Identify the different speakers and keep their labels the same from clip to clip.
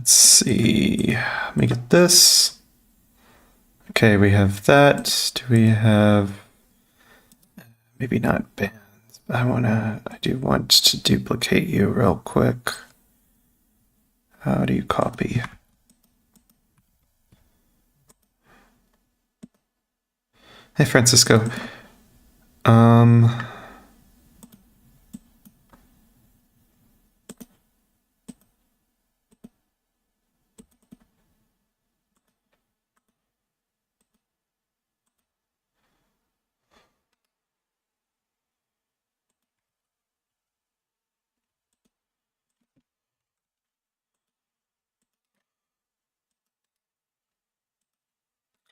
Speaker 1: Let's see. Let me get this. Okay, we have that. Do we have... Maybe not bands. I do want to duplicate you real quick. How do you copy? Hey, Francisco.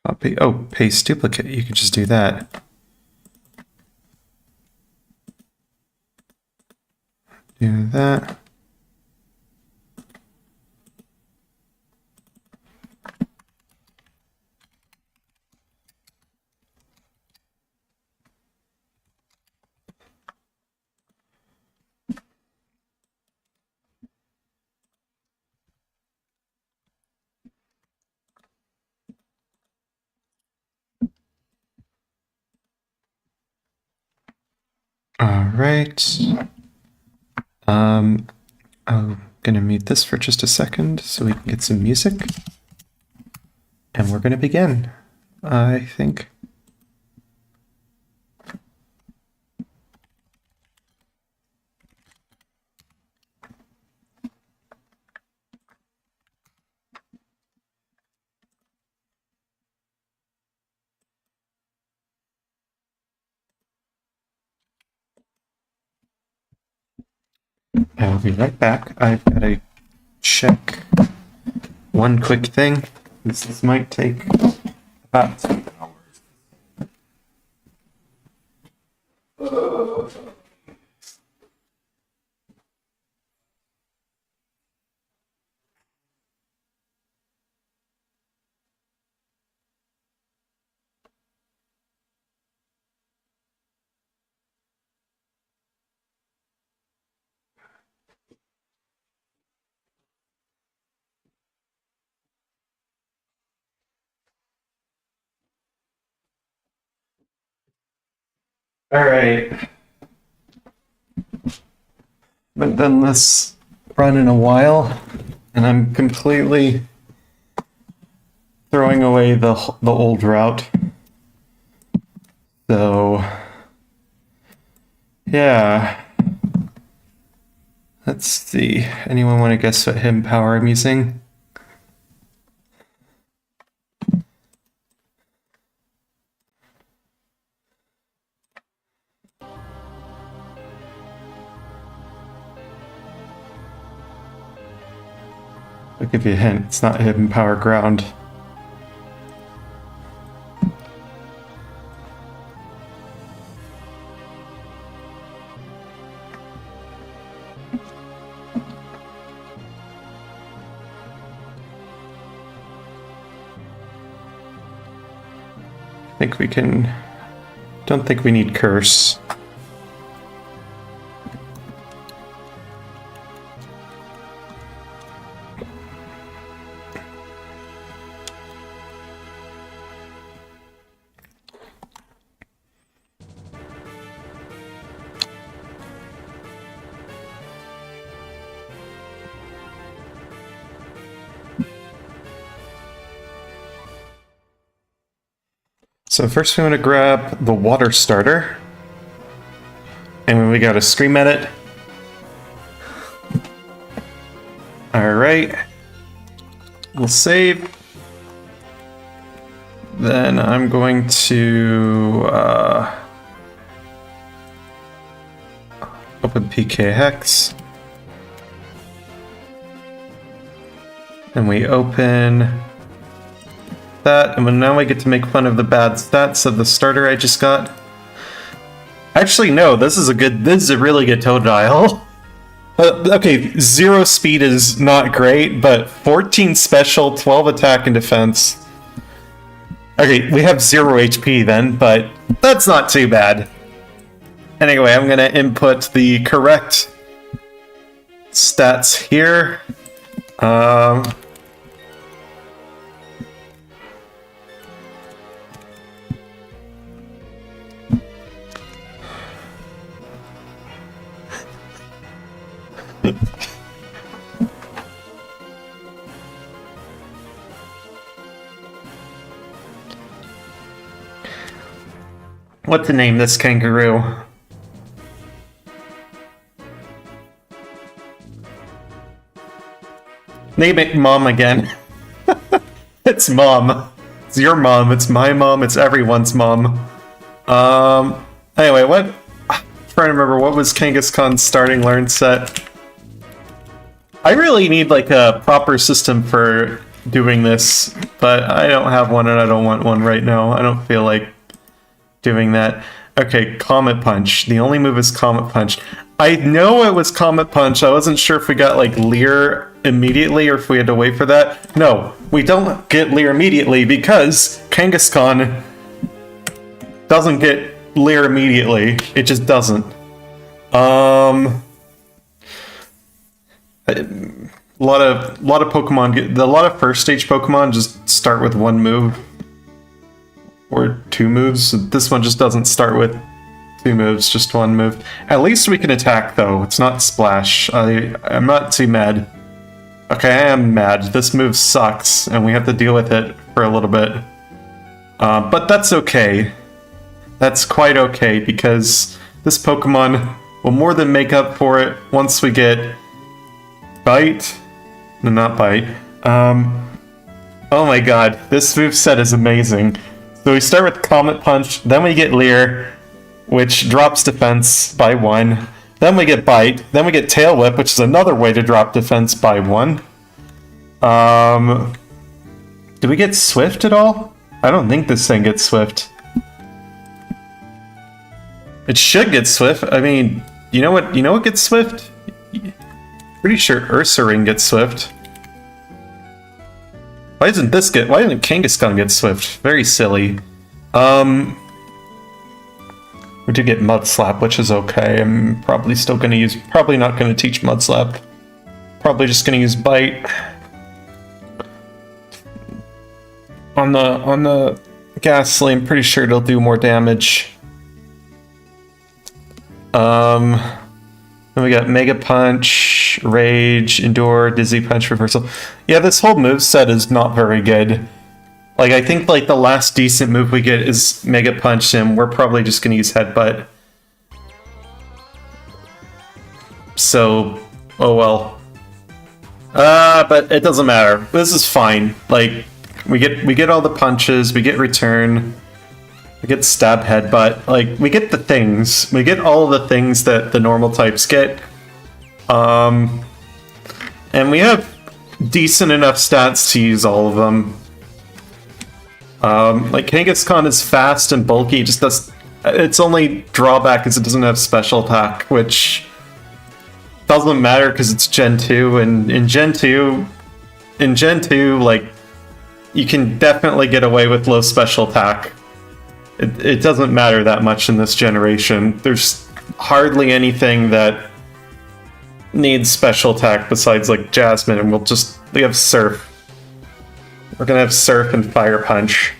Speaker 1: Copy. Oh, paste duplicate. You can just do that. Do that. All right. I'm gonna mute this for just a second so we can get some music. And we're gonna begin, I think. I'll be right back. I've got to check one quick thing. This might take about 2 hours. All right. But done this run in a while, and I'm completely throwing away the old route. So, yeah. Let's see. Anyone want to guess what hidden power I'm using? I'll give you a hint. It's not hidden power ground. I think we can... Don't think we need curse. So first we want to grab the water starter. And then we gotta scream at it. Alright. We'll save. Then I'm going to open PK Hex. And we open that, and now we get to make fun of the bad stats of the starter I just got. Actually, no, this is a really good Totodile. Okay, 0 speed is not great, but 14 special, 12 attack and defense. Okay, we have 0 HP then, but that's not too bad. Anyway, I'm gonna input the correct stats here. Um... What to name this kangaroo? Name it Mom again. It's Mom. It's your mom, it's my mom, it's everyone's mom. Anyway, what? I'm trying to remember, what was Kangaskhan's starting learn set? I really need like a proper system for doing this, but I don't have one and I don't want one right now. I don't feel like doing that. Okay, Comet Punch. The only move is Comet Punch. I know it was Comet Punch. I wasn't sure if we got like Leer immediately or if we had to wait for that. No, we don't get Leer immediately because Kangaskhan doesn't get Leer immediately. It just doesn't. A lot of Pokemon, a lot of first stage Pokemon just start with one move or two moves. This one just doesn't start with two moves, just one move. At least we can attack though. It's not Splash. I'm not too mad. Okay, I am mad. This move sucks and we have to deal with it for a little bit. But that's okay. That's quite okay because this Pokemon will more than make up for it once we get Bite. No, not Bite. Oh my god, this moveset is amazing. So we start with Comet Punch, then we get Leer, which drops defense by 1. Then we get Bite, then we get Tail Whip, which is another way to drop defense by 1. Do we get Swift at all? I don't think this thing gets Swift. It should get Swift. I mean, you know what gets Swift? Pretty sure Ursaring gets Swift. Why didn't Kangaskhan get Swift? Very silly. We do get Mud Slap, which is okay. I'm probably not gonna teach Mud Slap. Probably just gonna use Bite. On the Ghastly, I'm pretty sure it'll do more damage. Then we got Mega Punch, Rage, Endure, Dizzy Punch, Reversal. Yeah, this whole moveset is not very good. Like, I think like the last decent move we get is Mega Punch, and we're probably just gonna use Headbutt. So, oh well. But it doesn't matter. This is fine. Like, we get all the punches, we get Return, we get Stab, Headbutt. Like, we get the things. We get all of the things that the normal types get. And we have decent enough stats to use all of them. Like, Kangaskhan is fast and bulky, just does... Its only drawback is it doesn't have special attack, which doesn't matter because it's Gen 2, and in Gen 2, like, you can definitely get away with low special attack. It doesn't matter that much in this generation. There's hardly anything that needs special attack besides, like, Jasmine, and we have Surf. We're gonna have Surf and Fire Punch.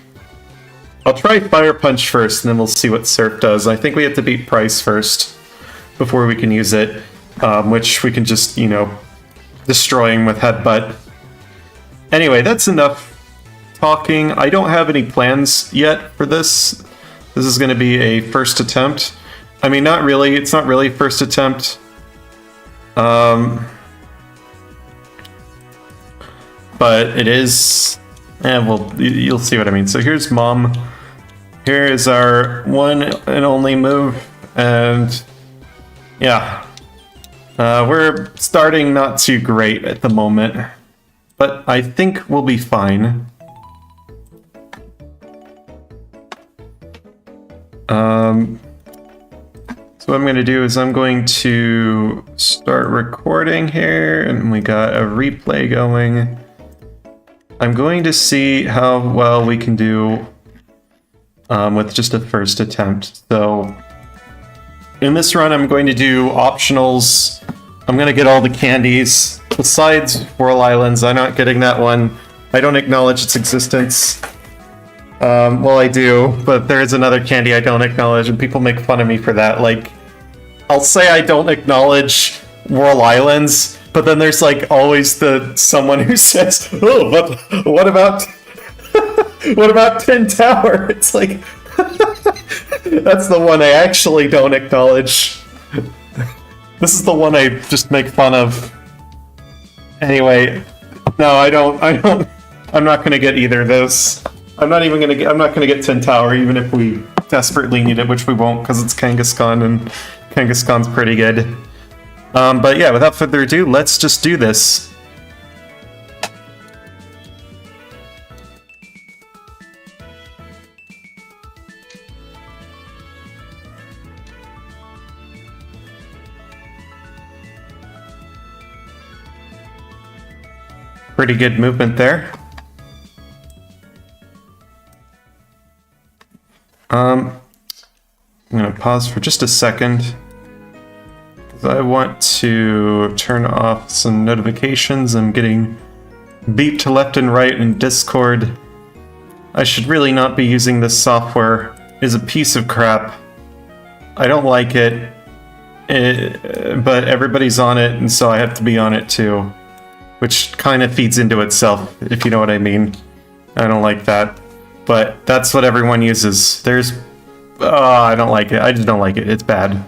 Speaker 1: I'll try Fire Punch first, and then we'll see what Surf does. I think we have to beat Price first before we can use it, which we can just, destroy him with Headbutt. Anyway, that's enough talking. I don't have any plans yet for this. This is going to be a first attempt. I mean, not really. It's not really first attempt. But it is... well, you'll see what I mean. So here's Mom. Here is our one and only move. And yeah. We're starting not too great at the moment. But I think we'll be fine. So what I'm going to do is I'm going to start recording here, and we got a replay going. I'm going to see how well we can do with just a first attempt. So in this run, I'm going to do optionals. I'm going to get all the candies. Besides Whirl Islands, I'm not getting that one. I don't acknowledge its existence. Well, I do, but there is another candy I don't acknowledge, and people make fun of me for that. Like, I'll say I don't acknowledge Whirl Islands, but then there's like always someone who says, "Oh, but what about what about Tin Tower?" It's like that's the one I actually don't acknowledge. This is the one I just make fun of. Anyway, no, I don't. I'm not gonna get either of those. I'm not gonna get Tin Tower, even if we desperately need it, which we won't, because it's Kangaskhan, and Kangaskhan's pretty good. But yeah, without further ado, let's just do this. Pretty good movement there. I'm gonna pause for just a second. I want to turn off some notifications. I'm getting beeped left and right in Discord. I should really not be using this software. It's a piece of crap. I don't like it, but everybody's on it, and so I have to be on it too. Which kind of feeds into itself, if you know what I mean. I don't like that. But that's what everyone uses. I don't like it. I just don't like it. It's bad.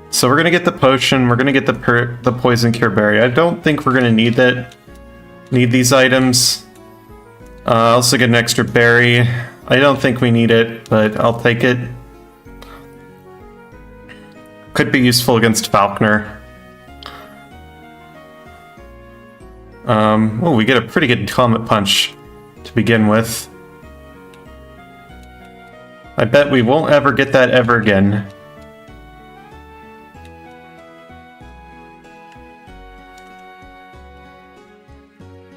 Speaker 1: So we're gonna get the potion. We're gonna get the poison cure berry. I don't think we're gonna need these items. Also get an extra berry. I don't think we need it, but I'll take it. Could be useful against Falconer. Oh, we get a pretty good Comet Punch to begin with. I bet we won't ever get that ever again.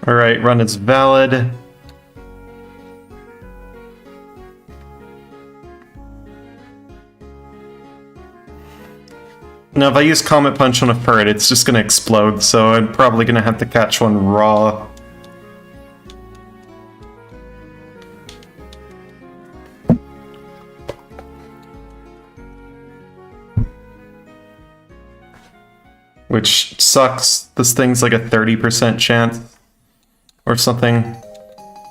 Speaker 1: Alright, run is valid. Now, if I use Comet Punch on a Furret, it's just gonna explode, so I'm probably gonna have to catch one raw. Which sucks. This thing's like a 30% chance or something.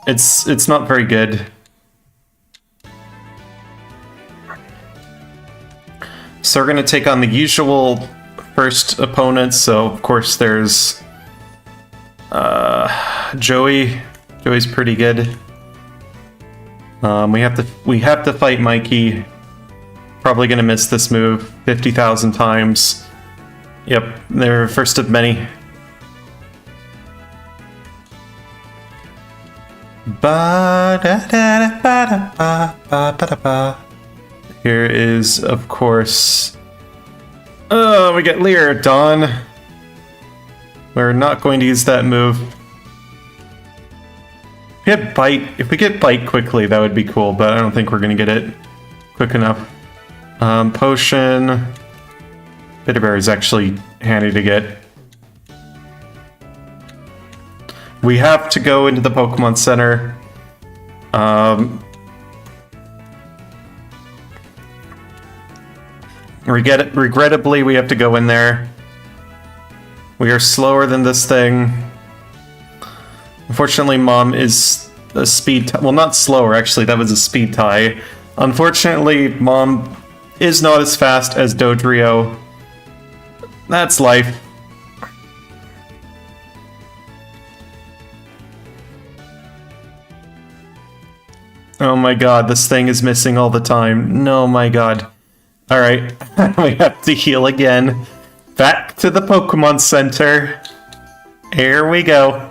Speaker 1: It's not very good. So we're going to take on the usual first opponents. So of course there's Joey. Joey's pretty good. We have to fight Mikey. Probably going to miss this move 50,000 times. Yep, they're first of many. Here is, of course... Oh, we get Lear, Dawn. We're not going to use that move. If we get Bite quickly, that would be cool, but I don't think we're going to get it quick enough. Potion... Bitterberry is actually handy to get. We have to go into the Pokemon Center. Regrettably, we have to go in there. We are slower than this thing. Unfortunately, Mom is a speed... Well, not slower, actually. That was a speed tie. Unfortunately, Mom is not as fast as Dodrio. That's life. Oh my god, this thing is missing all the time. No, my god. Alright, we have to heal again. Back to the Pokemon Center. Here we go.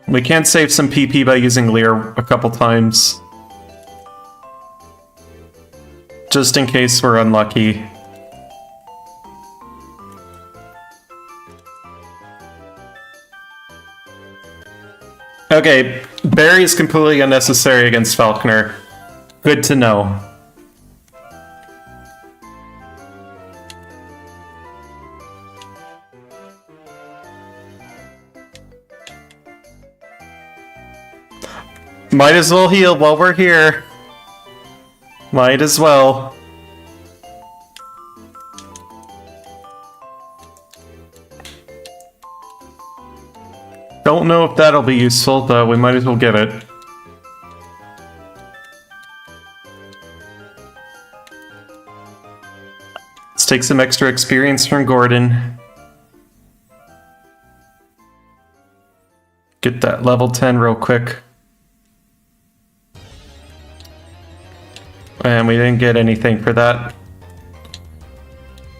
Speaker 1: We can save some PP by using Leer a couple times. Just in case we're unlucky. Okay, Barry is completely unnecessary against Falconer. Good to know. Might as well heal while we're here. Might as well. Don't know if that'll be useful, but we might as well get it. Let's take some extra experience from Gordon. Get that level 10 real quick. And we didn't get anything for that.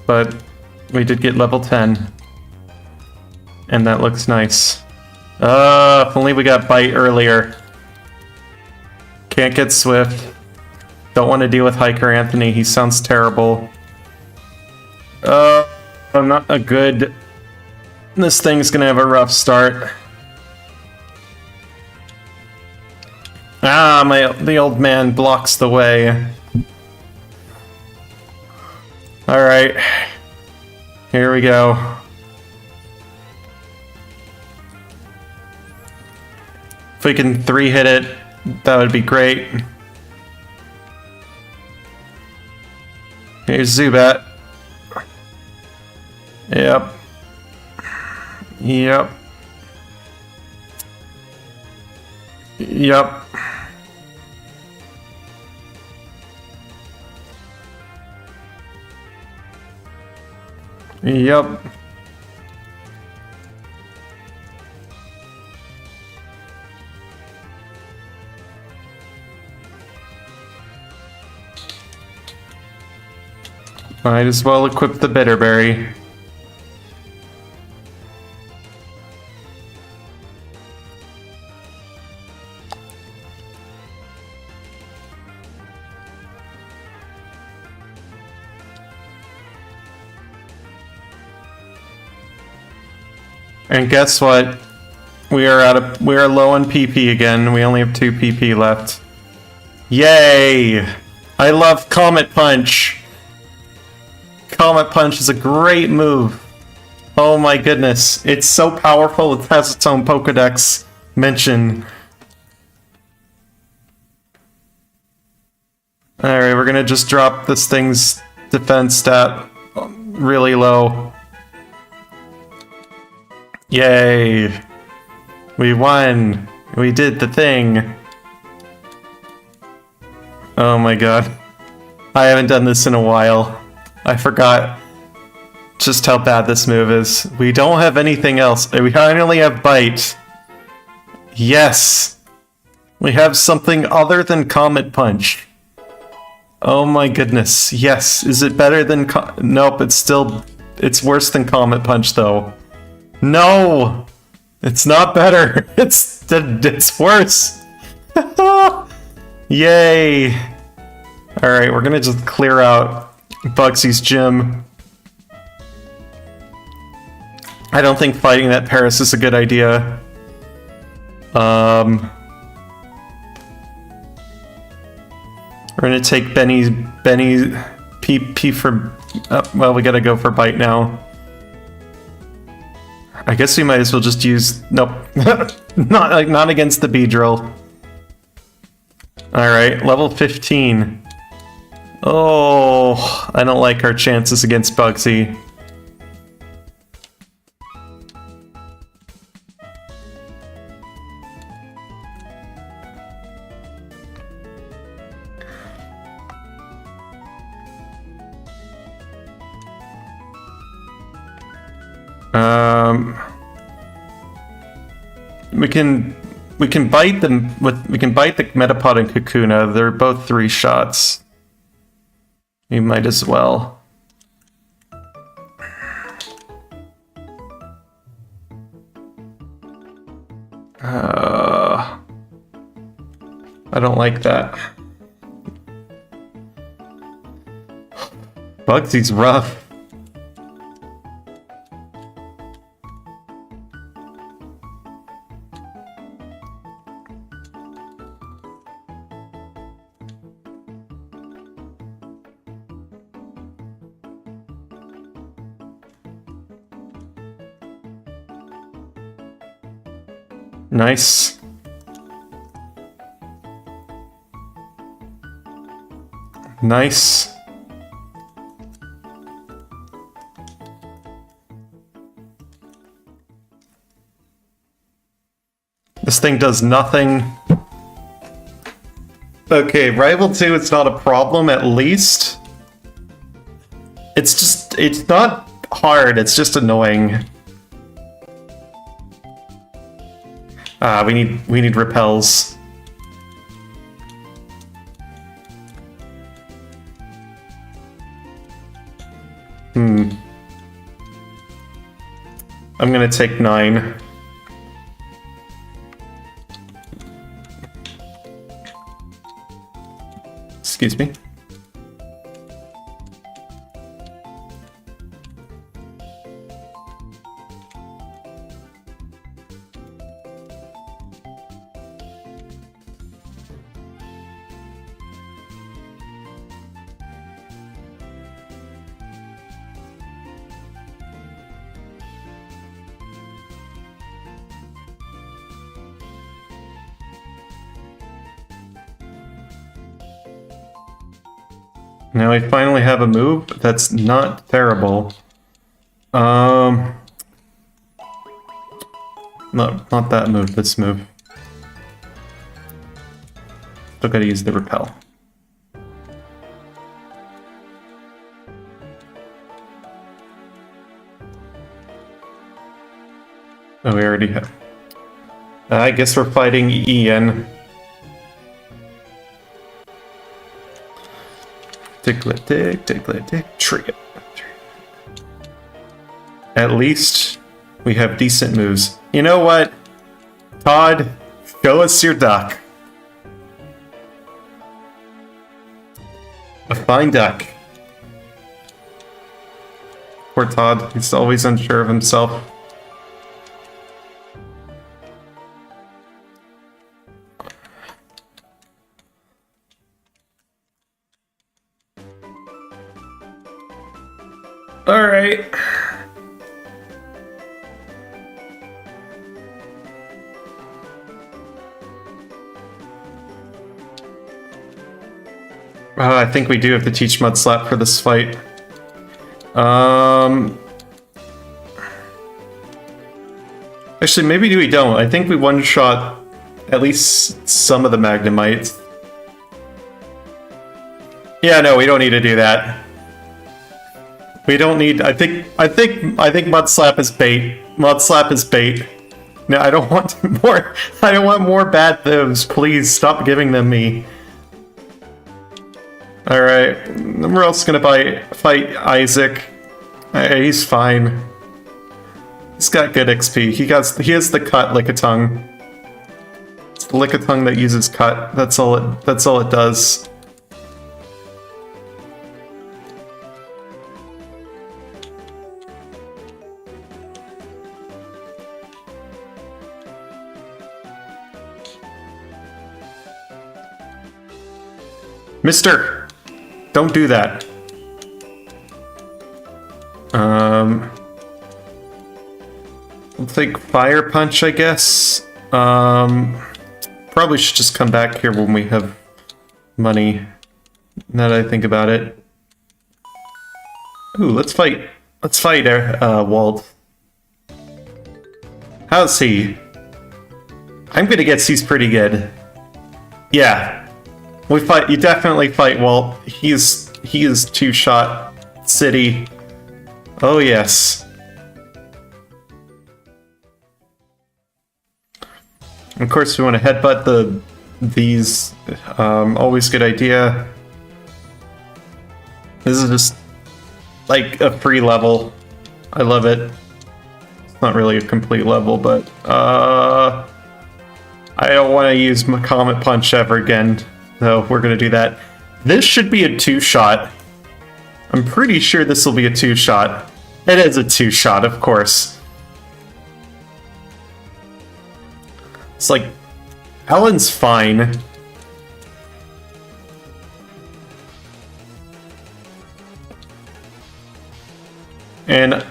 Speaker 1: But we did get level 10. And that looks nice. If only we got Bite earlier. Can't get Swift. Don't want to deal with Hiker Anthony. He sounds terrible. I'm not a good... This thing's gonna have a rough start. The old man blocks the way. Alright. Here we go. If we can 3-hit it, that would be great. Here's Zubat. Yep. Yep. Yep. Yep. Might as well equip the Bitterberry. And guess what? We are low on PP again. We only have 2 PP left. Yay! I love Comet Punch. Comet Punch is a great move. Oh my goodness. It's so powerful it has its own Pokedex mention. Alright, we're gonna just drop this thing's defense stat really low. Yay! We won! We did the thing! Oh my god. I haven't done this in a while. I forgot just how bad this move is. We don't have anything else. We finally have Bite. Yes! We have something other than Comet Punch. Oh my goodness. Yes. Is it better than Nope, it's worse than Comet Punch though. No! It's not better. It's worse. Yay! Alright, we're gonna just clear out Bugsy's gym. I don't think fighting that Paris is a good idea. We're gonna take Benny P for... well, we gotta go for Bite now. I guess we might as well just use... Nope. not against the Beedrill. Alright, level 15. Oh, I don't like our chances against Bugsy. We can bite them with we can bite the Metapod and Kakuna. They're both 3 shots. We might as well. I don't like that. Bugsy's rough. Nice. Nice. This thing does nothing. Okay, Rival 2 is not a problem, at least. It's not hard, it's just annoying. We need repels. I'm gonna take 9. Excuse me. Now we finally have a move that's not terrible. Not that move, this move. Still gotta use the repel. Oh, we already have. I guess we're fighting Ian. Ticklet, trip. At least we have decent moves. You know what? Todd, show us your duck. A fine duck. Poor Todd, he's always unsure of himself. Alright. I think we do have to teach Mud Slap for this fight. Actually, maybe we don't. I think we one-shot at least some of the Magnemites. Yeah, no, we don't need to do that. We don't need. I think Mud Slap is bait. Mud Slap is bait. No, I don't want more. I don't want more bad moves. Please stop giving them me. All right, we're also gonna fight Isaac. He's fine. He's got good XP. He has the cut Lick-a-Tongue. It's the Lick-a-Tongue that uses cut. That's all it does. Mister, don't do that. We'll take Fire Punch, I guess. Probably should just come back here when we have money. Now that I think about it. Ooh, let's fight. Let's fight, Walt. How's he? I'm gonna guess he's pretty good. Yeah. We fight. You definitely fight Walt. He is 2-shot city. Oh yes. Of course, we want to headbutt these. Always good idea. This is just like a free level. I love it. It's not really a complete level, but I don't want to use my Comet Punch ever again. So we're going to do that. This should be a 2-shot. I'm pretty sure this will be a 2-shot. It is a 2-shot, of course. It's like, Ellen's fine. And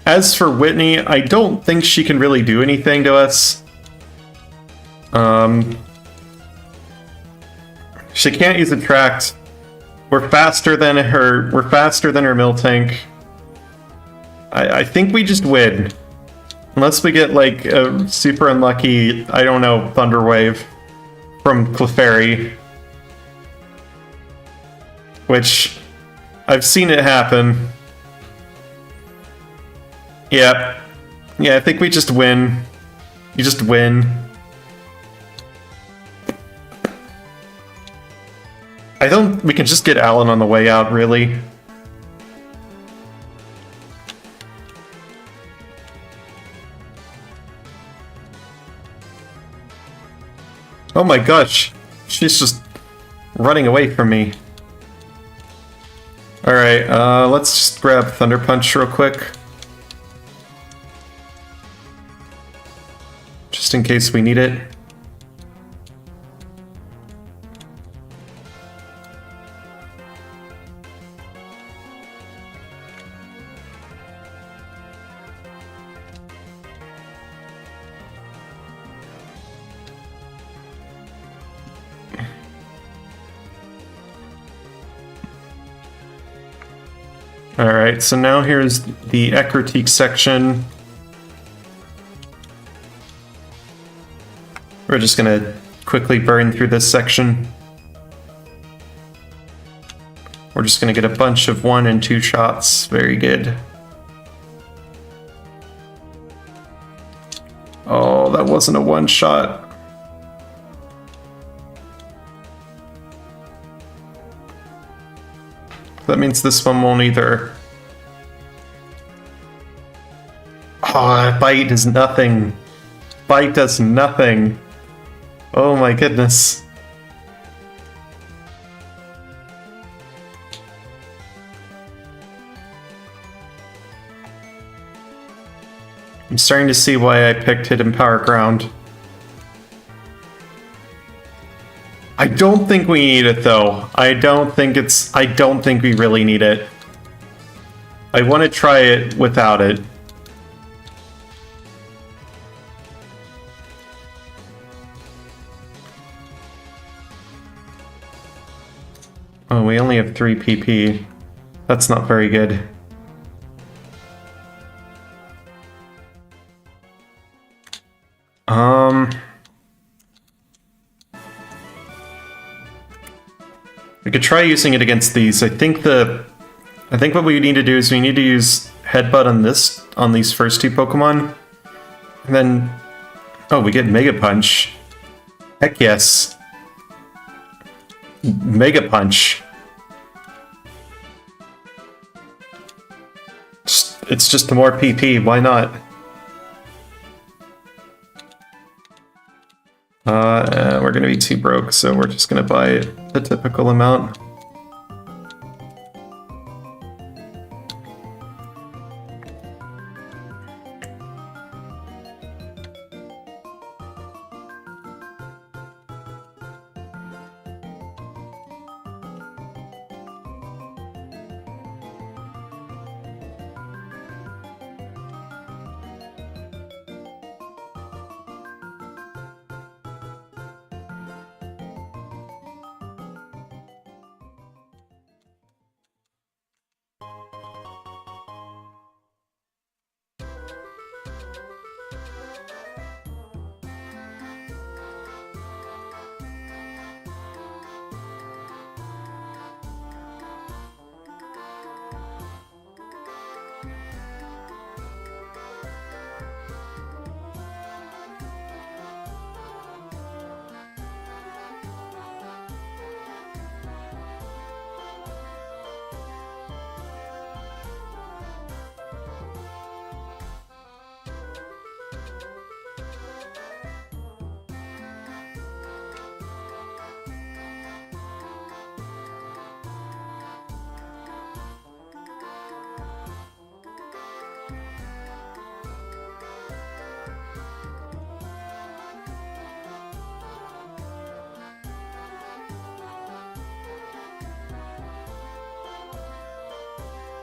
Speaker 1: as for Whitney, I don't think she can really do anything to us. She can't use Attract. We're faster than her mill tank. I think we just win. Unless we get like a super unlucky, I don't know, Thunder Wave from Clefairy. Which I've seen it happen. Yeah. Yeah, I think we just win. You just win. We can just get Alan on the way out, really. Oh my gosh, she's just running away from me. Alright, let's just grab Thunder Punch real quick. Just in case we need it. Alright, so now here's the Ecruteak section. We're just gonna quickly burn through this section. We're just gonna get a bunch of 1 and 2 shots. Very good. Oh, that wasn't a 1 shot. That means this one won't either. Oh, Bite is nothing. Bite does nothing. Oh my goodness. I'm starting to see why I picked Hidden Power Ground. I don't think we need it though. I don't think we really need it. I want to try it without it. Oh, we only have 3 PP. That's not very good. We could try using it against these. I think what we need to do is we need to use Headbutt on these first 2 Pokemon. And then oh, we get Mega Punch. Heck yes. Mega Punch. It's just more PP, why not? We're gonna be too broke, so we're just gonna buy the typical amount.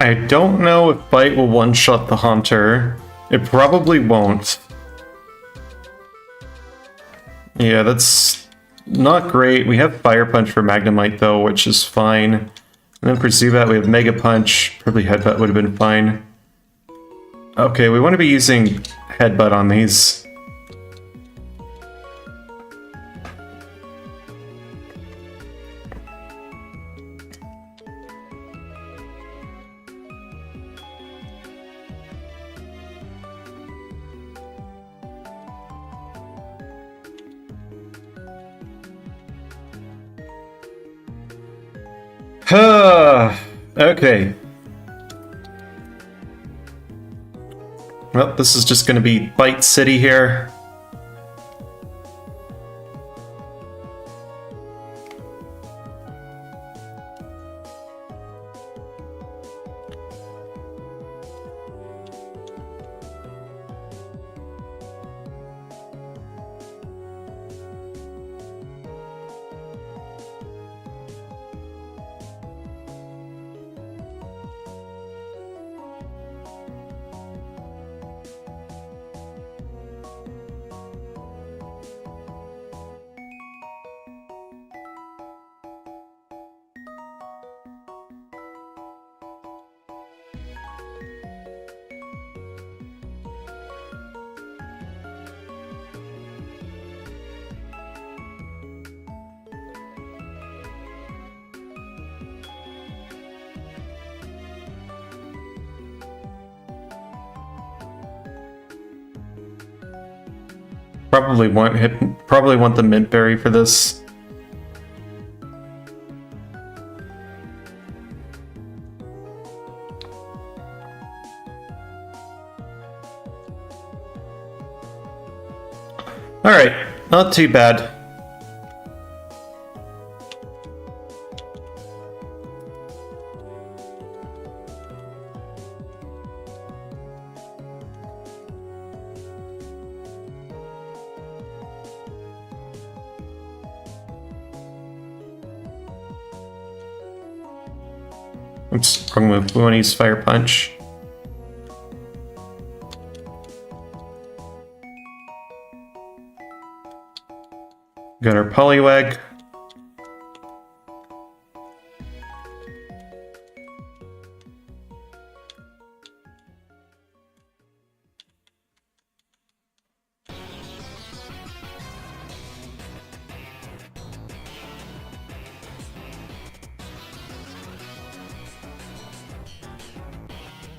Speaker 1: I don't know if Bite will one-shot the Hunter. It probably won't. Yeah, that's not great. We have Fire Punch for Magnemite, though, which is fine. And then for Zubat, we have Mega Punch. Probably Headbutt would have been fine. Okay, we want to be using Headbutt on these. Okay. Well, this is just going to be Bite City here. Probably want the Mint Berry for this. All right, not too bad. Oops, wrong move. We want to use Fire Punch. Got our Poliwag.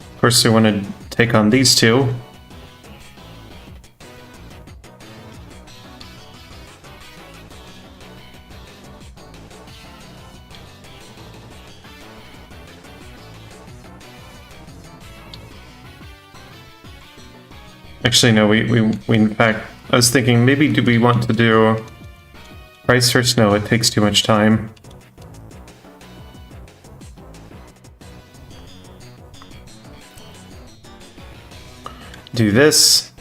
Speaker 1: Of course, we want to take on these two. Actually, no, we in fact, I was thinking maybe do we want to do price search? No, it takes too much time. Do this.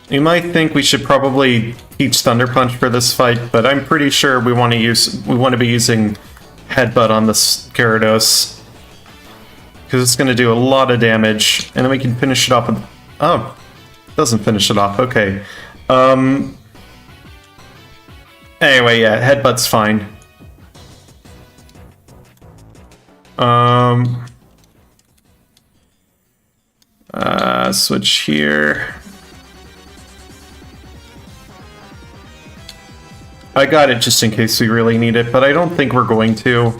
Speaker 1: You might think we should probably teach Thunder Punch for this fight, but I'm pretty sure we want to be using Headbutt on this Gyarados. Because it's going to do a lot of damage, and then we can finish it off with... Oh, doesn't finish it off, okay. Anyway, yeah, Headbutt's fine. Switch here. I got it just in case we really need it, but I don't think we're going to.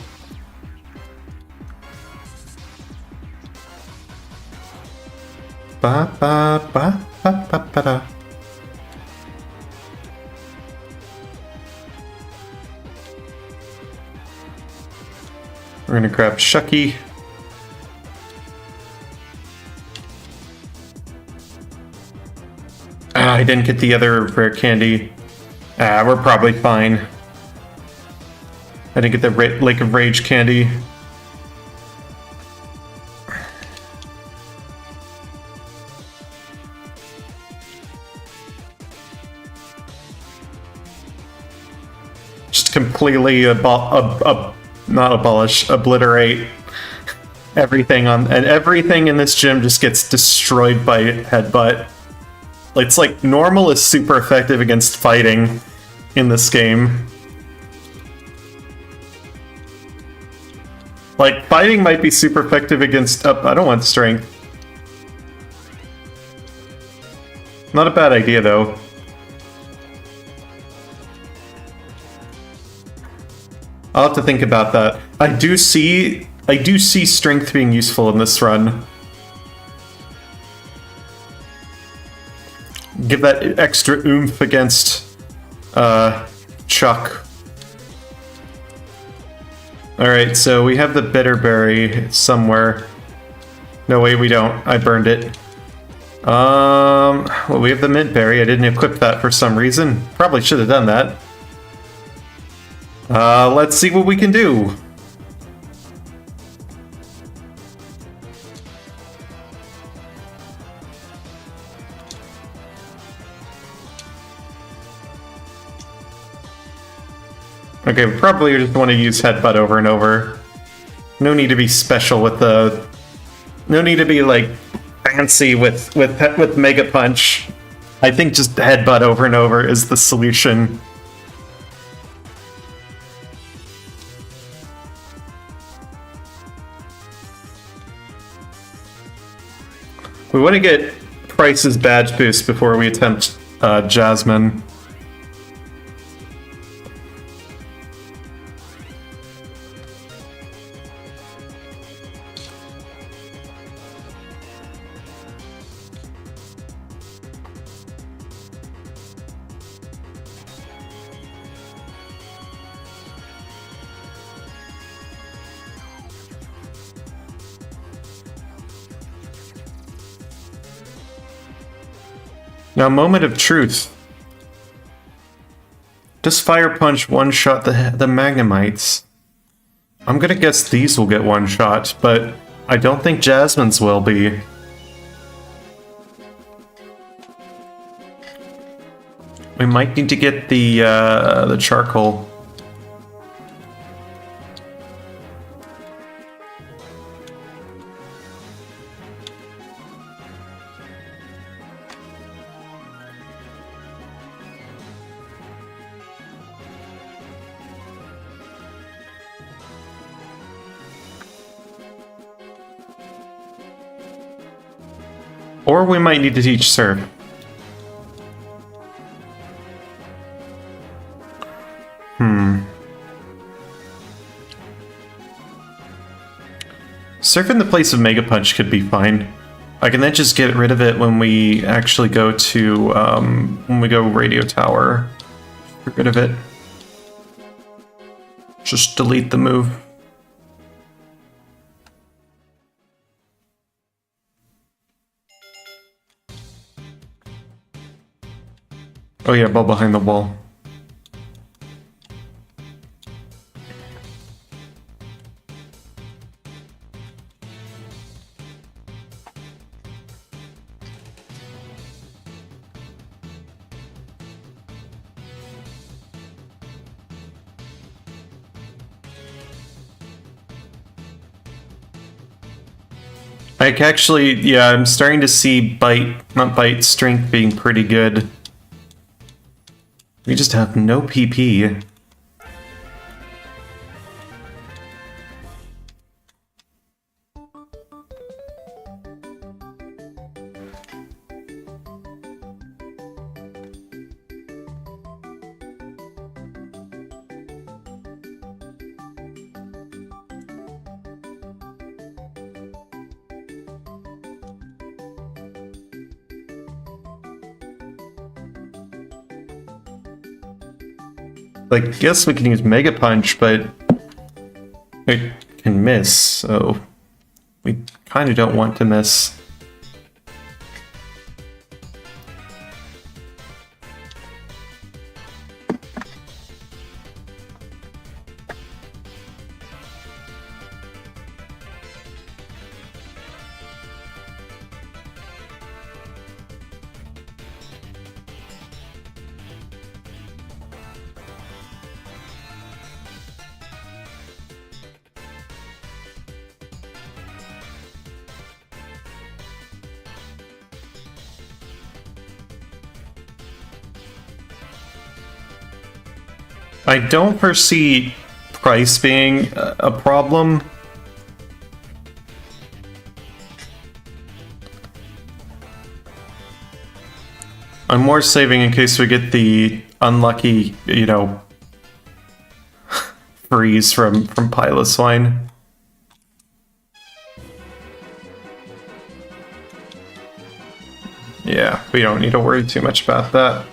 Speaker 1: Ba ba ba ba ba ba da. We're gonna grab Shucky. I didn't get the other rare candy. We're probably fine. I didn't get the Lake of Rage candy. Just completely not abolish, obliterate everything in this gym just gets destroyed by headbutt. It's like normal is super effective against fighting in this game. Like, fighting might be super effective against... I don't want strength. Not a bad idea, though. I'll have to think about that. I do see strength being useful in this run. Give that extra oomph against Chuck. Alright, so we have the bitterberry somewhere. No, wait, we don't. I burned it. Well, we have the mint berry. I didn't equip that for some reason. Probably should have done that. Let's see what we can do. Okay, we probably just want to use headbutt over and over. No need to be special with the... No need to be, like, fancy with Mega Punch. I think just headbutt over and over is the solution. We want to get Price's badge boost before we attempt Jasmine. Now, moment of truth. Does Fire Punch one-shot the Magnemites? I'm gonna guess these will get one-shot, but I don't think Jasmine's will be. We might need to get the charcoal. Or we might need to teach Surf. Surf in the place of Mega Punch could be fine. I can then just get rid of it when we actually go to, when we go Radio Tower. Get rid of it. Just delete the move. Oh yeah, ball behind the wall. Like, actually, yeah, I'm starting to see not bite, strength being pretty good. We just have no PP. Like, guess we can use Mega Punch, but it can miss, so we kind of don't want to miss. I don't foresee price being a problem. I'm more saving in case we get the unlucky, you know, freeze from Piloswine. Yeah, we don't need to worry too much about that.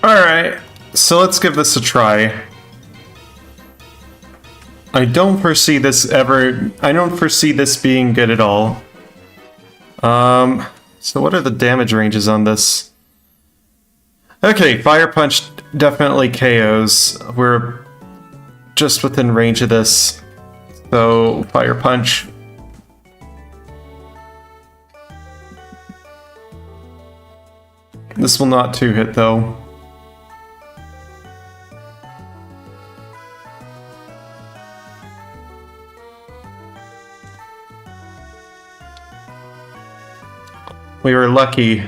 Speaker 1: Alright, so let's give this a try. I don't foresee this being good at all. So what are the damage ranges on this? Okay, Fire Punch definitely KOs. We're just within range of this. So, Fire Punch. This will not 2-hit though. We were lucky.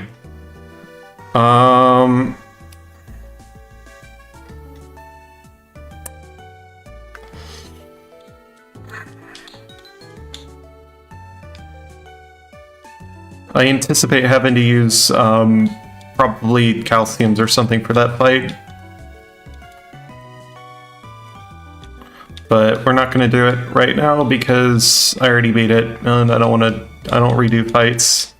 Speaker 1: I anticipate having to use probably calciums or something for that fight. But we're not going to do it right now because I already beat it and I don't redo fights.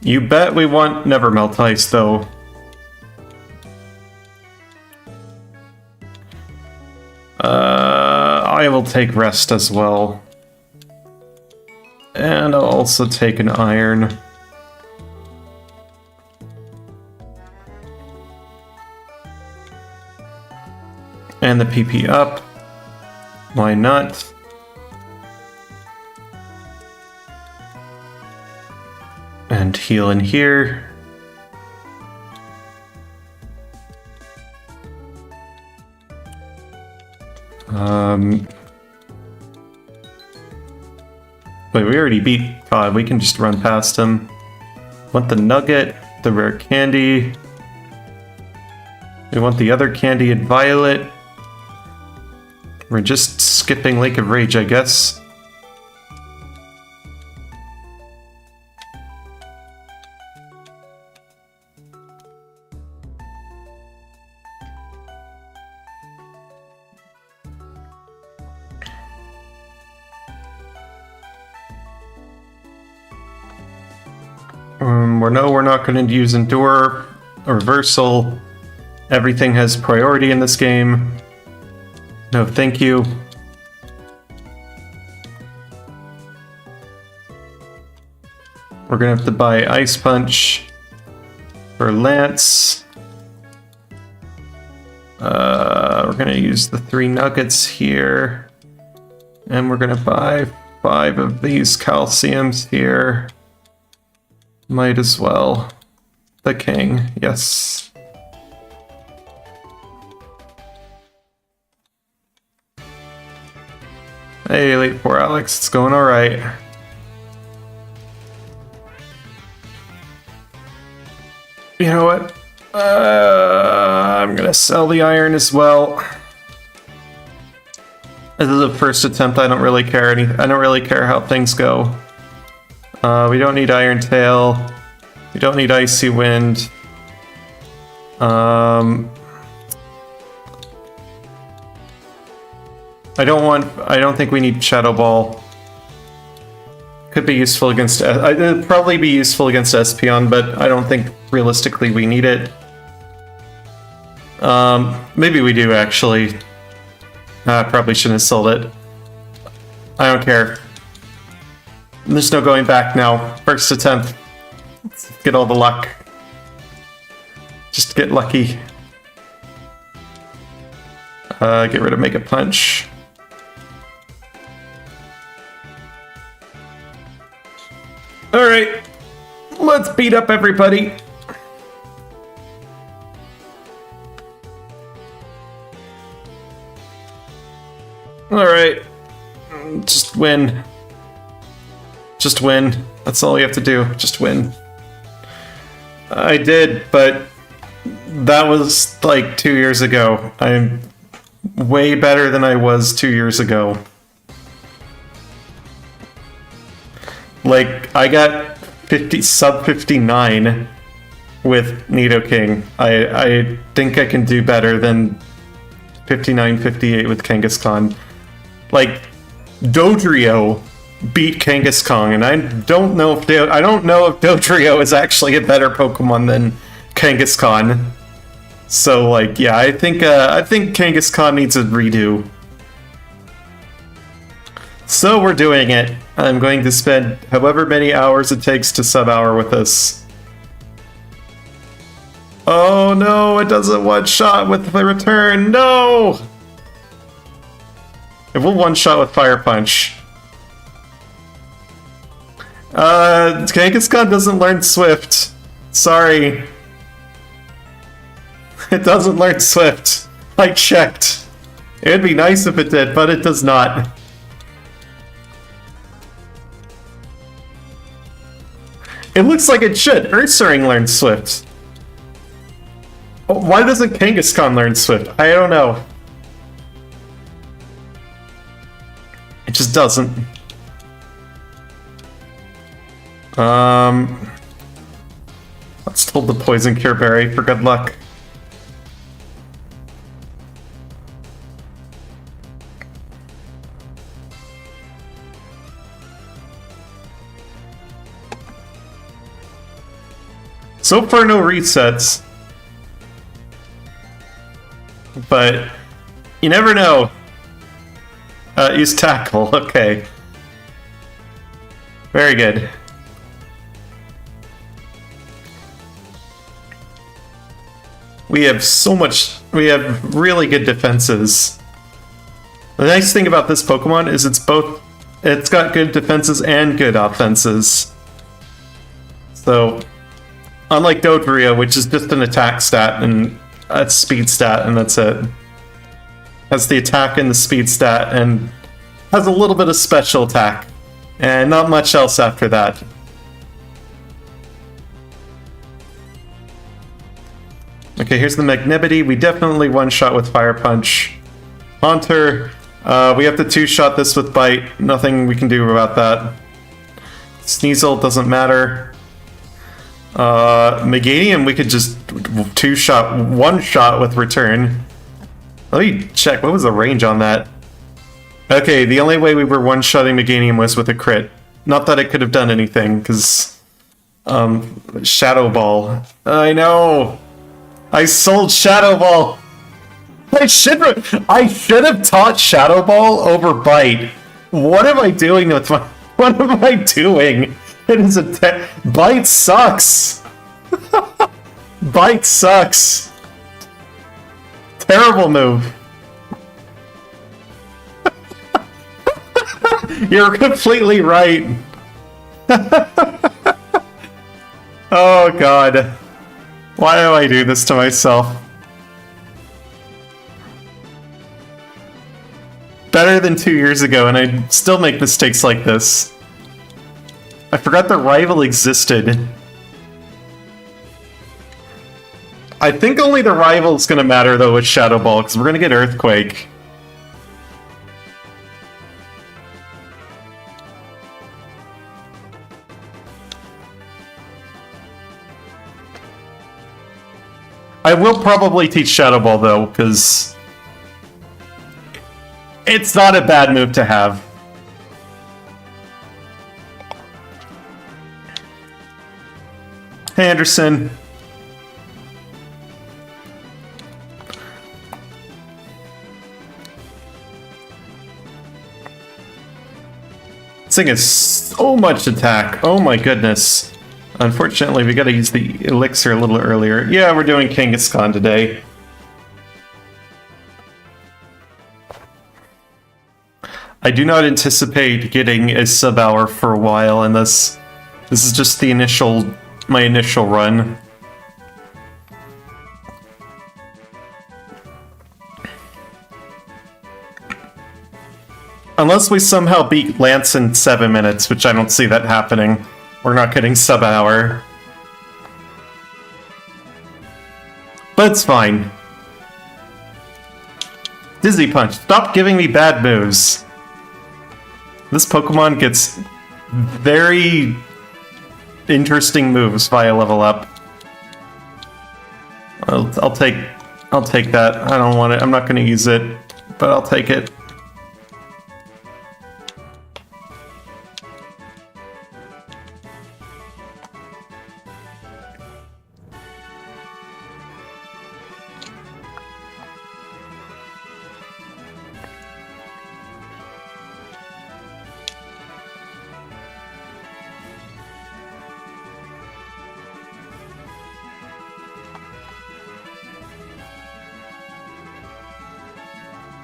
Speaker 1: You bet we want Never Melt Ice, though. I will take Rest as well. And I'll also take an Iron. And the PP up. Why not? And heal in here. Wait, we already beat God. We can just run past him. Want the nugget, the rare candy. We want the other candy and violet. We're just skipping Lake of Rage, I guess. We're not going to use Endure or Reversal. Everything has priority in this game. No, thank you. We're going to have to buy Ice Punch for Lance. We're going to use the 3 nuggets here. And we're going to buy 5 of these calciums here. Might as well. The king, yes. Hey, Elite 4 Alex, it's going alright. You know what? I'm gonna sell the iron as well. This is the first attempt. I don't really care I don't really care how things go. We don't need Iron Tail. We don't need Icy Wind. I don't think we need Shadow Ball. Could be useful against... it'd probably be useful against Espeon, but I don't think realistically we need it. Maybe we do, actually. I probably shouldn't have sold it. I don't care. There's no going back now. First attempt. Let's get all the luck. Just get lucky. Get rid of Mega Punch. Alright. Let's beat up everybody. Alright. Just win. Just win. That's all you have to do. Just win. I did, but that was like 2 years ago. I'm way better than I was 2 years ago. Like, I got sub 59 with Nidoking. I think I can do better than 59, 58 with Kangaskhan. Like, Dodrio beat Kangaskhan, and I don't know if Dodrio is actually a better Pokemon than Kangaskhan. So, like, yeah, I think Kangaskhan needs a redo. So we're doing it. I'm going to spend however many hours it takes to sub-hour with this. Oh no, it doesn't one-shot with the return, no! It will one-shot with Fire Punch. Kangaskhan doesn't learn Swift. Sorry. It doesn't learn Swift. I checked. It would be nice if it did, but it does not. It looks like it should. Ursaring learns Swift. Oh, why doesn't Kangaskhan learn Swift? I don't know. It just doesn't. Let's hold the Poison Cure Berry for good luck. So far, no resets. But you never know. Use Tackle, okay. Very good. We have so much... We have really good defenses. The nice thing about this Pokemon is it's got good defenses and good offenses. So... Unlike Dodrio, which is just an attack stat and a speed stat, and that's it. Has the attack and the speed stat, and has a little bit of special attack. And not much else after that. Okay, here's the Magnebity. We definitely one-shot with Fire Punch. Haunter, we have to two-shot this with Bite. Nothing we can do about that. Sneasel doesn't matter. Meganium, we could just one-shot with Return. Let me check, what was the range on that? Okay, the only way we were one-shotting Meganium was with a crit. Not that it could have done anything, because... Shadow Ball. I know! I sold Shadow Ball! I should have taught Shadow Ball over Bite. What am I doing with my... What am I doing? It is a Bite sucks! Bite sucks! Terrible move. You're completely right. Oh god. Why do I do this to myself? Better than 2 years ago, and I still make mistakes like this. I forgot the rival existed. I think only the rival is gonna matter though with Shadow Ball, because we're gonna get Earthquake. I will probably teach Shadow Ball though, because It's not a bad move to have. Hey, Anderson. This thing is so much attack. Oh my goodness. Unfortunately, we gotta use the elixir a little earlier. Yeah, we're doing Kangaskhan today. I do not anticipate getting a sub-hour for a while in this. This is just the my initial run. Unless we somehow beat Lance in 7 minutes, which I don't see that happening. We're not getting sub-hour. But it's fine. Dizzy Punch, stop giving me bad moves. This Pokemon gets very interesting moves via level up. I'll take that. I don't want it. I'm not going to use it, but I'll take it.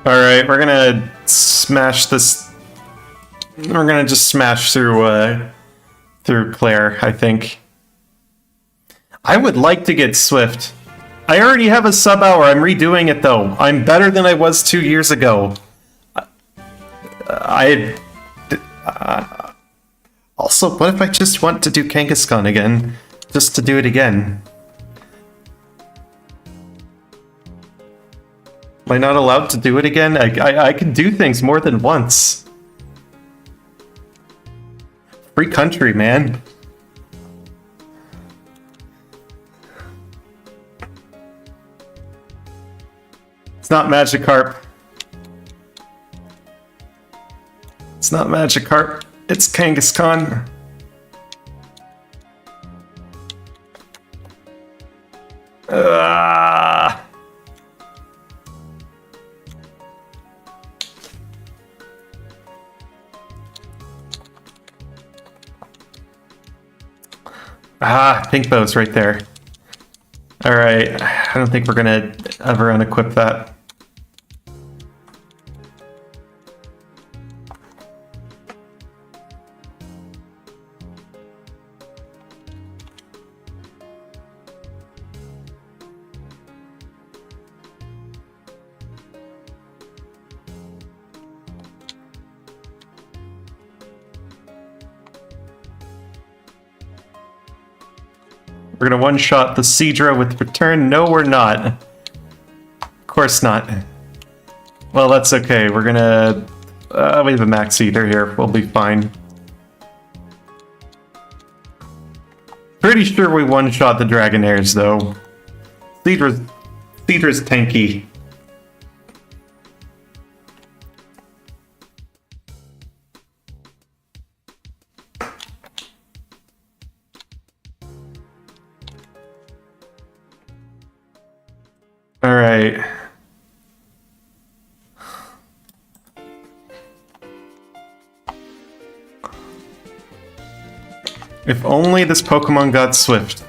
Speaker 1: Alright, we're gonna smash this. We're gonna just smash through Claire, I think. I would like to get Swift. I already have a sub-hour, I'm redoing it though. I'm better than I was 2 years ago. Also, what if I just want to do Kangaskhan again? Just to do it again? Am I not allowed to do it again? I can do things more than once. Free country, man. It's not Magikarp. It's not Magikarp. It's Kangaskhan. Pink Bow's right there. Alright, I don't think we're gonna ever unequip that. We're gonna one-shot the Seadra with return. No, we're not. Of course not. Well, that's okay. We're gonna... we have a Max Eater here. We'll be fine. Pretty sure we one-shot the Dragonairs, though. Seadra's tanky. Alright. If only this Pokemon got Swift.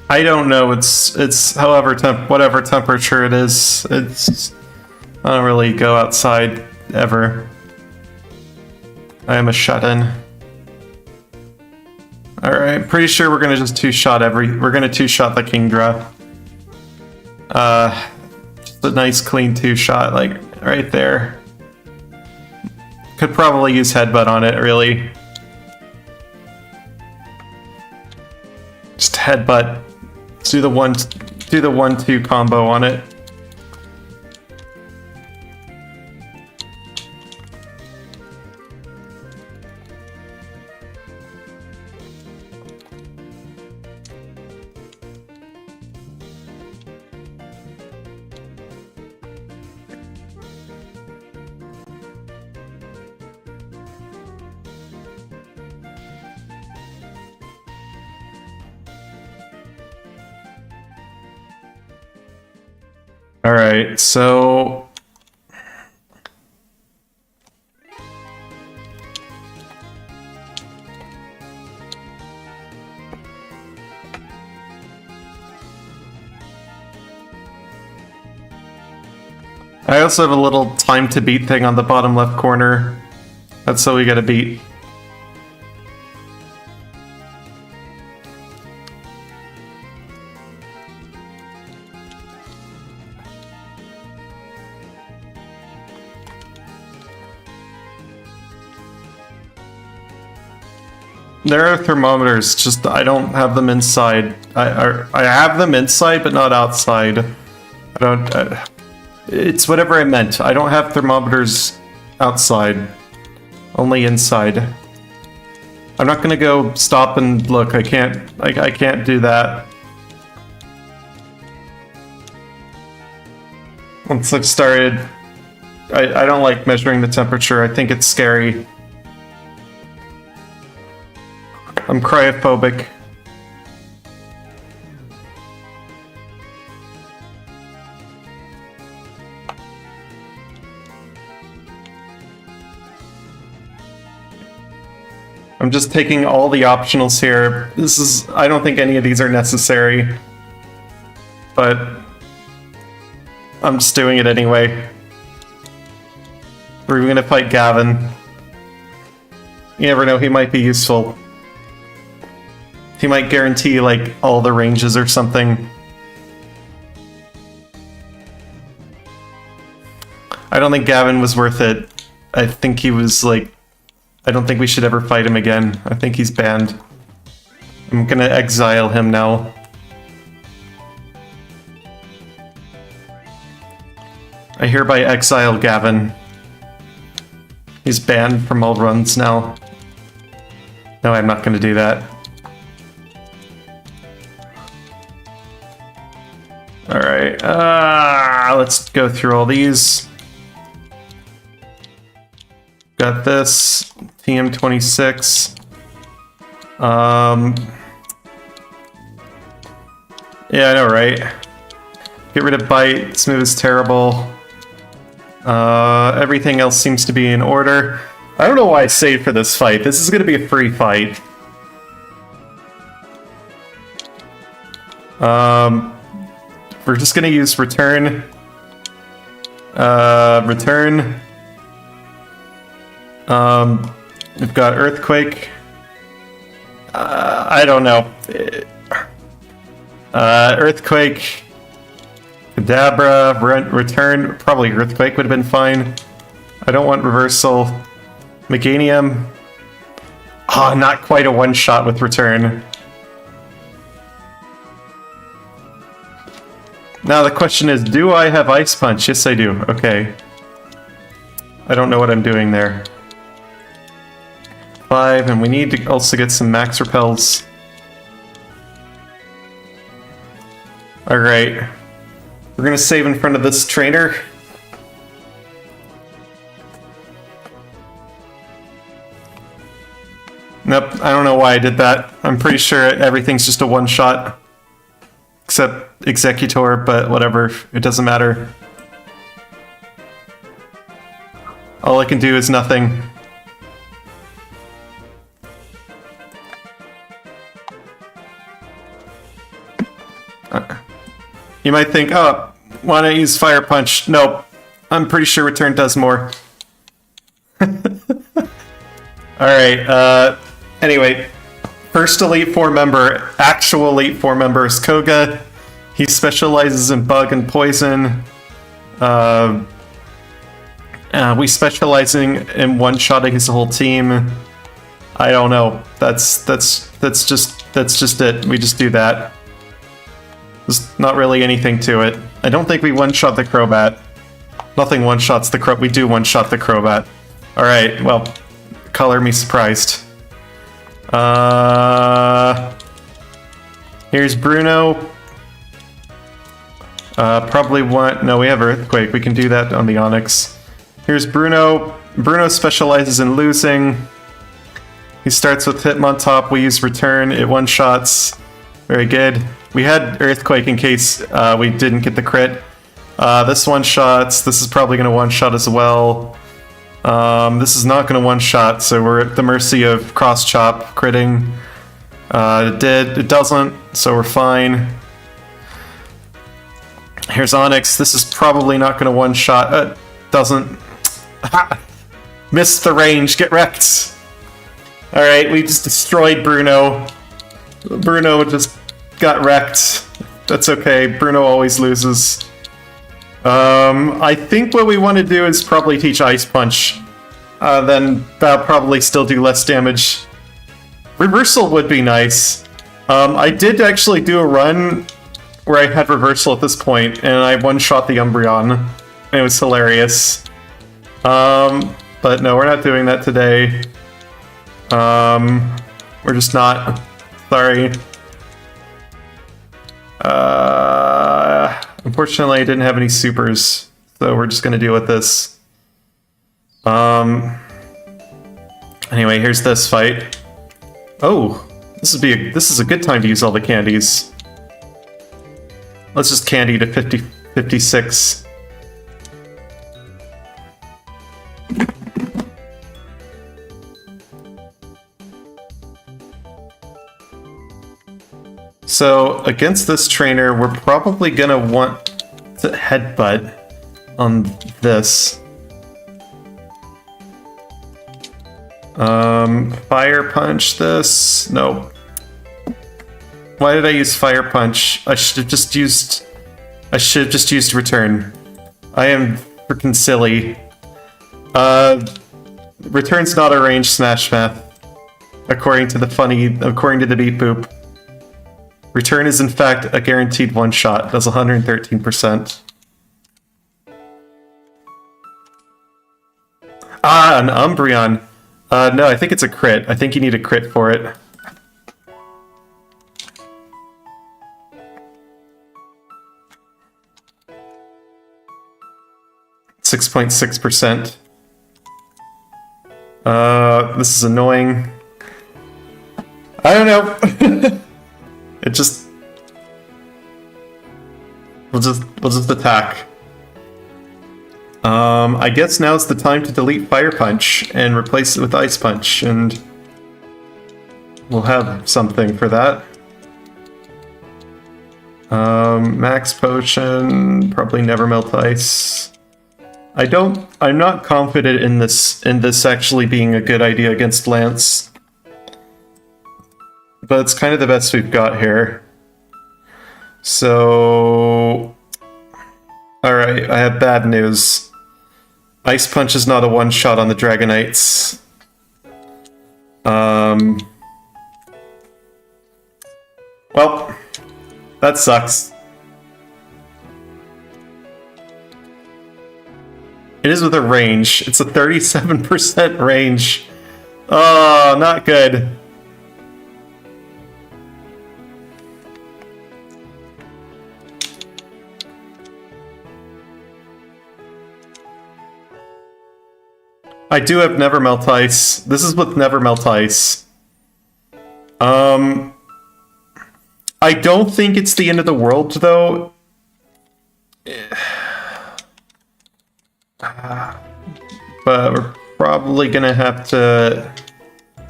Speaker 1: I don't know, it's however whatever temperature it is. It's I don't really go outside ever. I am a shut-in. Alright, pretty sure we're gonna just two-shot we're gonna two-shot the Kingdra. Just a nice clean two-shot, like, right there. Could probably use Headbutt on it, really. Just Headbutt. Do the 1-2 combo on it. Alright, so... I also have a little time to beat thing on the bottom left corner. That's so we gotta beat. There are thermometers, just I don't have them inside. I have them inside, but not outside. I don't... it's whatever I meant. I don't have thermometers outside. Only inside. I'm not gonna go stop and look. I can't do that. Once I've started... I don't like measuring the temperature. I think it's scary. I'm cryophobic. I'm just taking all the optionals here. I don't think any of these are necessary. But I'm just doing it anyway. We're gonna fight Gavin. You never know, he might be useful. He might guarantee, like, all the ranges or something. I don't think Gavin was worth it. I think he was, like... I don't think we should ever fight him again. I think he's banned. I'm gonna exile him now. I hereby exile Gavin. He's banned from all runs now. No, I'm not gonna do that. Alright, let's go through all these. Got this, TM26. Yeah, I know, right? Get rid of Bite, Smooth is terrible. Everything else seems to be in order. I don't know why I saved for this fight. This is gonna be a free fight. We're just gonna use return. Return. We've got Earthquake. I don't know. Earthquake. Kadabra. Return. Probably Earthquake would have been fine. I don't want Reversal. Meganium. Ah, not quite a one-shot with Return. Now the question is, do I have Ice Punch? Yes, I do. Okay. I don't know what I'm doing there. 5, and we need to also get some max repels. Alright. We're gonna save in front of this trainer. Nope, I don't know why I did that. I'm pretty sure everything's just a one-shot. Except Executor, but whatever. It doesn't matter. All I can do is nothing. You might think, oh, why not use Fire Punch? Nope. I'm pretty sure Return does more. Alright, anyway. First Elite Four member, actual Elite Four member is Koga. He specializes in bug and poison. We specializing in one-shotting his whole team. I don't know. That's just it. We just do that. There's not really anything to it. I don't think we one-shot the Crobat. Nothing one-shots the Crobat. We do one-shot the Crobat. Alright, well, color me surprised. Here's Bruno. Probably want... No, we have Earthquake. We can do that on the Onyx. Here's Bruno. Bruno specializes in losing. He starts with Hitmontop. We use Return. It one-shots. Very good. We had Earthquake in case we didn't get the crit. This one-shots. This is probably going to one-shot as well. This is not going to one-shot, so we're at the mercy of cross-chop critting. It did. It doesn't, so we're fine. Here's Onyx. This is probably not going to one-shot. Doesn't. Missed the range. Get wrecked. Alright, we just destroyed Bruno. Bruno just got wrecked. That's okay. Bruno always loses. I think what we want to do is probably teach Ice Punch. Then that'll probably still do less damage. Reversal would be nice. I did actually do a run where I had Reversal at this point, and I one-shot the Umbreon. And it was hilarious. But no, we're not doing that today. We're just not. Sorry. Unfortunately, I didn't have any supers, so we're just gonna deal with this. Anyway, here's this fight. Oh, this is a good time to use all the candies. Let's just candy to 56. So, against this trainer, we're probably gonna want to headbutt on this. Fire Punch this? No. Why did I use Fire Punch? I should have just used Return. I am freaking silly. Return's not a range Smash Math. According to the Beat Boop. Return is in fact a guaranteed one-shot. Does 113%. Ah, an Umbreon. No, I think it's a crit. I think you need a crit for it. .6%. This is annoying. I don't know. It just... We'll just attack. I guess now's the time to delete Fire Punch and replace it with Ice Punch, and we'll have something for that. Max Potion, probably never melt ice. I'm not confident in this actually being a good idea against Lance. But it's kind of the best we've got here. So... Alright, I have bad news. Ice Punch is not a one-shot on the Dragonites. Well, that sucks. It is with a range. It's a 37% range. Oh, not good. I do have Never Melt Ice. This is with Never Melt Ice. I don't think it's the end of the world, though. But we're probably gonna have to...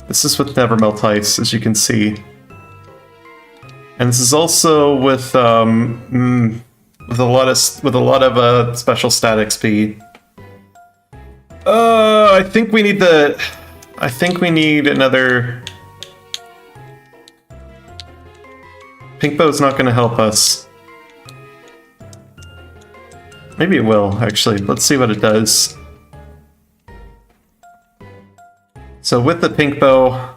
Speaker 1: This is with Never Melt Ice, as you can see. And this is also with a lot of special stat XP. I think we need another... Pink Bow's not gonna help us. Maybe it will, actually. Let's see what it does. So with the Pink Bow,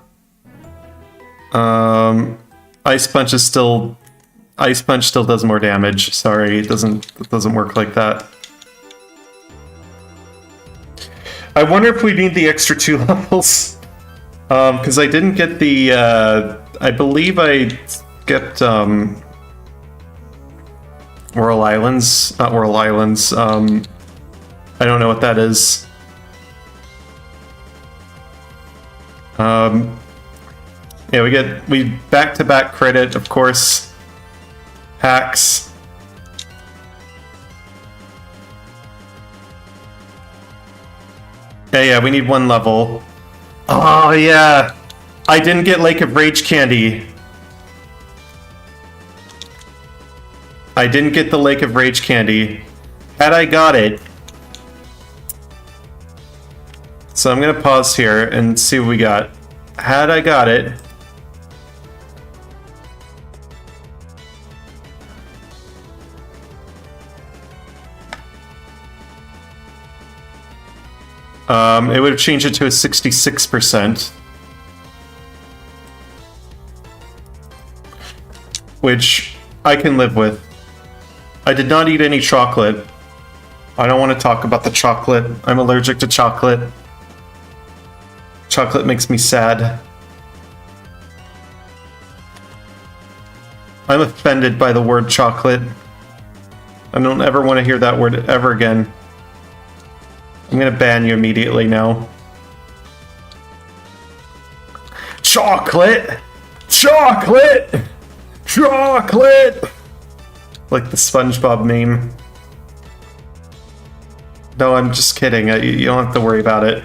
Speaker 1: Ice Punch still does more damage. Sorry, it doesn't work like that. I wonder if we need the extra 2 levels. Because I didn't get the... I believe I skipped... Whirl Islands. Not Whirl Islands. I don't know what that is. Yeah, we back-to-back credit, of course. Hacks. Yeah, we need 1 level. Oh, yeah. I didn't get Lake of Rage candy. I didn't get the Lake of Rage candy. Had I got it... So I'm gonna pause here and see what we got. Had I got it... it would have changed it to a 66%. Which I can live with. I did not eat any chocolate. I don't want to talk about the chocolate. I'm allergic to chocolate. Chocolate makes me sad. I'm offended by the word chocolate. I don't ever want to hear that word ever again. I'm gonna ban you immediately now. Chocolate! Chocolate! Chocolate! Like the SpongeBob meme. No, I'm just kidding. You don't have to worry about it.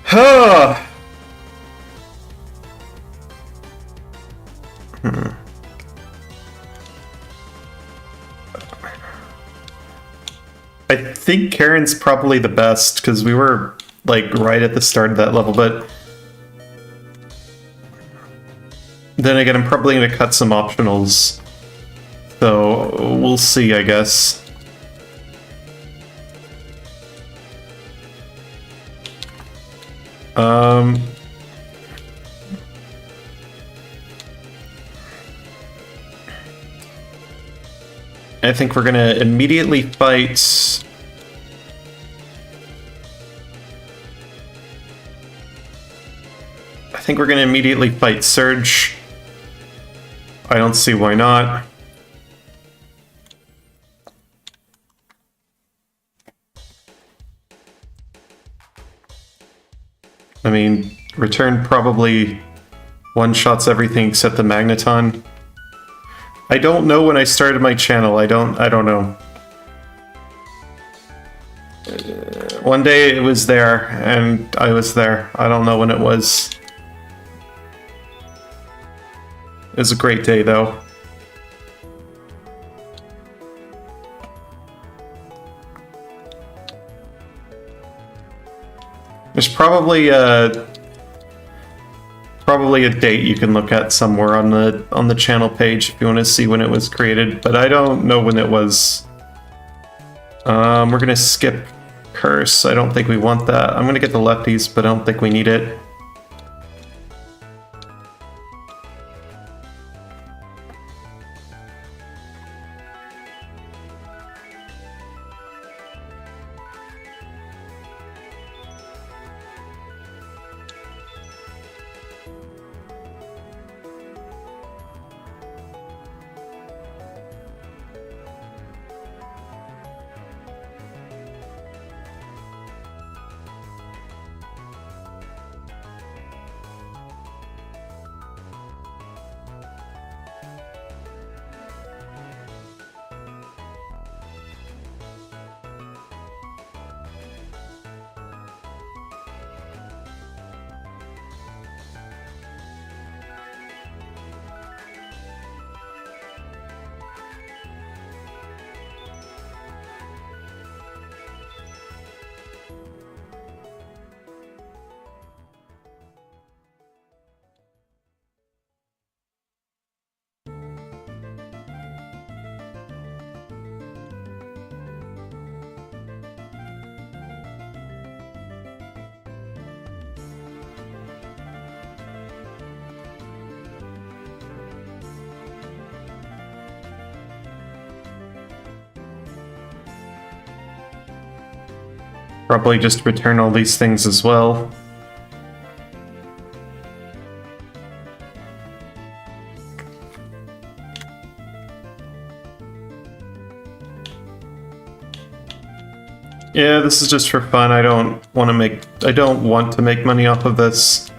Speaker 1: Huh. I think Karen's probably the best, because we were, like, right at the start of that level, but... Then again, I'm probably going to cut some optionals. So, we'll see, I guess. I think we're gonna immediately fight... I think we're gonna immediately fight Surge. I don't see why not. I mean, Return probably one-shots everything except the Magneton. I don't know when I started my channel. I don't know. One day it was there, and I was there. I don't know when it was. It was a great day, though. There's probably a date you can look at somewhere on the channel page if you want to see when it was created, but I don't know when it was. We're gonna skip Curse. I don't think we want that. I'm gonna get the lefties, but I don't think we need it. Probably just return all these things as well. Yeah, this is just for fun. I don't want to make money off of this.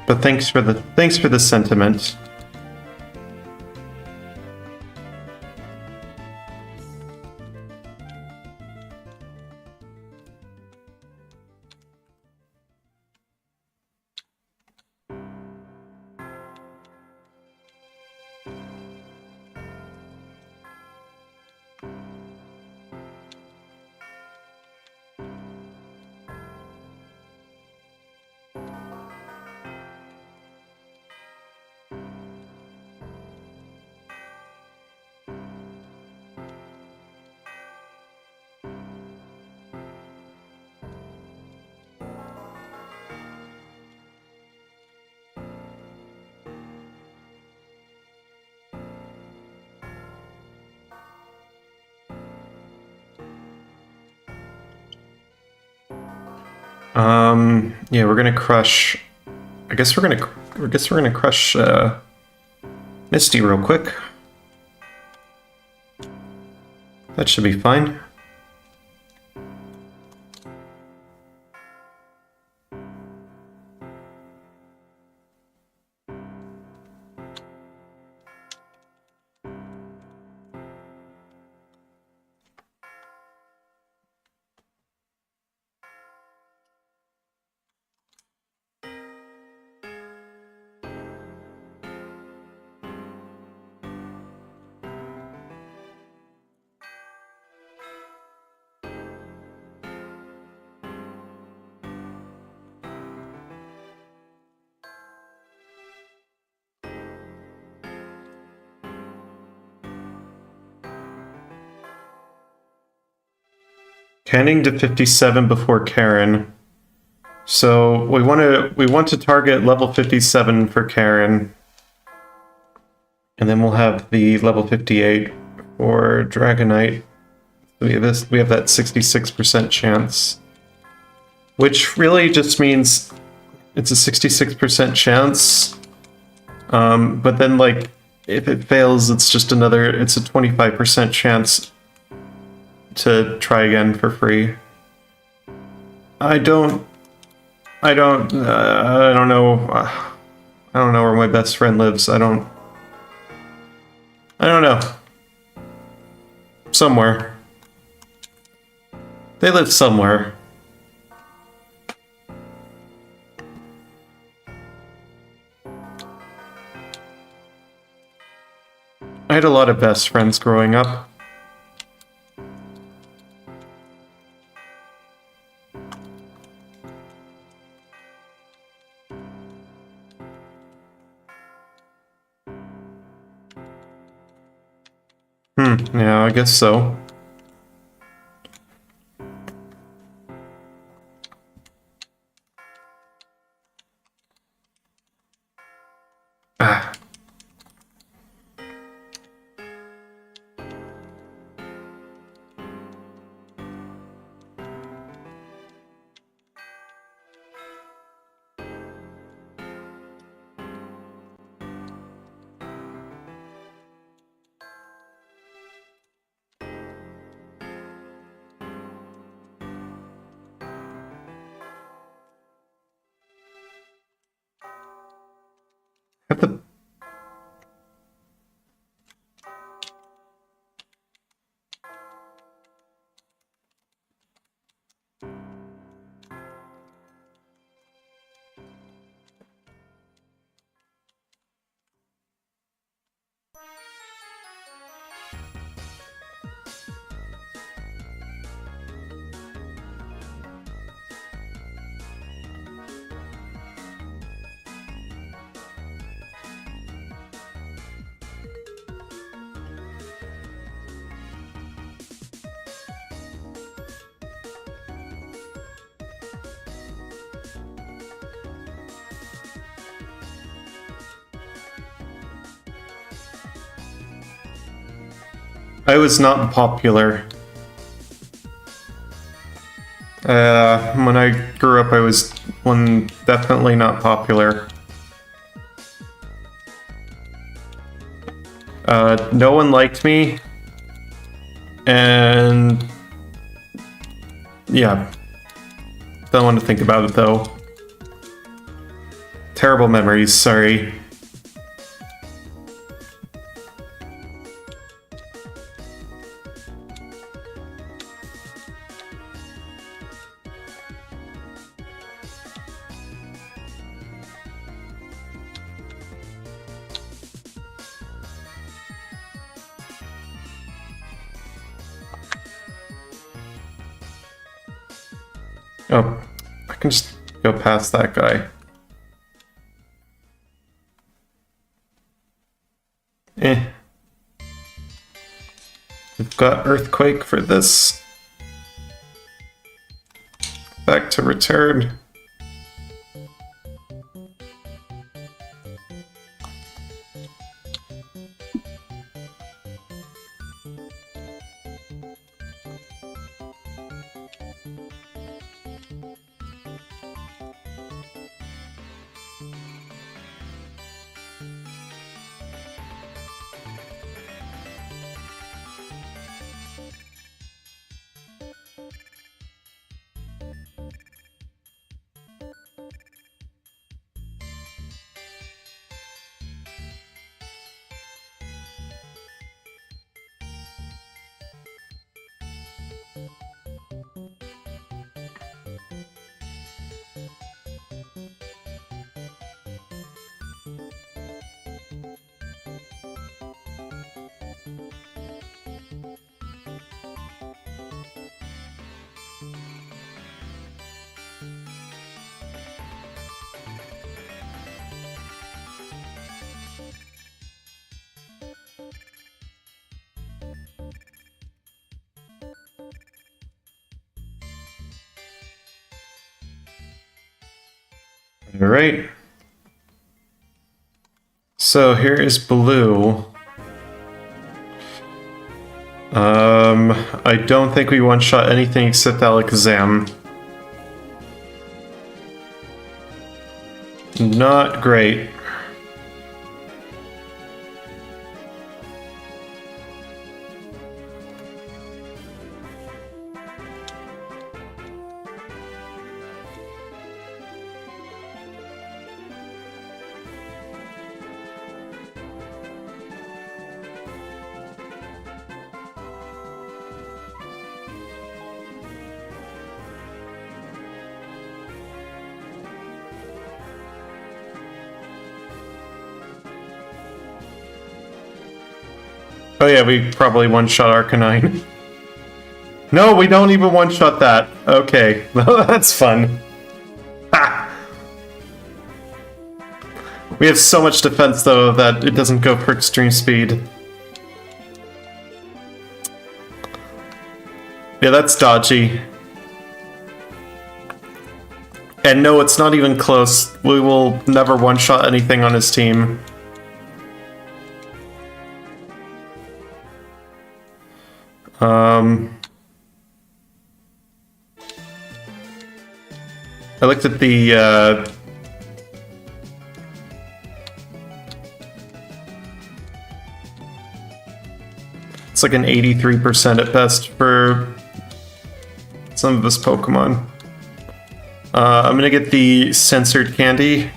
Speaker 1: But thanks for the sentiment. Yeah, we're gonna crush. I guess we're gonna crush Misty real quick. That should be fine. Canning to 57 before Karen. So we want to target level 57 for Karen. And then we'll have the level 58 for Dragonite. We have that 66% chance. Which really just means it's a 66% chance. But then like if it fails, it's a 25% chance to try again for free. I don't know. I don't know where my best friend lives. I don't know. Somewhere. They live somewhere. I had a lot of best friends growing up. Yeah, I guess so. Have the I was not popular. When I grew up, I was definitely not popular. No one liked me, and yeah, don't want to think about it though. Terrible memories, sorry. Oh, I can just go past that guy. We've got Earthquake for this. Back to return. All right. So here is blue. I don't think we one-shot anything except Alakazam. Not great. Oh yeah, we probably one-shot Arcanine. No, we don't even one-shot that. Okay, that's fun. Ha! We have so much defense, though, that it doesn't go for extreme speed. Yeah, that's dodgy. And no, it's not even close. We will never one-shot anything on his team. I looked at the, it's like an 83% at best for some of his Pokemon. I'm gonna get the censored candy.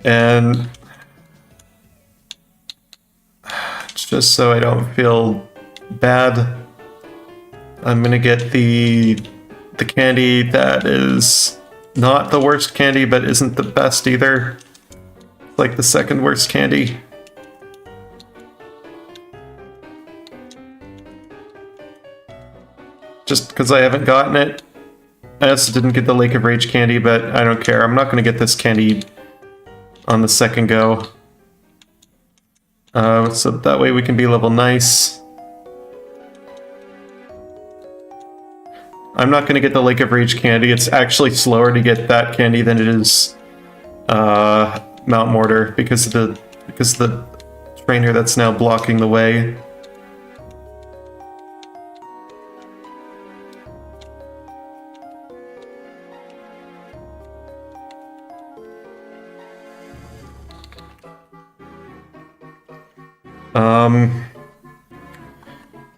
Speaker 1: And just so I don't feel bad, I'm gonna get the candy that is not the worst candy, but isn't the best either. Like the second worst candy. Just because I haven't gotten it. I also didn't get the Lake of Rage candy, but I don't care. I'm not gonna get this candy on the second go. So that way we can be level nice. I'm not going to get the Lake of Rage candy. It's actually slower to get that candy than it is Mount Mortar because of the trainer that's now blocking the way.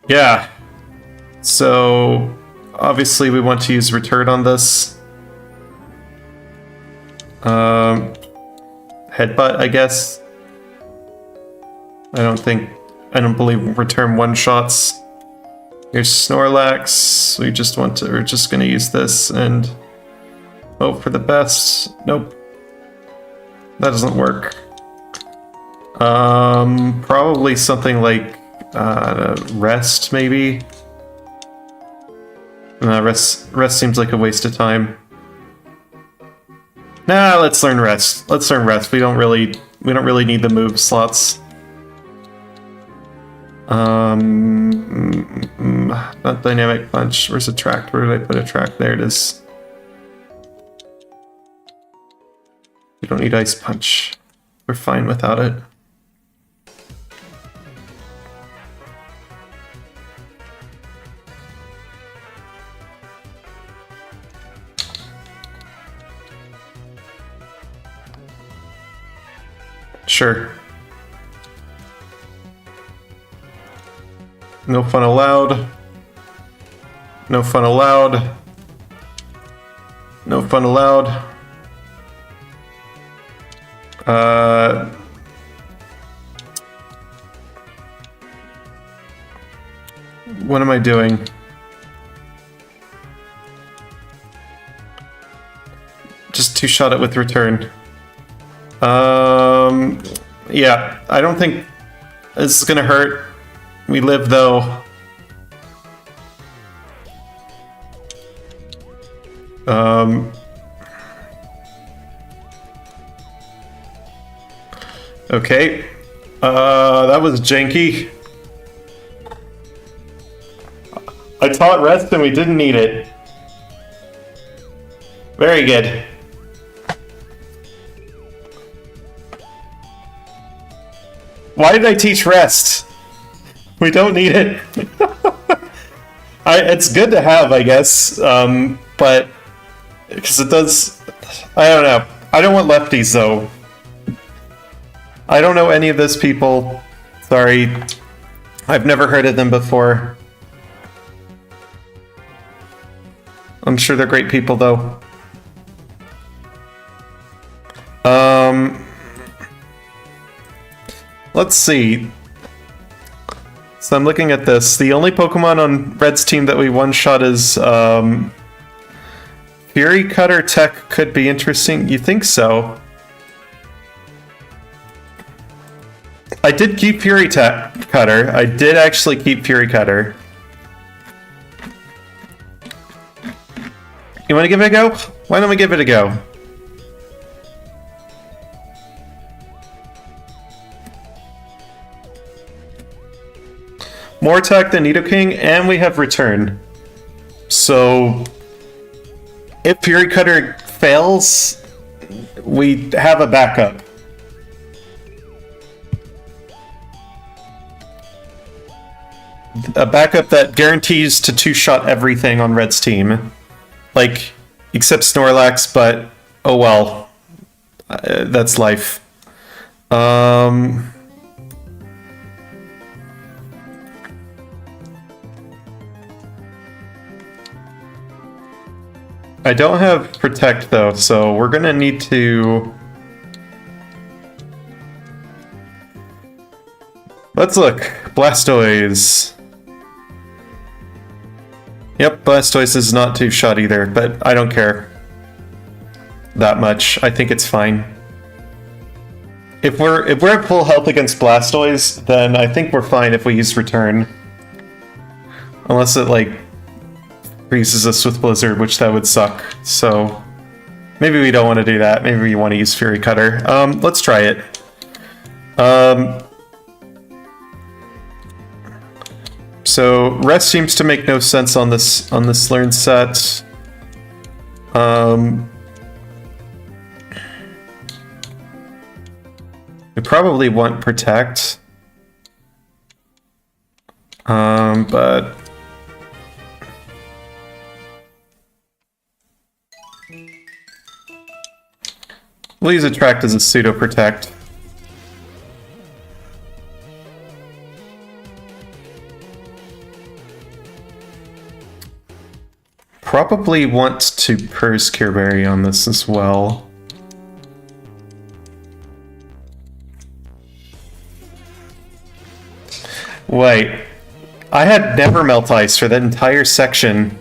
Speaker 1: Yeah. So Obviously, we want to use return on this. Headbutt, I guess. I don't believe return one-shots. Here's Snorlax. We're just gonna use this and hope for the best. Nope. That doesn't work. Probably something like rest, maybe. Rest seems like a waste of time. Nah, let's learn rest. Let's learn rest. We don't really need the move slots. Not dynamic punch. Where's attract? Where did I put attract? There it is. We don't need ice punch. We're fine without it. Sure. No fun allowed. No fun allowed. No fun allowed. What am I doing? Just two-shot it with return. Yeah, I don't think this is gonna hurt. We live, though. Okay. That was janky. I taught rest and we didn't need it. Very good. Why did I teach rest? We don't need it. It's good to have, I guess, but because it does. I don't know. I don't want lefties though. I don't know any of those people. Sorry, I've never heard of them before. I'm sure they're great people though. Let's see. So I'm looking at this. The only Pokemon on Red's team that we one-shot is Fury Cutter Tech could be interesting. You think so? I did keep Fury Cutter. I did actually keep Fury Cutter. You want to give it a go? Why don't we give it a go? More attack than Nidoking, and we have return. So, if Fury Cutter fails, we have a backup. A backup that guarantees to two-shot everything on Red's team. Like, except Snorlax, but oh well. That's life. I don't have Protect, though, so we're gonna need to... Let's look. Blastoise. Yep, Blastoise is not two-shot either, but I don't care that much. I think it's fine. If we're at full health against Blastoise, then I think we're fine if we use Return. Unless it, like, freezes us with Blizzard, which that would suck. So maybe we don't want to do that. Maybe we want to use Fury Cutter. Let's try it. So rest seems to make no sense on this learn set. We probably want Protect. But we'll use Attract as a pseudo Protect. probably want to Purse Cure Berry on this as well. Wait, I had never melt ice for that entire section.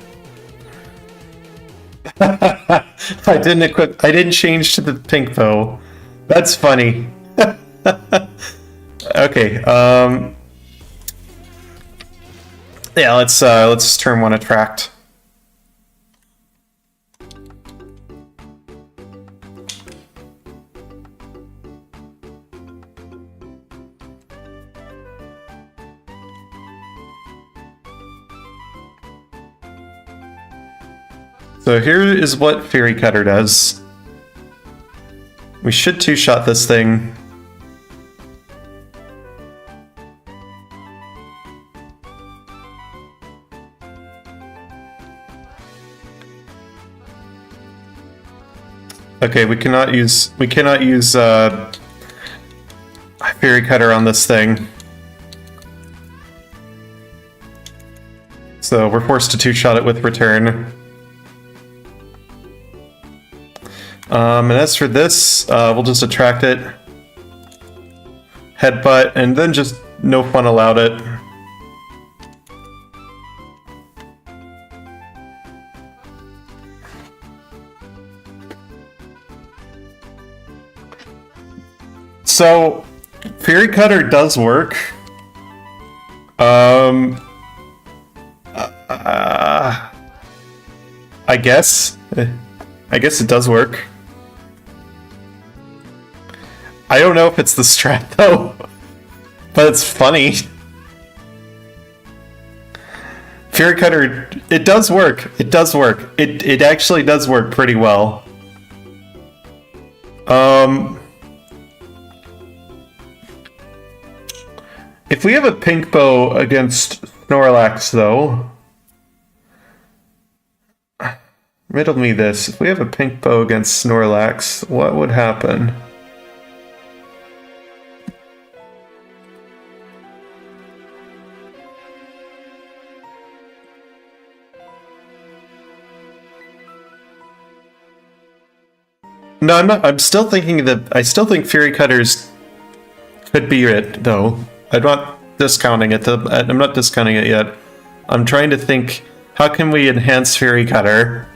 Speaker 1: I didn't change to the pink bow. That's funny. Okay, yeah, let's turn one attract. So here is what Fury Cutter does. We should two-shot this thing. Okay, we cannot use Fury Cutter on this thing. So we're forced to two-shot it with Return. And as for this, we'll just attract it, headbutt, and then just no fun allowed it. So, Fury Cutter does work. I guess it does work. I don't know if it's the strat though, but it's funny. Fury Cutter, it does work. It does work. It actually does work pretty well. If we have a pink bow against Snorlax though, riddle me this. If we have a pink bow against Snorlax, what would happen? No, I'm not. I'm still thinking that. I still think Fury Cutters could be it, though. I'm not discounting it. I'm not discounting it yet. I'm trying to think. How can we enhance Fury Cutter?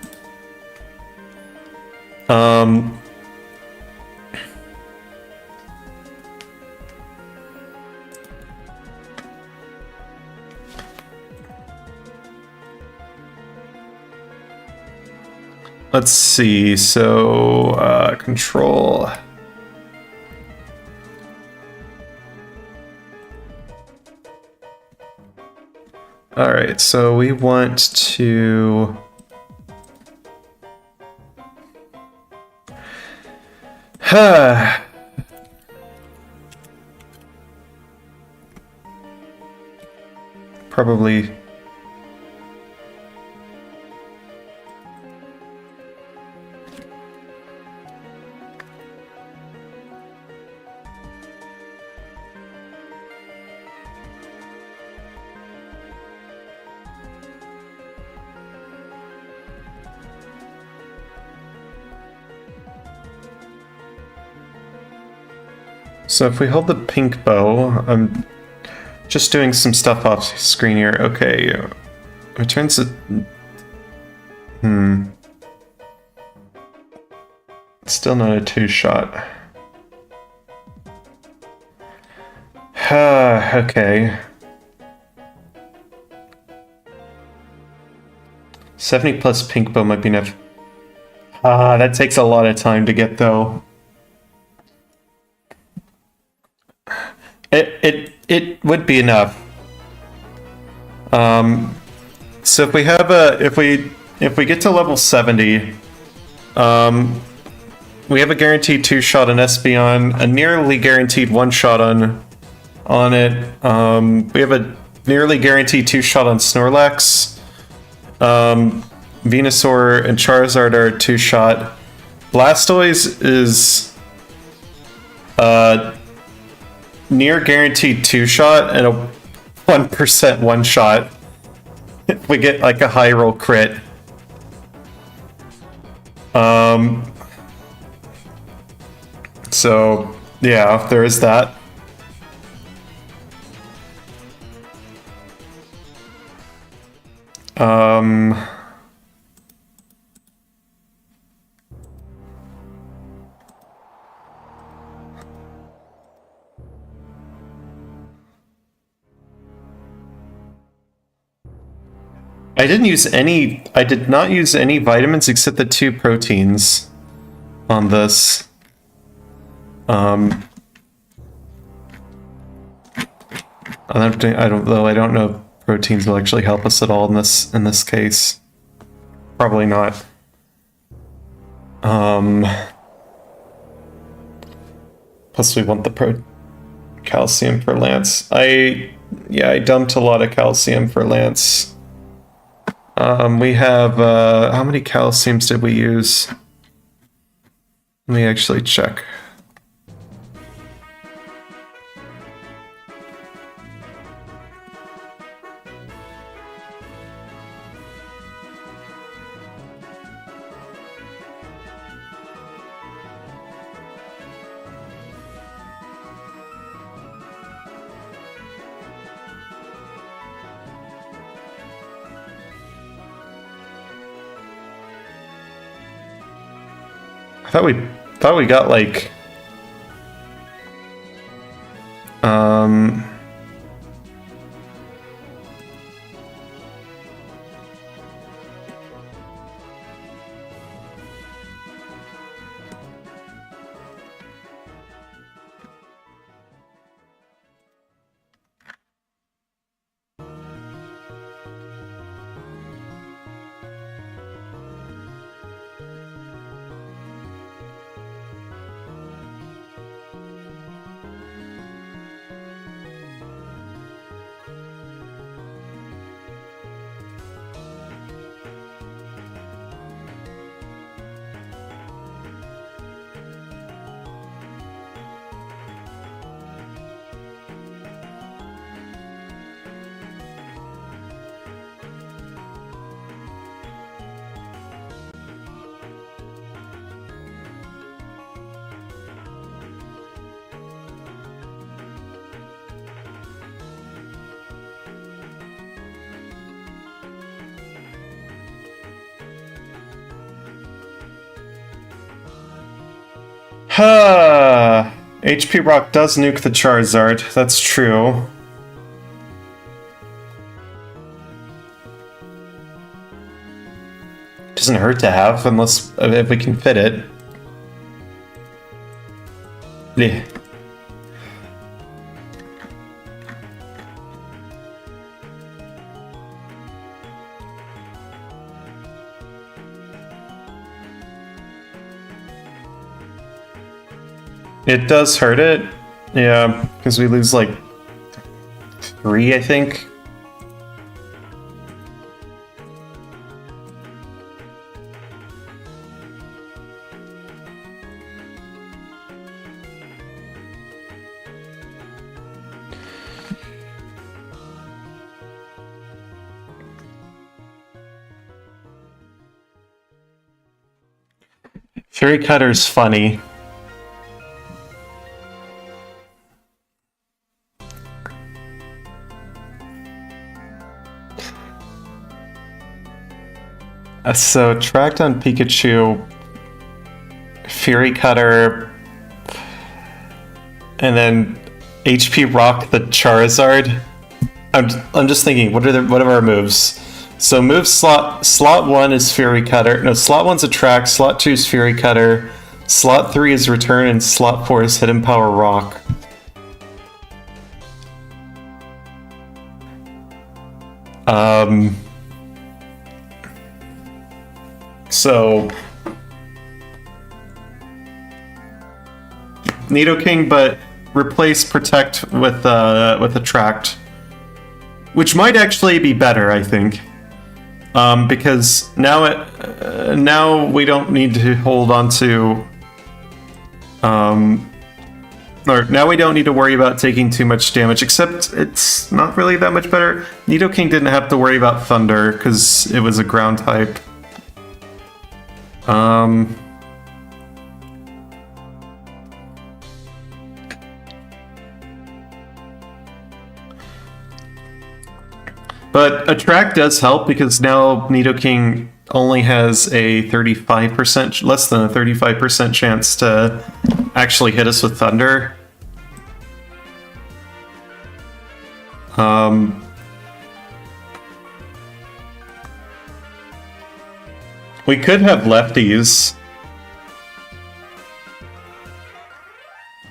Speaker 1: Let's see, so, control. Alright, so we want to... Probably... So if we hold the pink bow, I'm just doing some stuff off screen here. Okay, returns it. Still not a two-shot. Okay. 70 plus pink bow might be enough. That takes a lot of time to get though. It would be enough. So if we have if we get to level 70, we have a guaranteed two-shot on Espeon, a nearly guaranteed one-shot on it. We have a nearly guaranteed two-shot on Snorlax. Venusaur and Charizard are two-shot. Blastoise is near guaranteed two-shot and a 1% one-shot. If we get like a high roll crit. So, yeah, there is that. I did not use any vitamins except the 2 proteins on this. I don't know if proteins will actually help us at all in this case. Probably not. Plus we want the calcium for Lance. I dumped a lot of calcium for Lance. We have, how many calciums did we use? Let me actually check. I thought we got like HP Rock does nuke the Charizard, that's true. Doesn't hurt to have, unless if we can fit it. Yeah. It does hurt it, yeah, because we lose like 3, I think. Fury Cutter's funny. So, tracked on Pikachu, Fury Cutter, and then HP Rock the Charizard. I'm just thinking, what are our moves? So move slot 1 is Fury Cutter. No, slot 1's Attract, slot 2 is Fury Cutter, slot 3 is Return, and slot 4 is Hidden Power Rock. So Nidoking, but replace Protect with Attract, which might actually be better, I think, because now we don't need to hold on to, or now we don't need to worry about taking too much damage. Except it's not really that much better. Nidoking didn't have to worry about Thunder because it was a ground type. Um... But attract does help because now Nidoking only has a 35%, less than a 35% chance to actually hit us with Thunder. We could have lefties.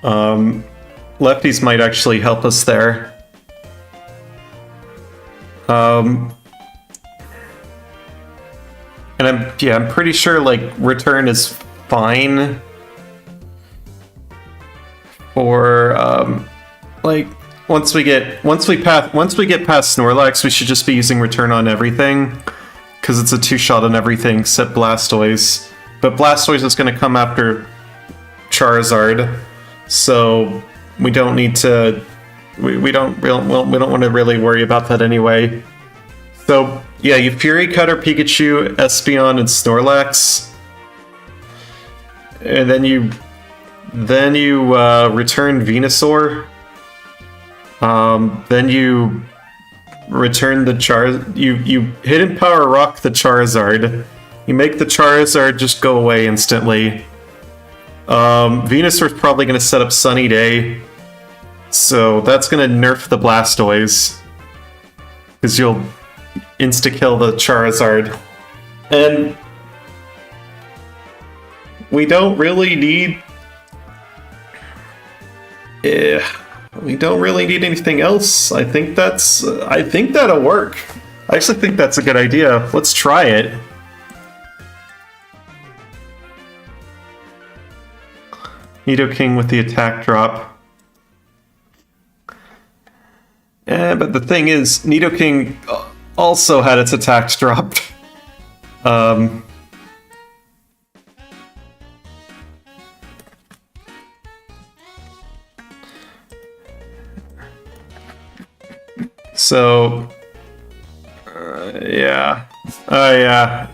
Speaker 1: Lefties might actually help us there. And I'm pretty sure like return is fine for like once we get past Snorlax, we should just be using return on everything because it's a 2-shot on everything except Blastoise. But Blastoise is going to come after Charizard, so we don't need to. We don't want to really worry about that anyway. So yeah, you Fury Cutter Pikachu, Espeon, and Snorlax, and then you return Venusaur. Then you return the you Hidden Power Rock the Charizard. You make the Charizard just go away instantly. Venusaur's probably going to set up Sunny Day. So that's going to nerf the Blastoise. Because you'll insta-kill the Charizard. And we don't really need... we don't really need anything else. I think that'll work. I actually think that's a good idea. Let's try it. Nidoking with the attack drop. But the thing is, Nidoking also had its attacks dropped. So, yeah. Oh, yeah.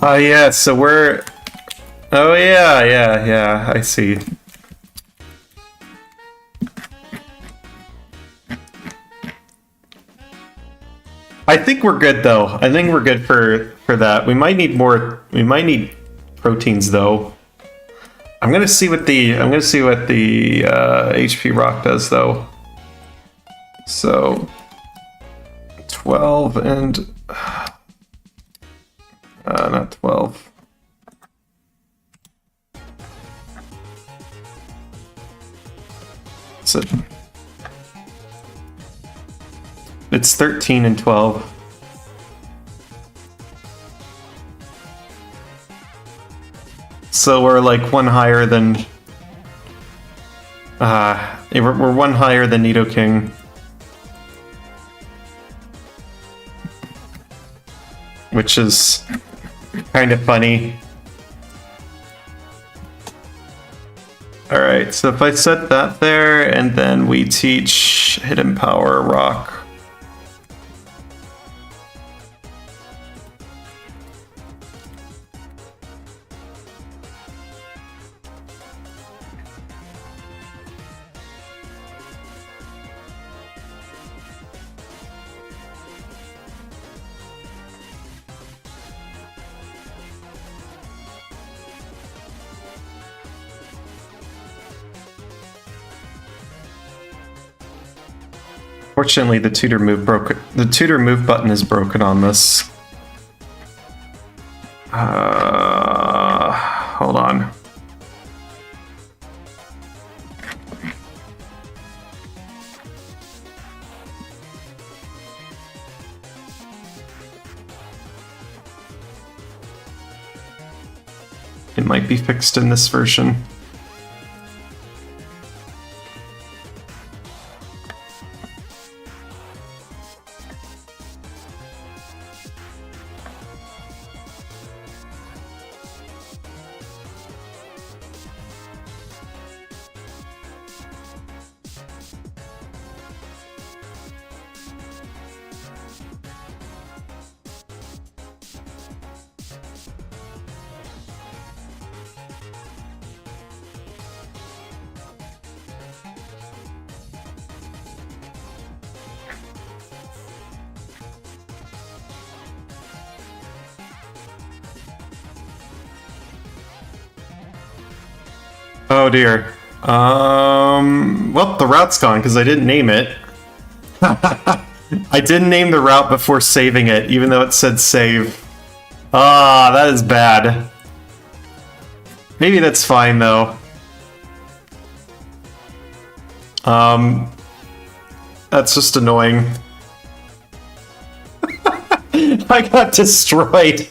Speaker 1: Oh, yeah, so we're... Oh, yeah, I see. I think we're good though. I think we're good for that. We might need more. We might need proteins though. I'm gonna see what the HP rock does though. So 12 and not 12. So it's 13 and 12. So we're like one higher than... we're one higher than Nidoking. Which is kind of funny. Alright, so if I set that there, and then we teach Hidden Power Rock. Fortunately, the tutor move broke. The tutor move button is broken on this. Hold on. It might be fixed in this version. Oh dear. Well, the route's gone because I didn't name it. I didn't name the route before saving it, even though it said save. Ah, that is bad. Maybe that's fine, though. That's just annoying. I got destroyed.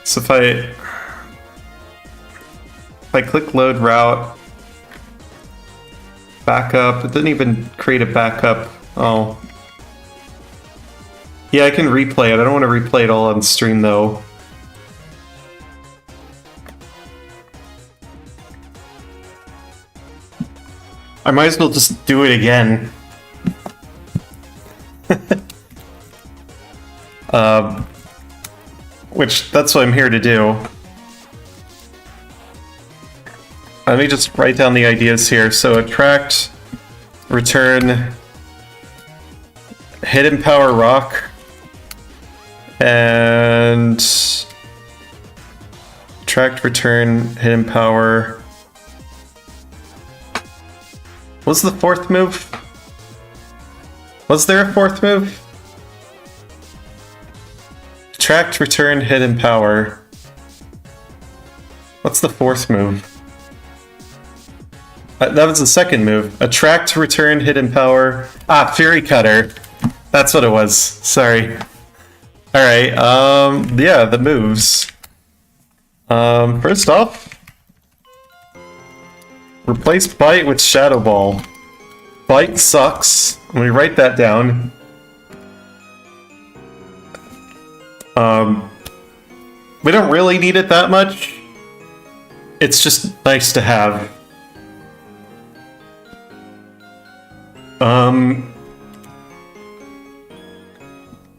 Speaker 1: So if I click load route, backup, it didn't even create a backup. Oh. Yeah, I can replay it. I don't want to replay it all on stream though. I might as well just do it again. Which, that's what I'm here to do. Let me just write down the ideas here. So attract, return, hidden power rock, and attract, return, hidden power. What's the fourth move? Was there a fourth move? Attract, return, hidden power. What's the fourth move? That was the second move. Attract, return, hidden power. Ah, Fury Cutter. That's what it was. Sorry. Alright, yeah, the moves. First off, replace Bite with Shadow Ball. Bite sucks. Let me write that down. We don't really need it that much. It's just nice to have.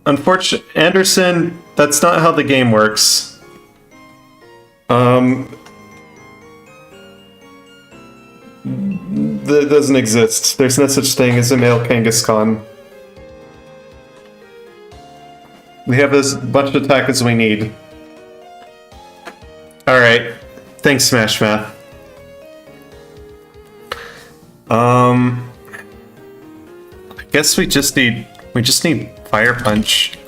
Speaker 1: Unfortunately, Anderson, that's not how the game works. That doesn't exist. There's no such thing as a male Kangaskhan. We have as much attack as we need. Alright. Thanks, Smash Math. I guess we just need Fire Punch.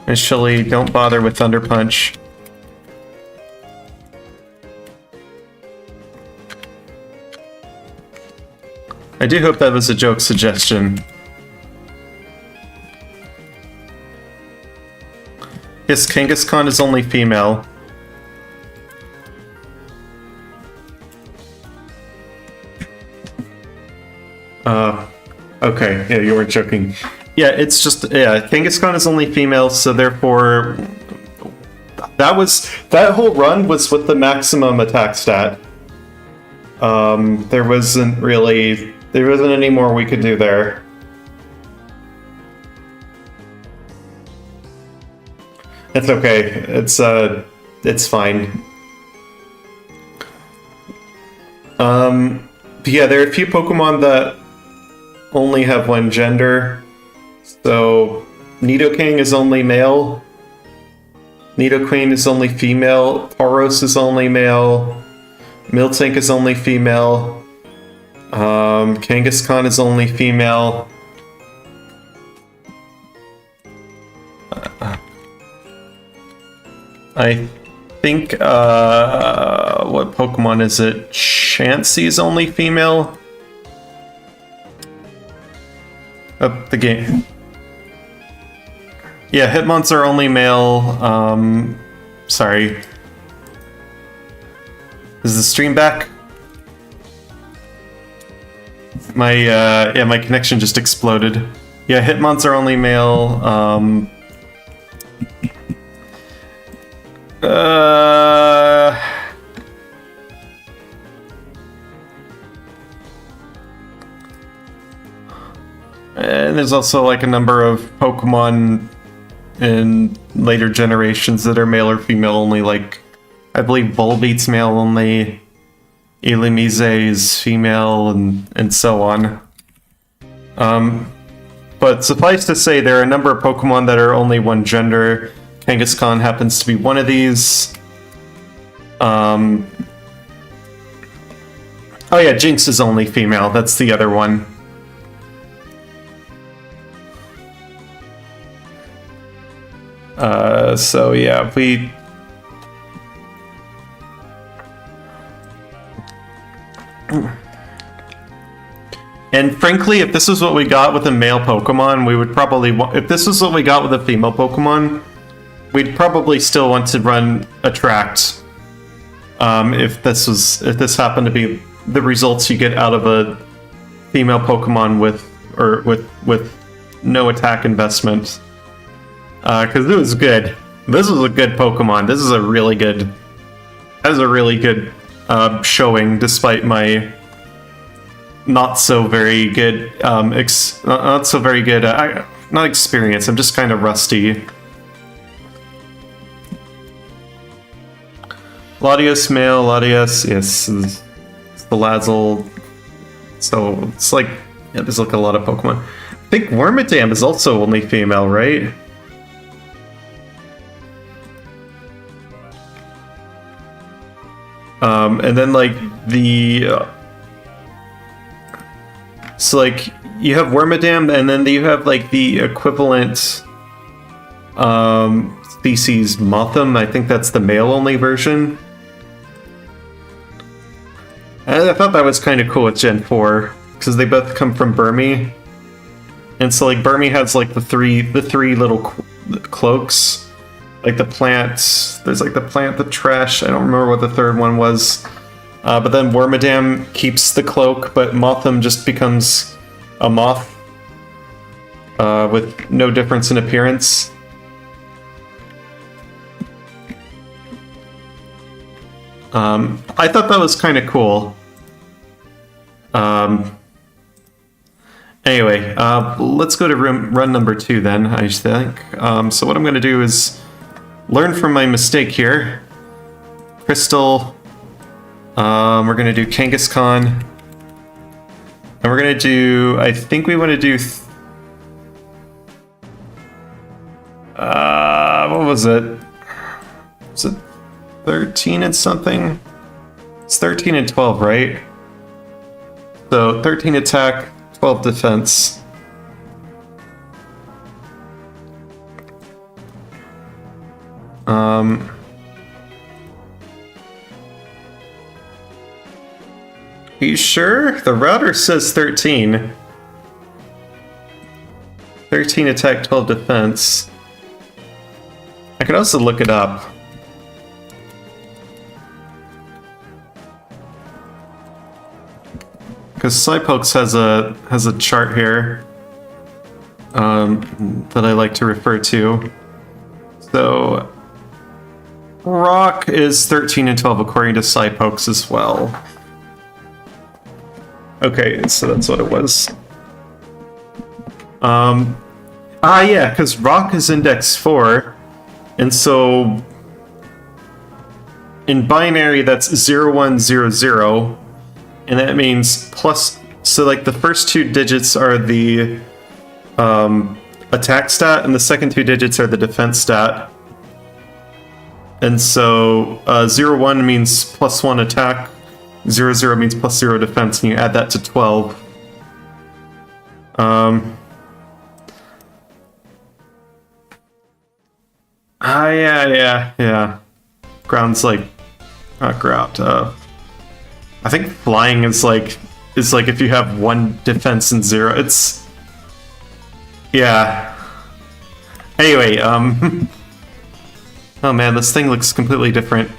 Speaker 1: Initially, don't bother with Thunder Punch. I do hope that was a joke suggestion. Yes, Kangaskhan is only female. Okay, yeah, you weren't joking. Yeah, it's just, yeah, Kangaskhan is only female, so therefore... That whole run was with the maximum attack stat. There wasn't any more we could do there. It's okay. It's fine. Yeah, there are a few Pokemon that only have one gender. So, Nidoking is only male. Nidoqueen is only female. Tauros is only male. Miltank is only female. Kangaskhan is only female. I think, what Pokemon is it? Chansey is only female? Oh, the game. Yeah, Hitmonts are only male. Sorry. Is the stream back? My connection just exploded. Yeah, Hitmonts are only male. And there's also like a number of Pokemon in later generations that are male or female only, like I believe Volbeat's male only, Illumise is female, and so on. But suffice to say, there are a number of Pokemon that are only one gender. Kangaskhan happens to be one of these. Oh yeah, Jinx is only female. That's the other one. So yeah, And frankly, if this is what we got with a male Pokemon, we would probably if this is what we got with a female Pokemon, we'd probably still want to run Attract. If this happened to be the results you get out of a female Pokemon with no attack investment. Because it was good. This was a good Pokemon. This is a really good. That is a really good showing, despite my not so very good not experience. I'm just kind of rusty. Latios male, Latios, yes, it's the Lazzle. So it's like, yeah, there's like a lot of Pokemon. I think Wormadam is also only female, right? And then like so like you have Wormadam, and then you have like the equivalent species Mothim. I think that's the male-only version. And I thought that was kind of cool with Gen 4 because they both come from Burmy, and so like Burmy has like the three little cloaks, like the plant. There's like the plant, the trash. I don't remember what the third one was. But then Wormadam keeps the cloak, but Mothim just becomes a moth with no difference in appearance. I thought that was kind of cool. Anyway, let's go to run number 2 then, I think. So what I'm going to do is learn from my mistake here. Crystal. We're going to do Kangaskhan. And we're going to do... I think we want to do... what was it? Was it 13 and something? It's 13 and 12, right? So 13 attack, 12 defense. Are you sure? The router says 13. 13 attack, 12 defense. I could also look it up. Because Psypokes has a chart here that I like to refer to. So Rock is 13 and 12 according to Psypokes as well. Okay, so that's what it was. Yeah, because Rock is index 4, and so in binary that's 0100, and that means plus. So like the first 2 digits are the attack stat, and the second 2 digits are the defense stat. And so 01 means +1 attack. 00 means +0 defense, and you add that to 12. Yeah. Ground's like not ground. I think flying is like if you have 1 defense and 0. It's yeah. Anyway, oh man, this thing looks completely different.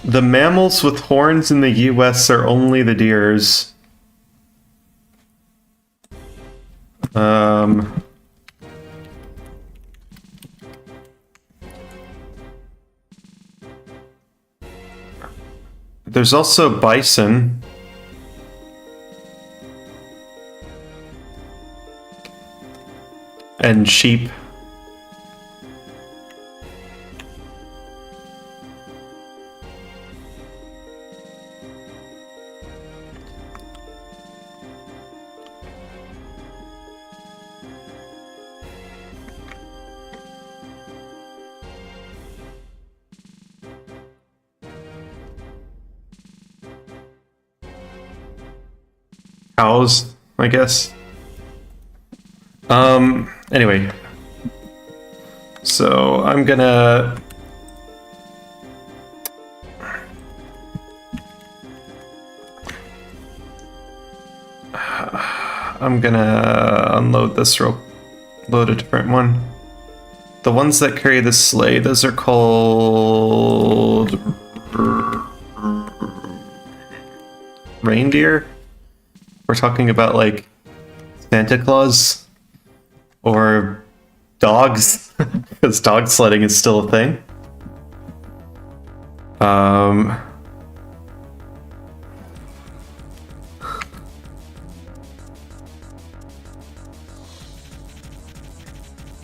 Speaker 1: The mammals with horns in the US are only the deers. There's also bison. And sheep. cows, I guess. Anyway. So I'm gonna... unload this load a different one. The ones that carry the sleigh, those are called... reindeer? We're talking about, like, Santa Claus? Or dogs? Because dog sledding is still a thing.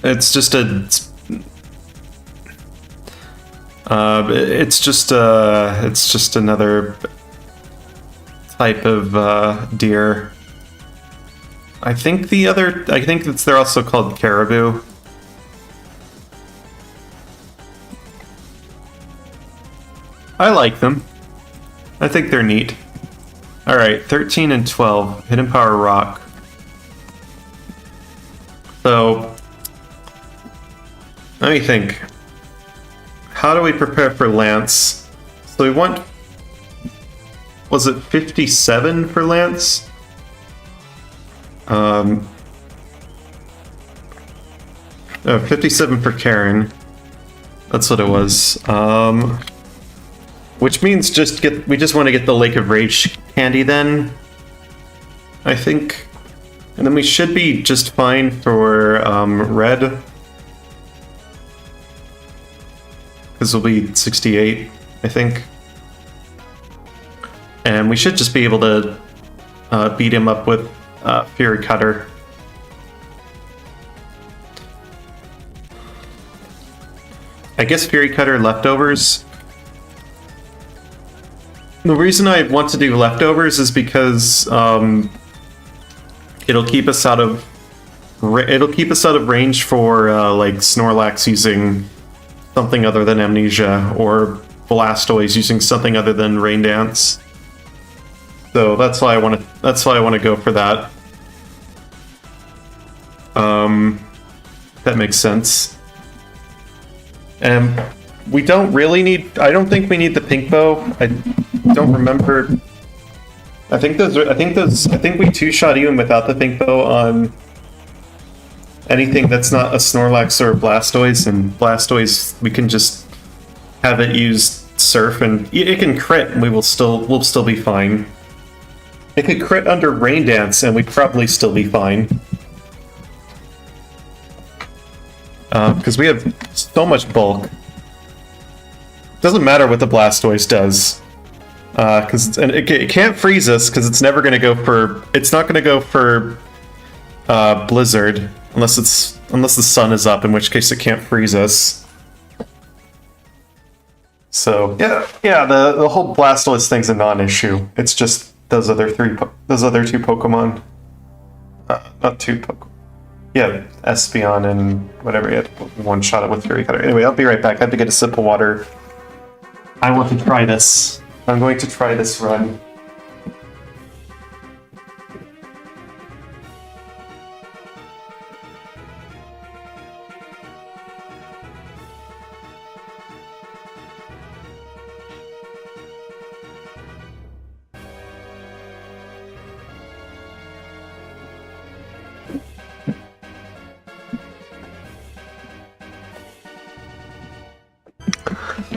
Speaker 1: It's just another type of deer. I think they're also called caribou. I like them. I think they're neat. Alright, 13 and 12. Hidden Power Rock. So, let me think. How do we prepare for Lance? So we want... Was it 57 for Lance? 57 for Karen. That's what it was. Which means we just want to get the Lake of Rage candy then, I think. And then we should be just fine for red. Because we'll be 68, I think. And we should just be able to beat him up with Fury Cutter. I guess Fury Cutter leftovers. The reason I want to do leftovers is because it'll keep us out of range for like Snorlax using something other than Amnesia, or Blastoise using something other than Rain Dance. So that's why I want to go for that. That makes sense. And we don't really need... I don't think we need the pink bow. I don't remember... I think we two-shot even without the pink bow on anything that's not a Snorlax or a Blastoise, and Blastoise we can just have it use Surf, and it can crit, and we'll still be fine. It could crit under Rain Dance, and we'd probably still be fine. Because we have so much bulk. Doesn't matter what the Blastoise does. And it can't freeze us, because it's never going to go for... It's not going to go for Blizzard, unless the sun is up, in which case it can't freeze us. So, yeah, the whole Blastoise thing's a non-issue. It's just those other two Pokemon. Not two Pokemon. Yeah, Espeon and whatever, you had to one-shot it with Fury Cutter. Anyway, I'll be right back. I have to get a sip of water. I want to try this. I'm going to try this run.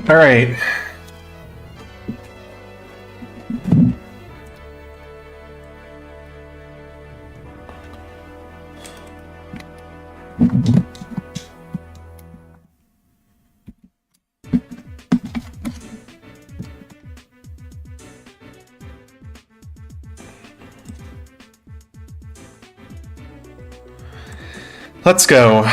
Speaker 1: All right. Let's go.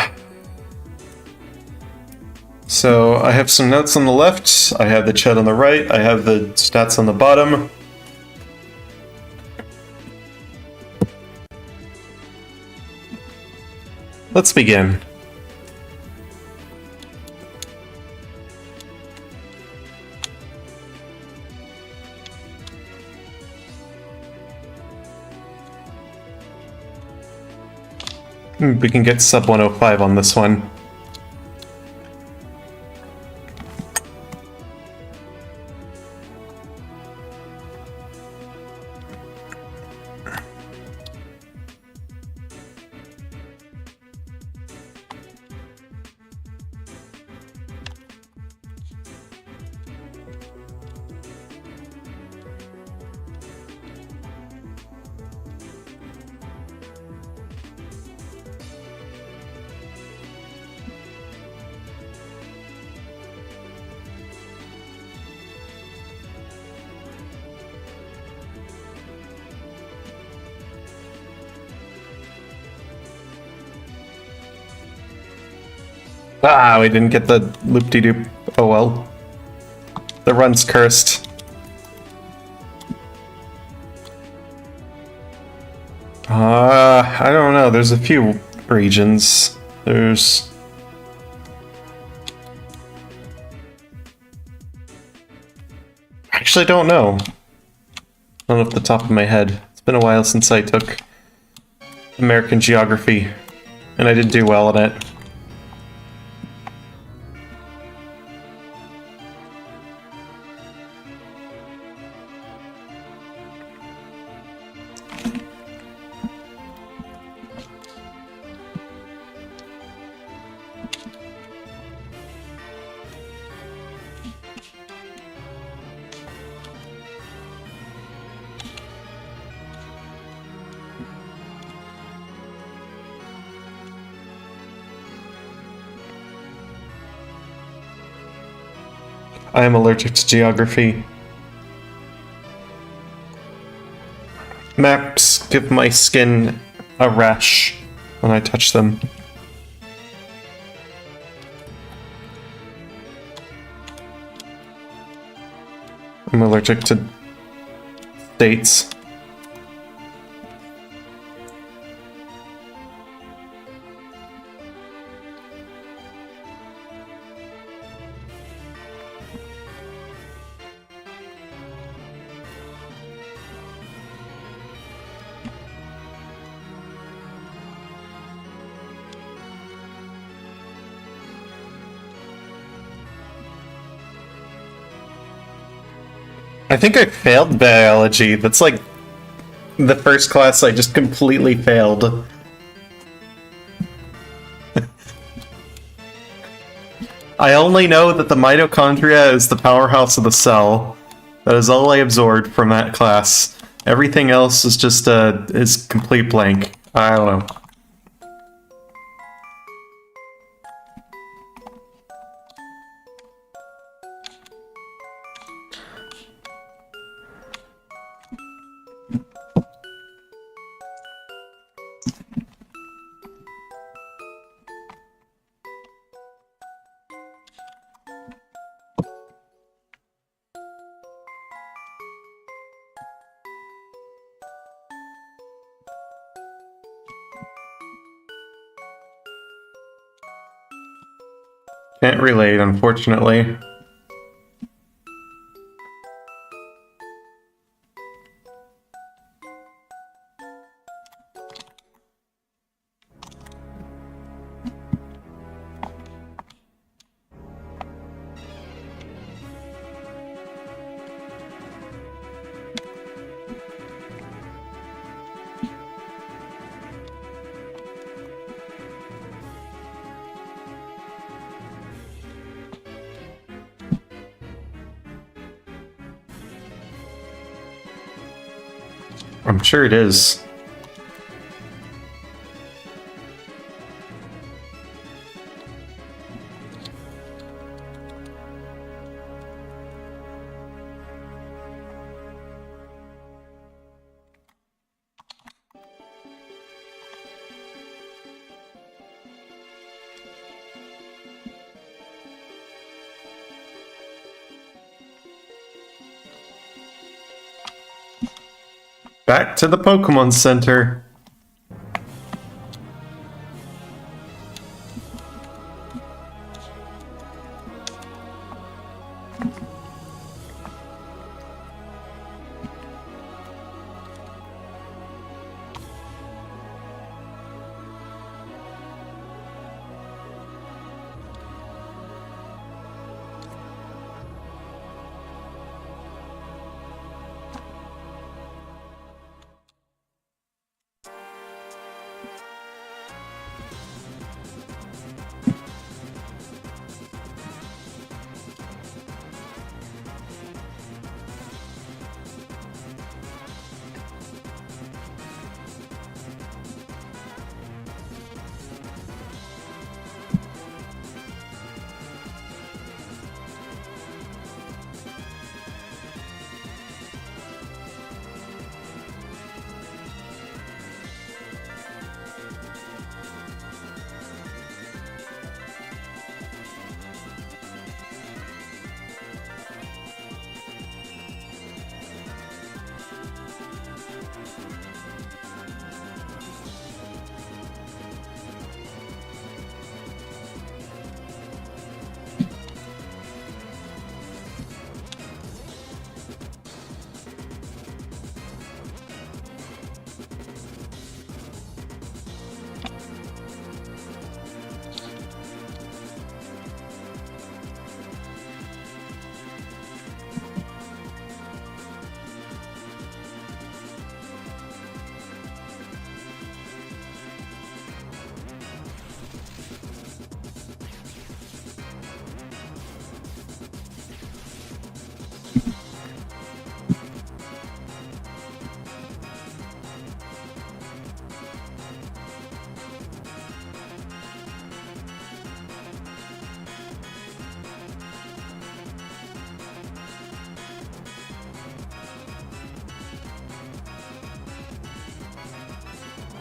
Speaker 1: So I have some notes on the left, I have the chat on the right, I have the stats on the bottom. Let's begin. We can get sub 105 on this one. Ah, we didn't get the loop-de-doop. Oh well. The run's cursed. I don't know. There's a few regions. There's... Actually, don't know. Not off the top of my head. It's been a while since I took American geography, and I didn't do well in it. I am allergic to geography. Maps give my skin a rash when I touch them. I'm allergic to states. I think I failed biology. That's like the first class I just completely failed. I only know that the mitochondria is the powerhouse of the cell. That is all I absorbed from that class. Everything else is just is complete blank. I don't know. Can't relate, unfortunately. I'm sure it is. Back to the Pokemon Center.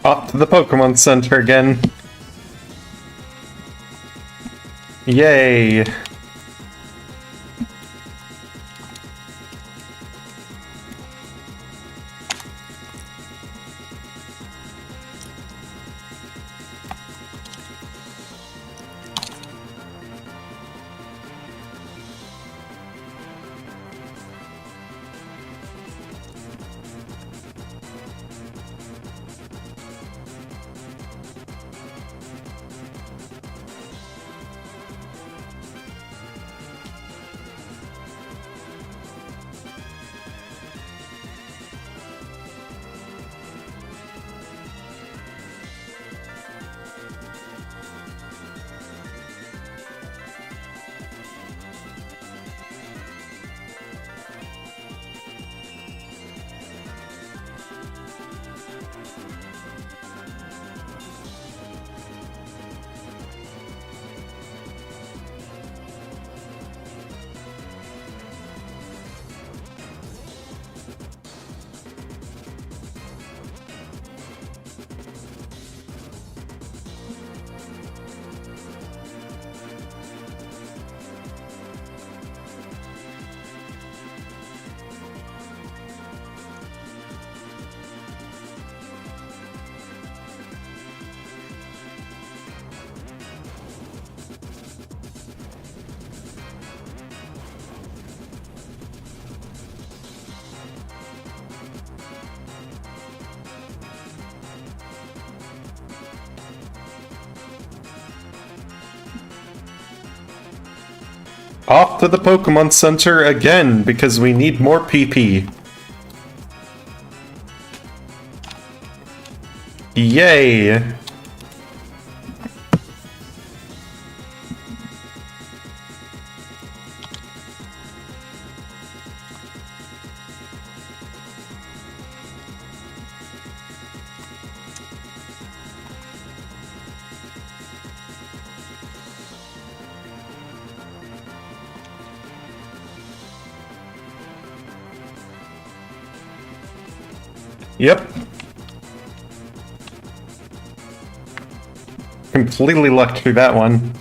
Speaker 1: Off to the Pokemon Center again. Yay! Off to the Pokemon Center again, because we need more PP. Yay! Yep. Completely lucked through that one.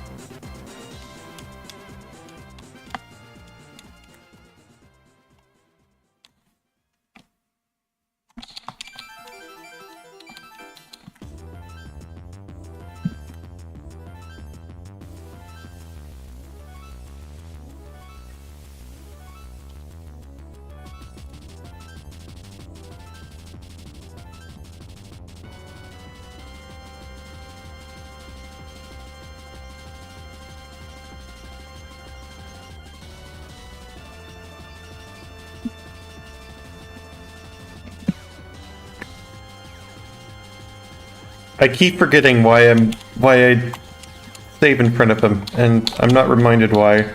Speaker 1: I keep forgetting why I save in front of him, and I'm not reminded why.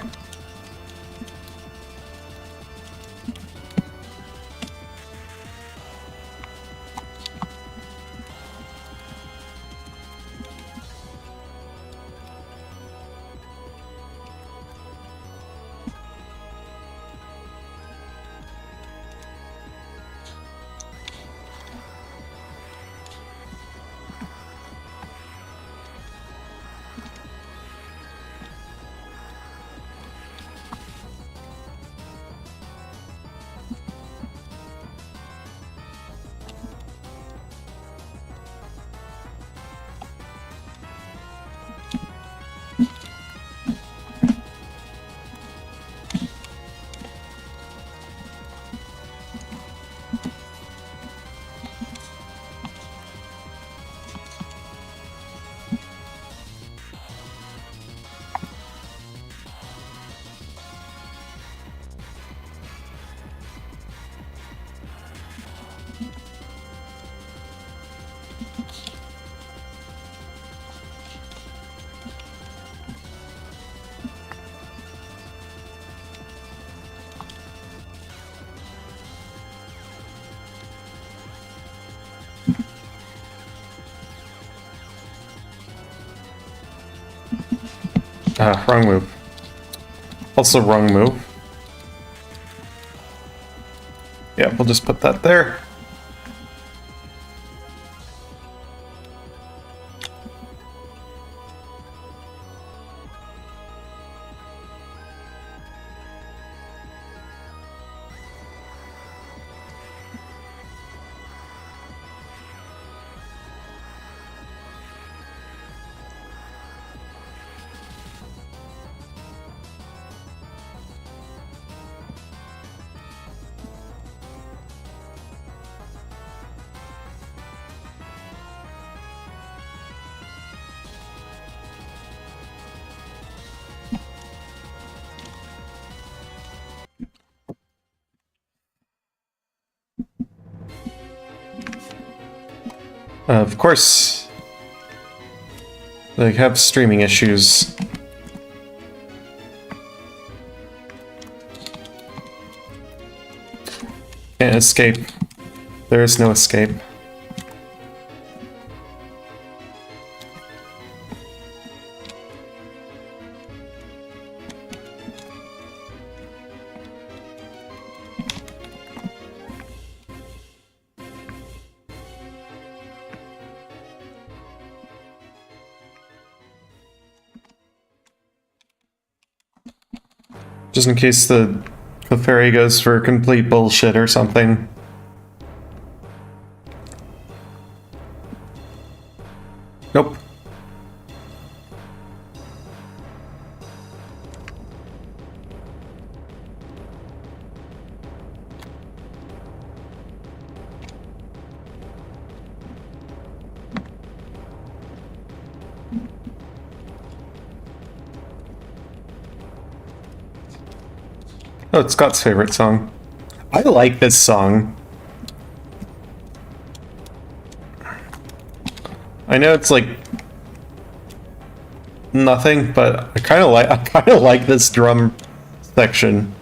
Speaker 1: Wrong move. Also wrong move. Yeah, we'll just put that there. Of course, they have streaming issues. Can't escape. There is no escape. Just in case the ferry goes for complete bullshit or something. Nope. Oh, it's Scott's favorite song. I like this song. I know it's like nothing, but I kind of like this drum section.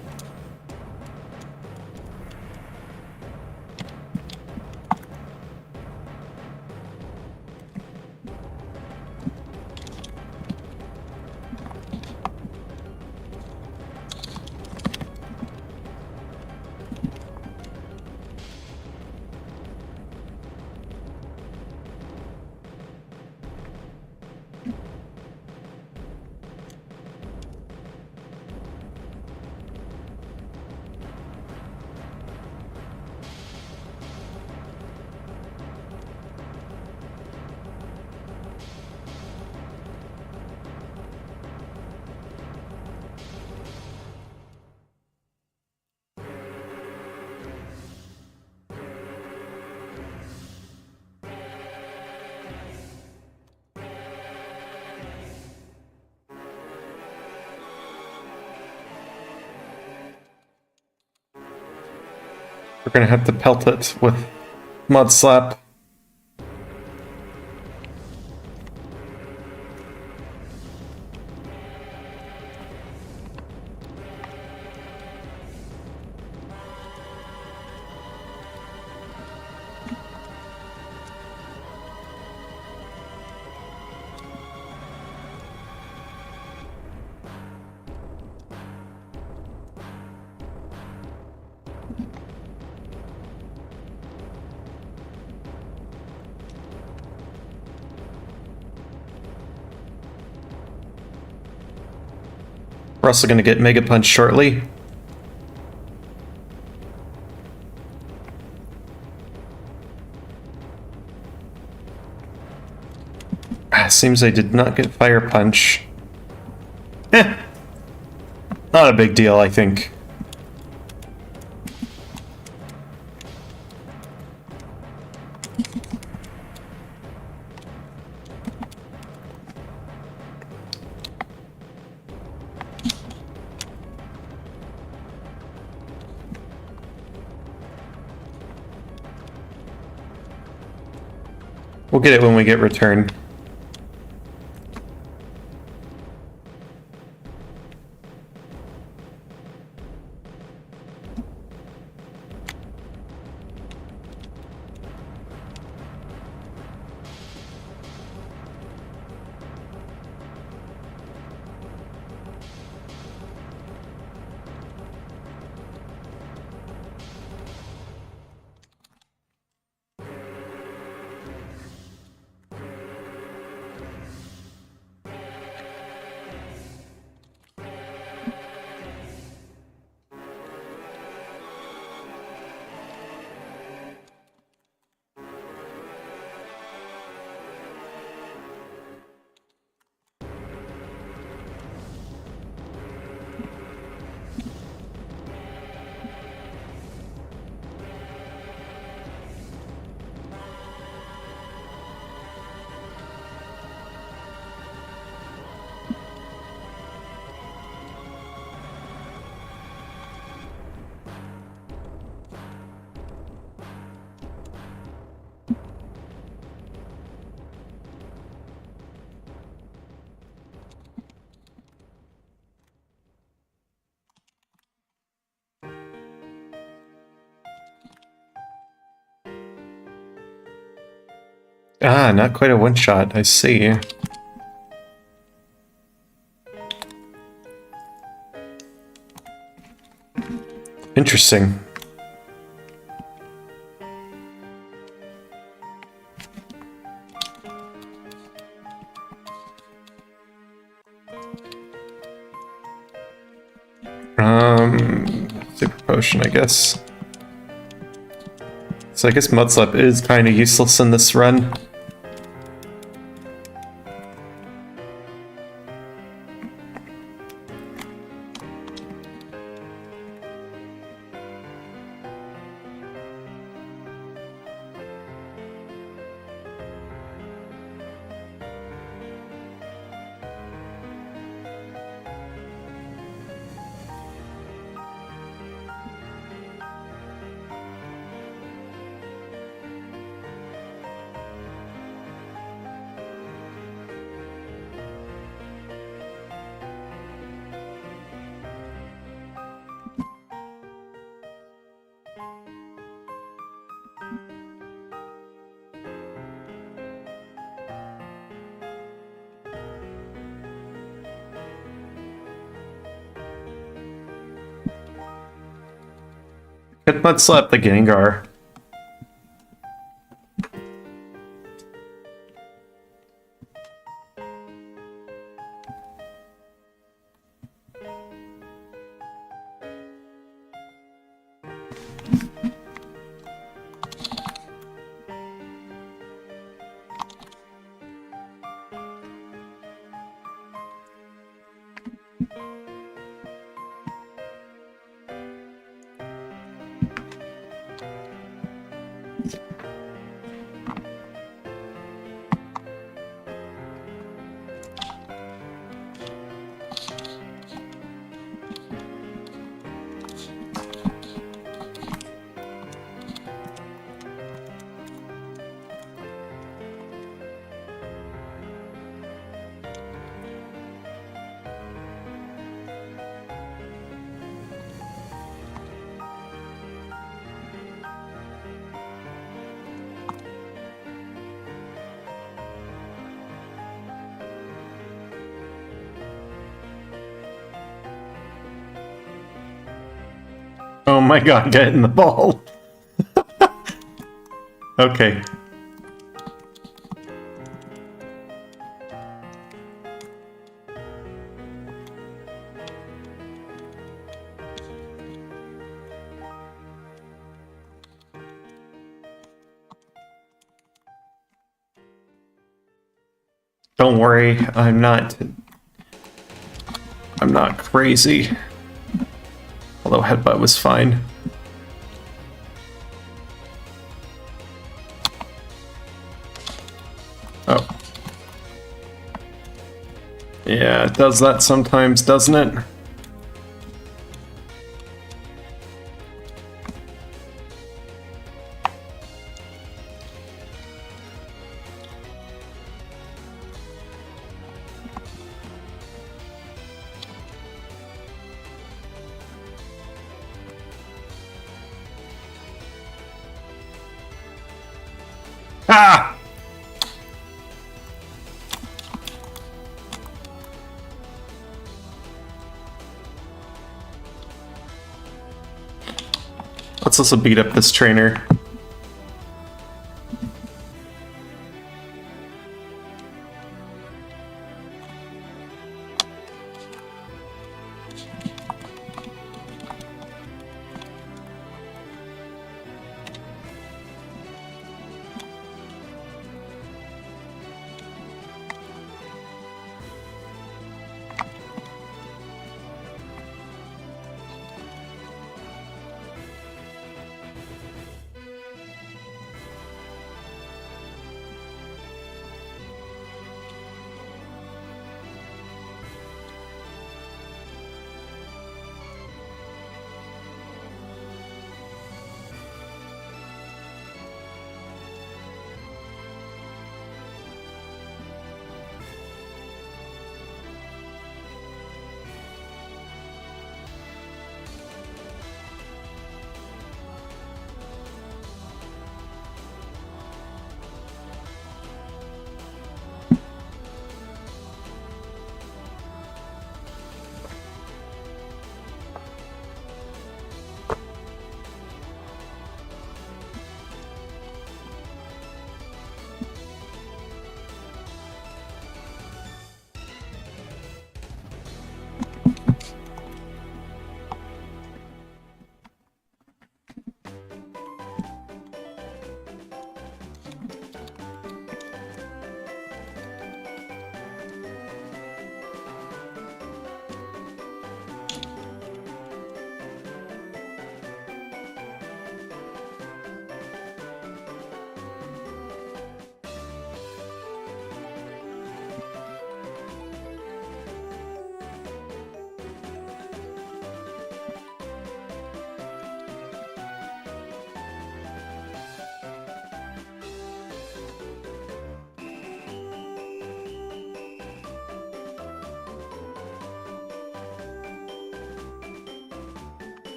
Speaker 1: We're gonna have to pelt it with Mud Slap. We're also going to get Mega Punch shortly. Seems I did not get Fire Punch. Not a big deal, I think. We'll get it when we get return. Ah, not quite a one-shot, I see. Interesting. Super potion, I guess. So I guess Mudslap is kind of useless in this run. Could Mudslap the Gengar. Oh my god, get in the ball. Okay. Don't worry, I'm not crazy. Although Headbutt was fine. Oh. Yeah, it does that sometimes, doesn't it? Ah! Let's also beat up this trainer.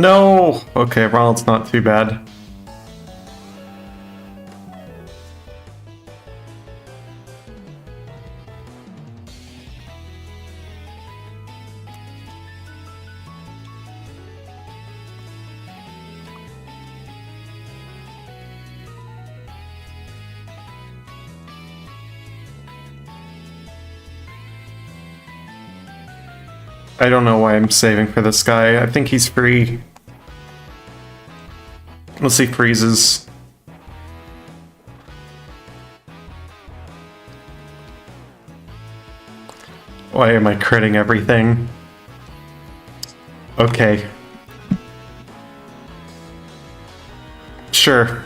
Speaker 1: No! Okay, well, it's not too bad. I don't know why I'm saving for this guy. I think he's free. Unless he freezes. Why am I critting everything? Okay. Sure.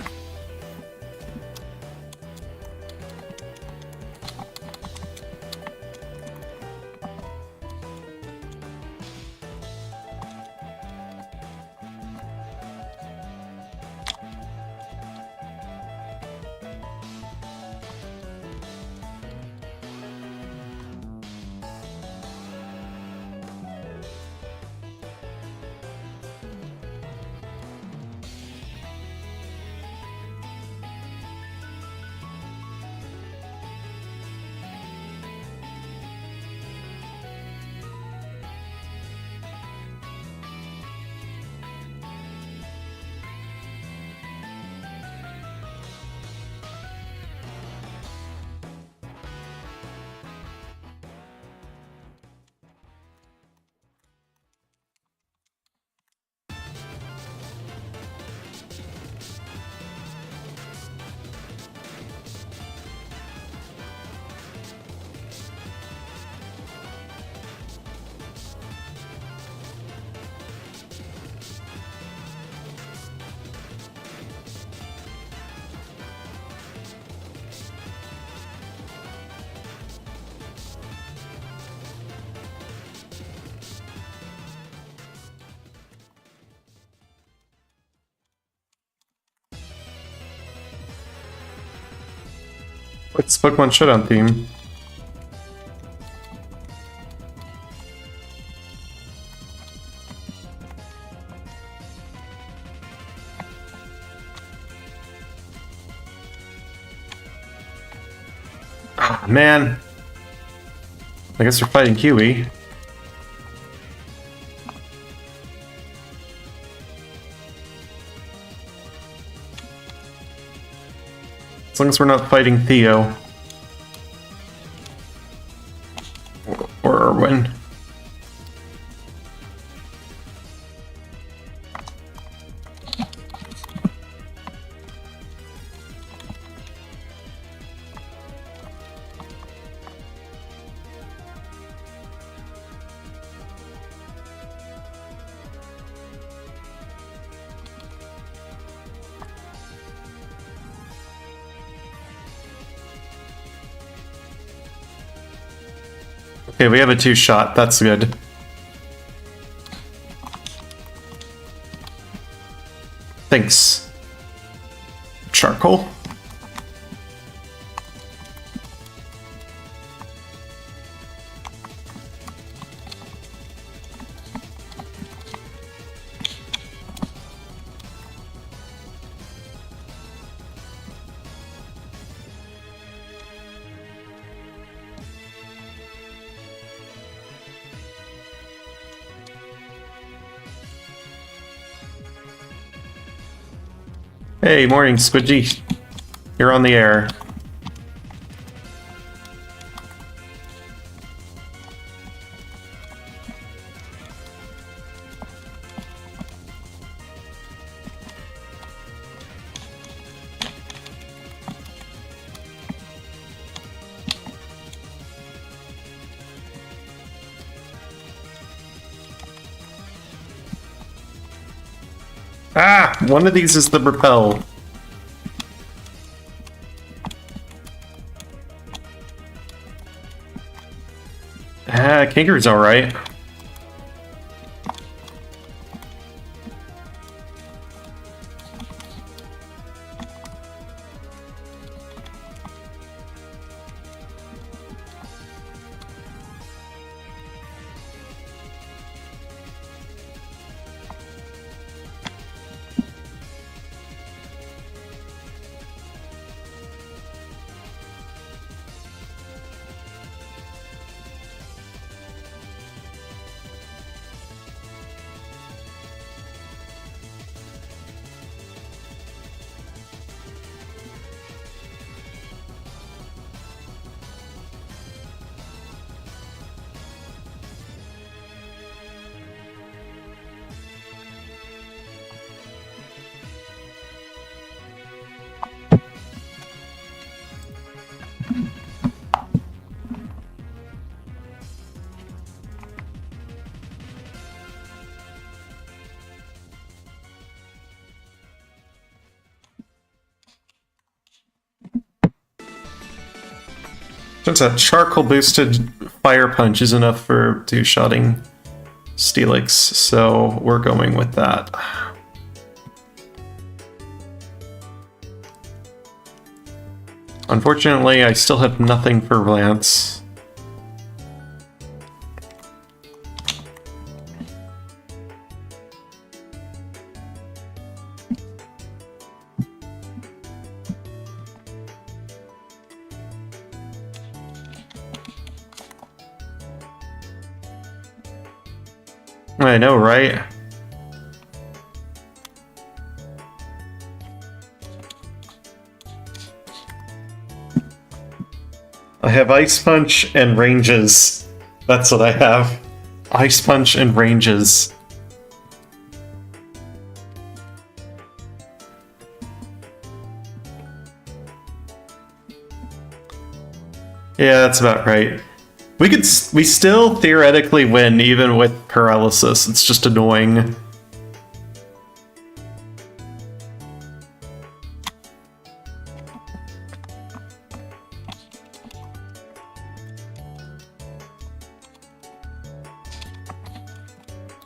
Speaker 1: It's Pokemon Showdown theme. Oh, man. I guess we're fighting Kiwi. As long as we're not fighting Theo. Or Erwin. Okay, we have a 2-shot. That's good. Thanks. Charcoal. Hey, morning, Squidgy. You're on the air. Ah! One of these is the repel. Ah, Kangaroo's alright. Turns out charcoal boosted fire punch is enough for 2-shotting Steelix, so we're going with that. Unfortunately, I still have nothing for Lance. I know, right? I have Ice Punch and Ranges. That's what I have. Ice Punch and Ranges. Yeah, that's about right. We still theoretically win even with paralysis. It's just annoying.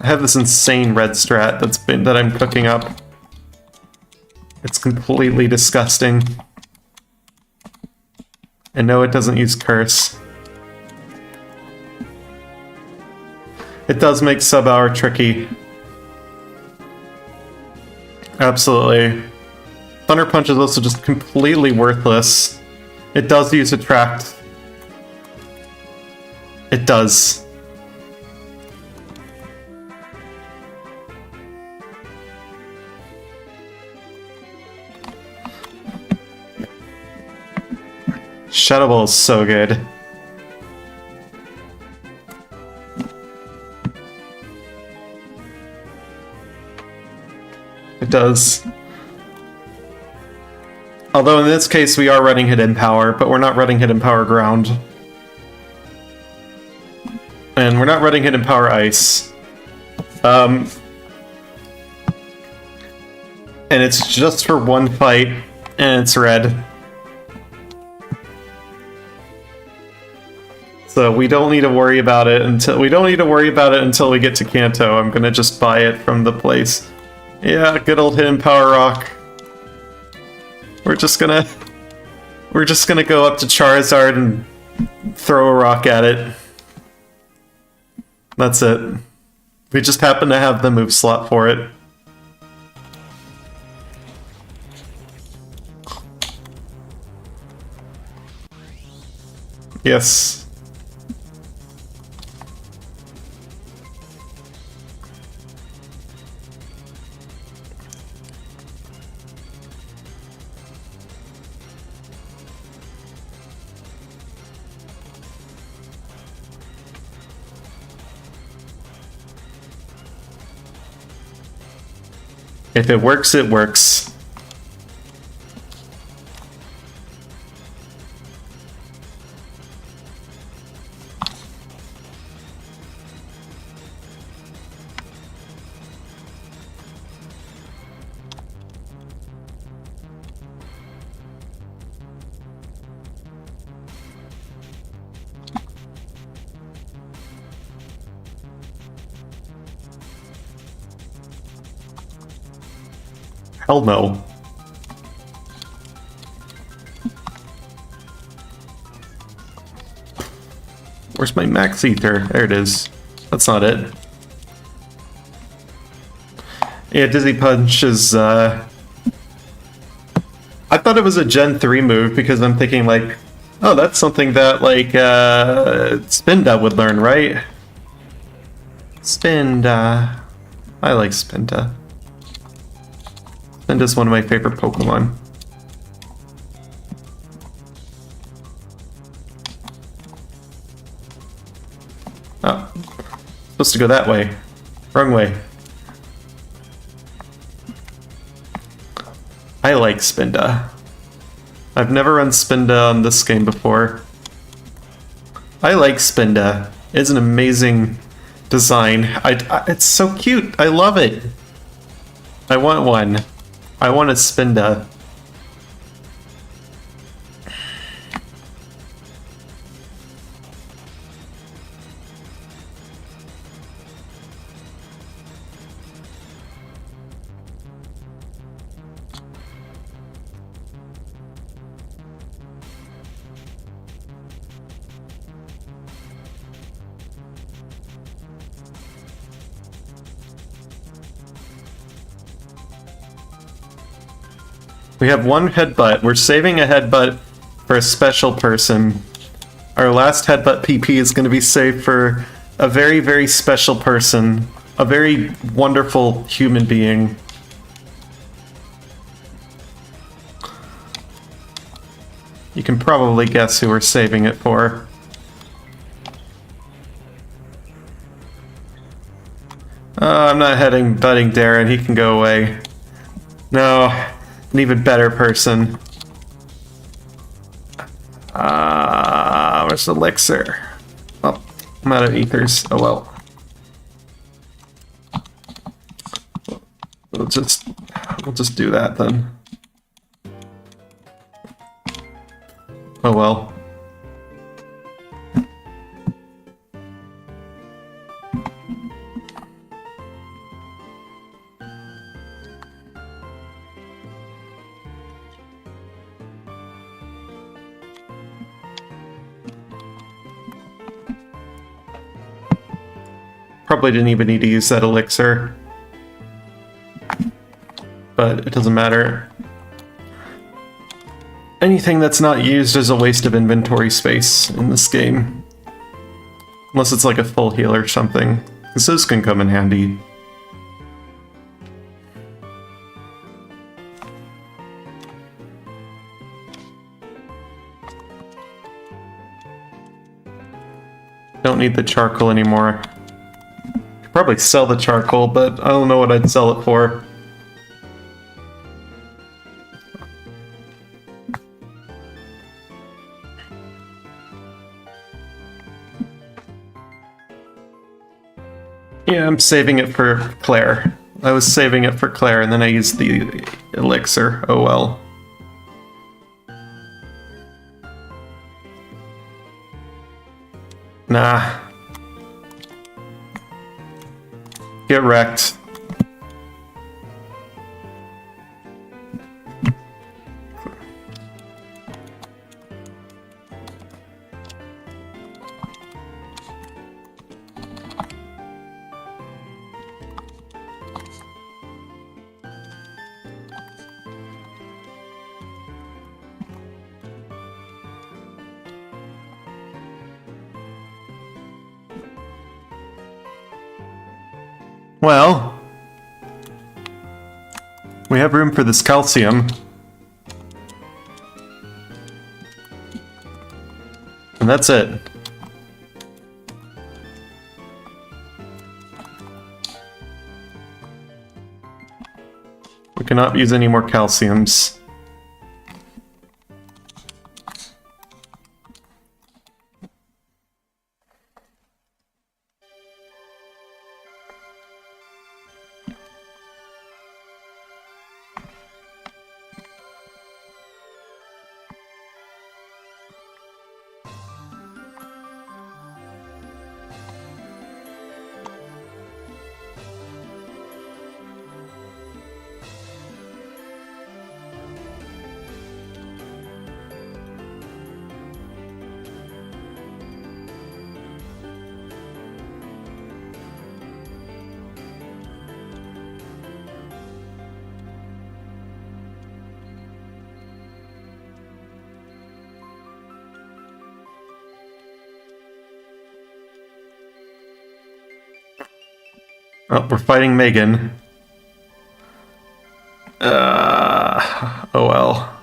Speaker 1: I have this insane red strat that I'm cooking up. It's completely disgusting. And no, it doesn't use curse. It does make sub-hour tricky. Absolutely. Thunder Punch is also just completely worthless. It does use Attract. It does. Shadow Ball is so good. It does. Although in this case we are running Hidden Power, but we're not running Hidden Power Ground. And we're not running Hidden Power Ice. And it's just for one fight, and it's red. So we don't need to worry about it until we get to Kanto. I'm gonna just buy it from the place. Yeah, good old Hidden Power Rock. We're just gonna go up to Charizard and throw a rock at it. That's it. We just happen to have the move slot for it. Yes. If it works, it works. Hell no. Where's my Max Ether? There it is. That's not it. Yeah, Dizzy Punch is, I thought it was a Gen 3 move because I'm thinking like, oh, that's something that like, Spinda would learn, right? Spinda. I like Spinda. Spinda's one of my favorite Pokemon. Oh. Supposed to go that way. Wrong way. I like Spinda. I've never run Spinda on this game before. I like Spinda. It's an amazing design. It's so cute. I love it. I want one. I want a Spinda. We have one headbutt. We're saving a headbutt for a special person. Our last headbutt PP is going to be saved for a very, very special person. A very wonderful human being. You can probably guess who we're saving it for. I'm not butting Darren. He can go away. No. An even better person. Where's the elixir? Oh, I'm out of ethers. Oh well. We'll just do that then. Oh well. Probably didn't even need to use that elixir. But it doesn't matter. Anything that's not used is a waste of inventory space in this game. Unless it's like a full heal or something, because those can come in handy. Don't need the charcoal anymore. Could probably sell the charcoal, but I don't know what I'd sell it for. Yeah, I'm saving it for Claire. I was saving it for Claire, and then I used the elixir. Oh well. Nah. Get wrecked. Well, we have room for this calcium. And that's it. We cannot use any more calciums. Oh, we're fighting Megan. Oh well.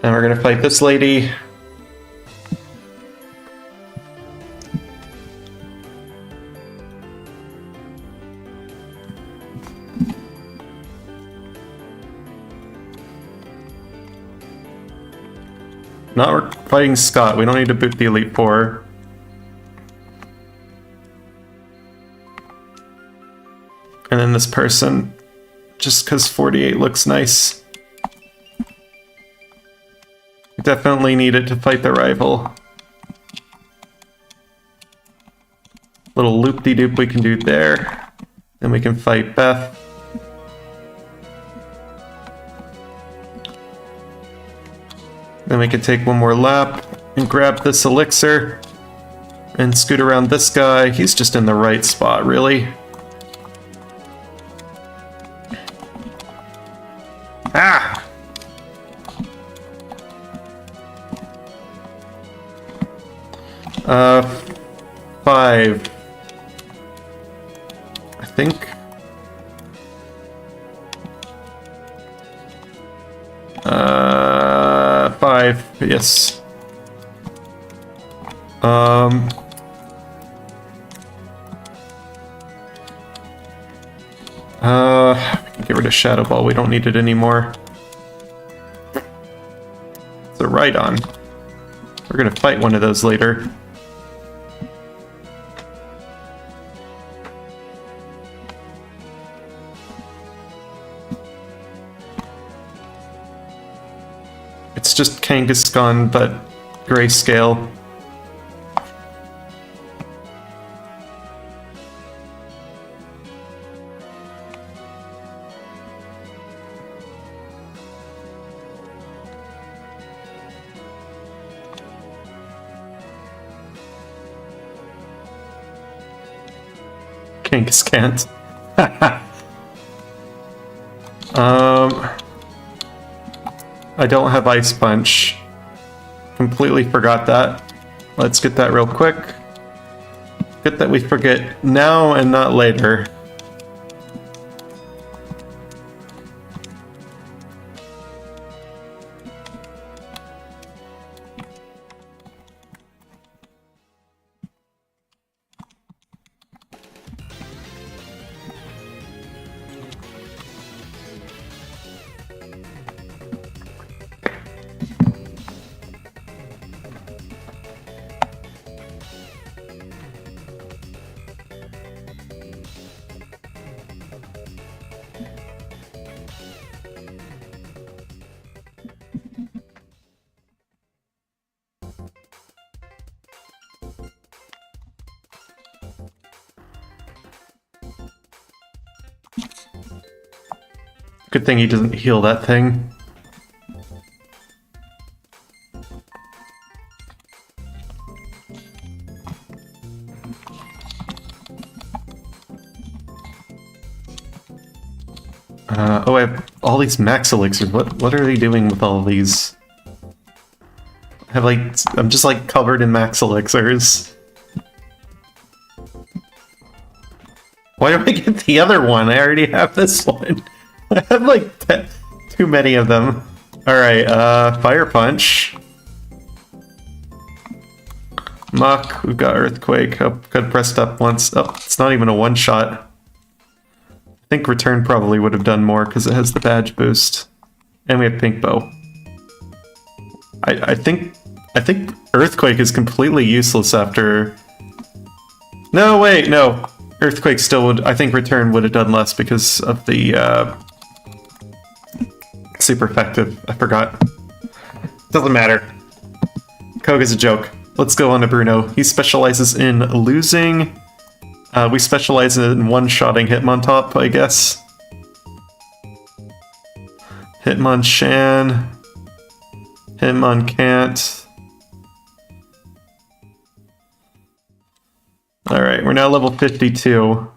Speaker 1: And we're gonna fight this lady. Not we're fighting Scott. We don't need to boot the Elite Four. And then this person, just because 48 looks nice. We definitely need it to fight the rival. Little loop-de-doop we can do there. Then we can fight Beth. Then we can take one more lap and grab this elixir and scoot around this guy. He's just in the right spot, really. Ah! Five. I think. Five, yes. We can get rid of Shadow Ball, we don't need it anymore. It's a Rhydon. We're gonna fight one of those later. It's just Kangaskhan, but grayscale. Kangaskhan. I don't have Ice Punch. Completely forgot that. Let's get that real quick. Good that we forget now and not later. Good thing he doesn't heal that thing. Oh, I have all these max elixirs. What are they doing with all of these? I'm just like covered in max elixirs. Why do I get the other one? I already have this one. I have like too many of them. Alright, Fire Punch. Muck, we've got Earthquake. Oh, could have pressed up once. Oh, it's not even a one-shot. I think Return probably would have done more because it has the badge boost. And we have Pink Bow. I think Earthquake is completely useless after... No, wait, no. Earthquake still would... I think Return would have done less because of the, super effective. I forgot. Doesn't matter. Koga's a joke. Let's go on to Bruno. He specializes in losing. We specialize in one-shotting Hitmontop, I guess. Hitmonchan. Hitmoncant. Alright, we're now level 52.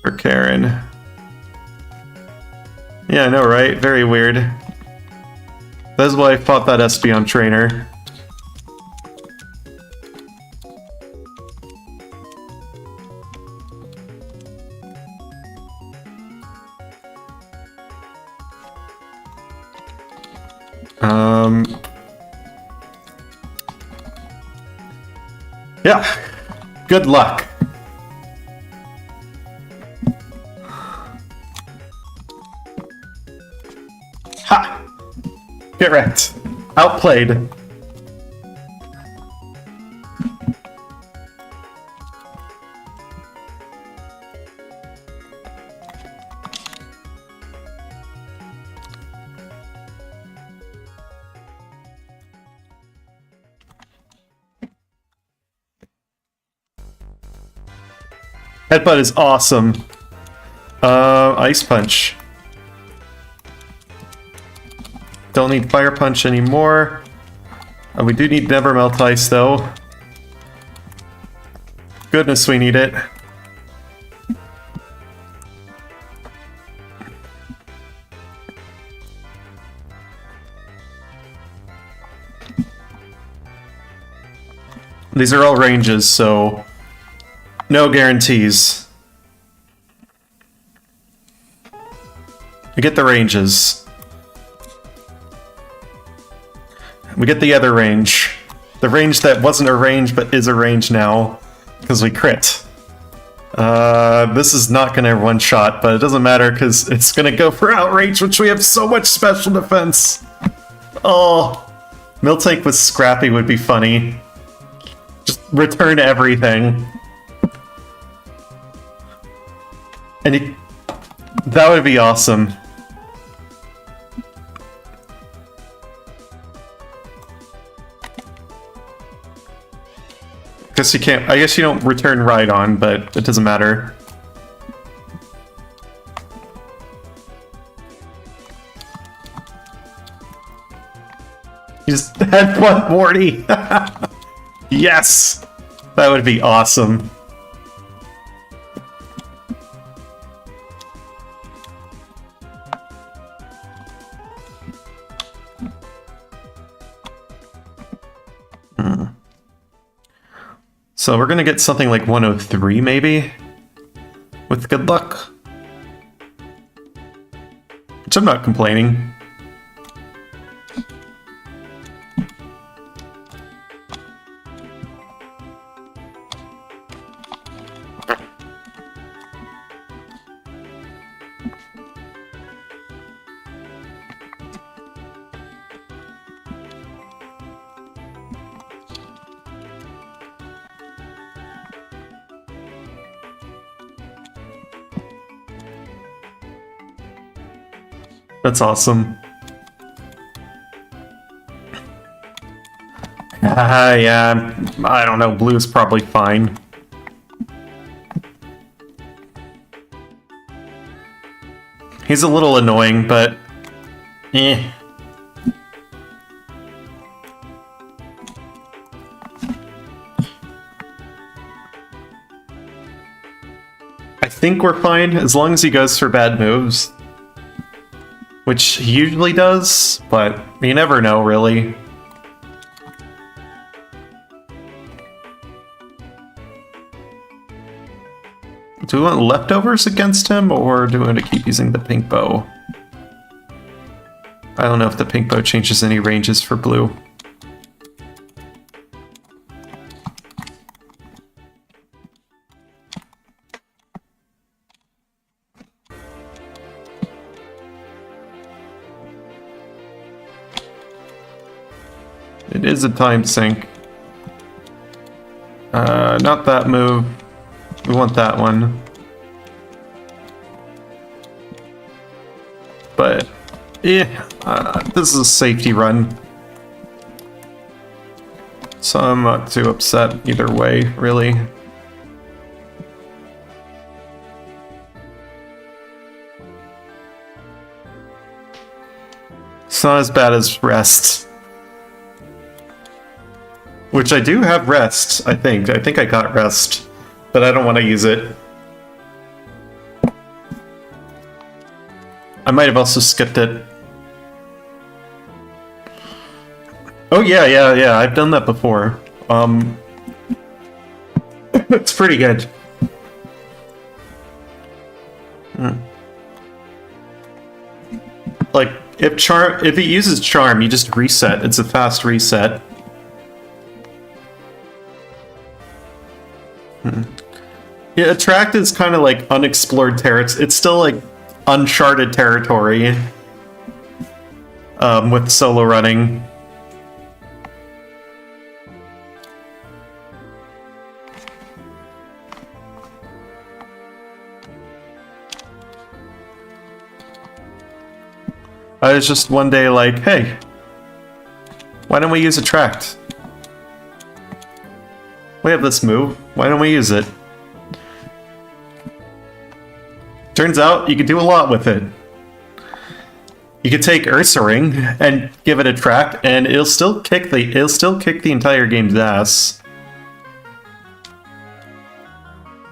Speaker 1: For Karen. Yeah, I know, right? Very weird. That's why I fought that Espeon trainer. Yeah. Good luck. Ha! Get wrecked. Outplayed. Headbutt is awesome. Ice Punch. Don't need Fire Punch anymore. We do need Never Melt Ice, though. Goodness, we need it. These are all ranges, so... no guarantees. We get the ranges. We get the other range. The range that wasn't a range but is a range now. Because we crit. This is not going to one-shot, but it doesn't matter because it's going to go for Outrage, which we have so much special defense. Oh, Miltank with Scrappy would be funny. Just return everything. And that would be awesome. Guess you can't. I guess you don't return Rhydon, but it doesn't matter. You just had 140. Yes, that would be awesome. So we're gonna get something like 103 maybe? With good luck. Which I'm not complaining. That's awesome. Yeah, I don't know, blue's probably fine. He's a little annoying, but... eh. I think we're fine, as long as he goes for bad moves. Which he usually does, but you never know, really. Do we want leftovers against him, or do we want to keep using the pink bow? I don't know if the pink bow changes any ranges for blue. It is a time sink. Not that move. We want that one. But, yeah, this is a safety run. So I'm not too upset either way, really. It's not as bad as rest. Which I do have rest, I think. I think I got rest, but I don't want to use it. I might have also skipped it. Oh yeah, I've done that before. It's pretty good. Like, if it uses charm, you just reset. It's a fast reset. Yeah, attract is kind of like unexplored territory. It's still like uncharted territory with solo running. I was just one day like, hey, why don't we use attract? We have this move, why don't we use it? Turns out you can do a lot with it. You could take Ursa Ring and give it attract, and it'll still kick the entire game's ass.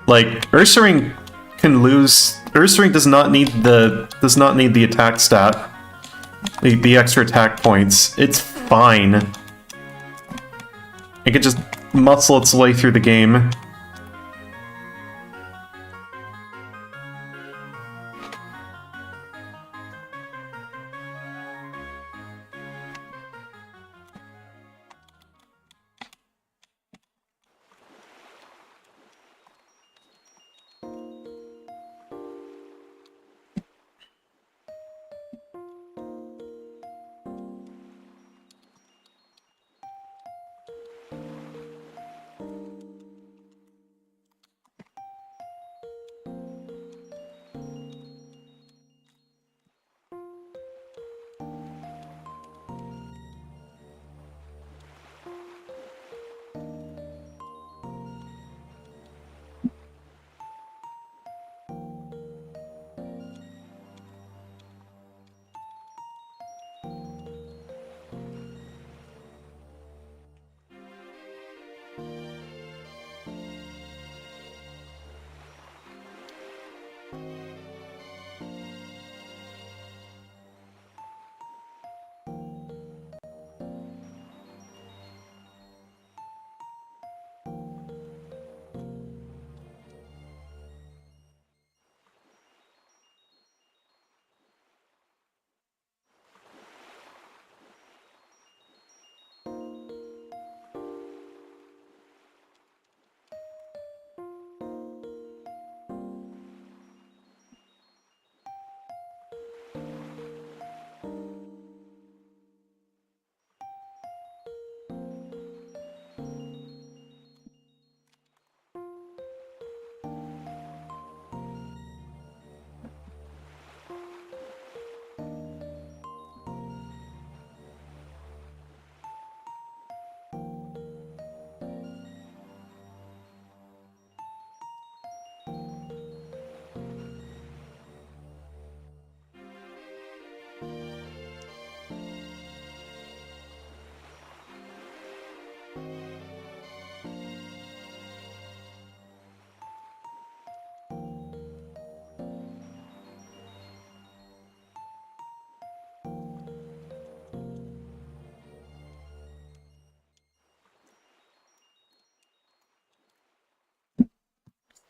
Speaker 1: Like, Ursa Ring can lose. Ursa Ring does not need the attack stat. The extra attack points. It's fine. It can just muscle its way through the game.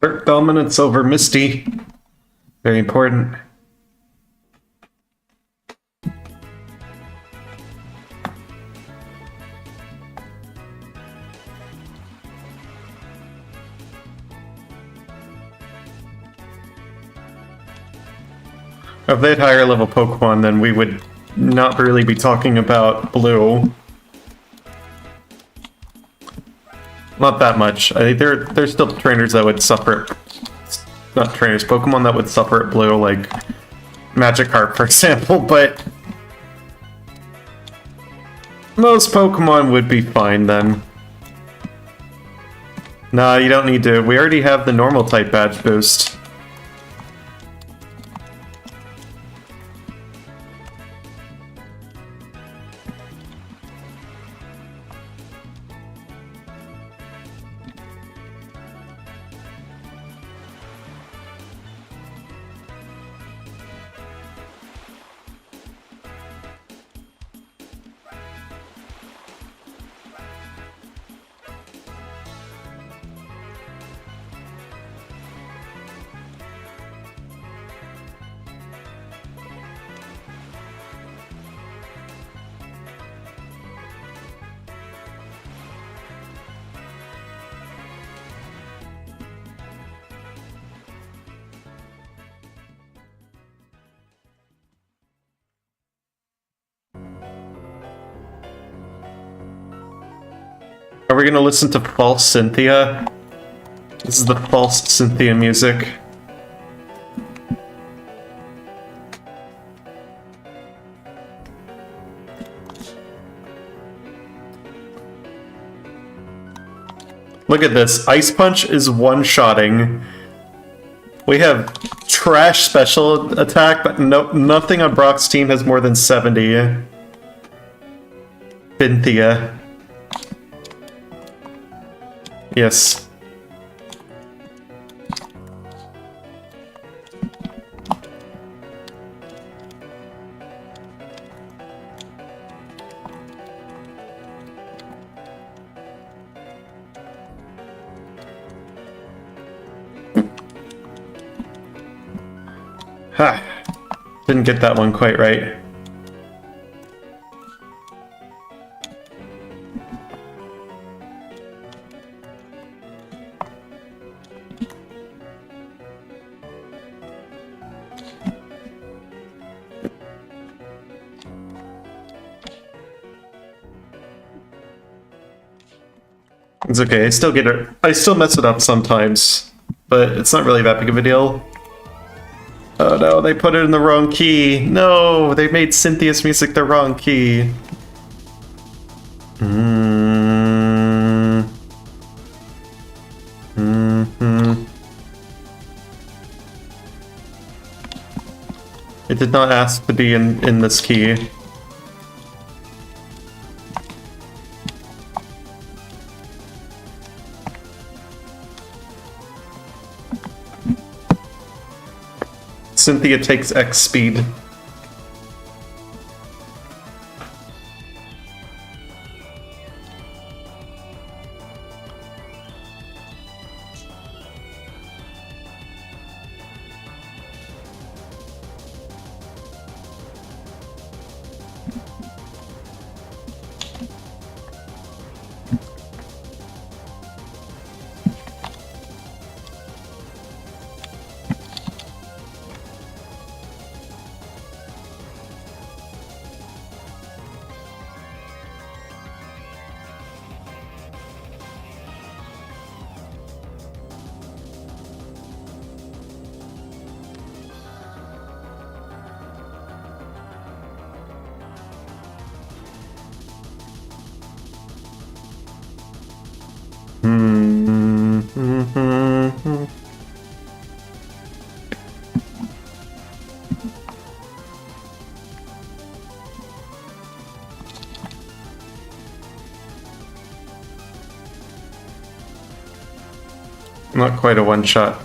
Speaker 1: Earth dominance over Misty. Very important. If they had higher level Pokemon, then we would not really be talking about Blue. Not that much. I think there's still trainers that would suffer. Not trainers, Pokemon that would suffer at Blue, like Magikarp, for example, but most Pokemon would be fine then. Nah, you don't need to. We already have the normal type badge boost. Are we gonna listen to False Cynthia? This is the False Cynthia music. Look at this. Ice Punch is one-shotting. We have trash special attack, but nothing on Brock's team has more than 70. Cynthia. Yes. Ha! Didn't get that one quite right. It's okay, I still get it. I still mess it up sometimes, but it's not really that big of a deal. Oh no, they put it in the wrong key. No, they made Cynthia's music the wrong key. It did not ask to be in this key. Cynthia takes X speed. Not quite a one-shot.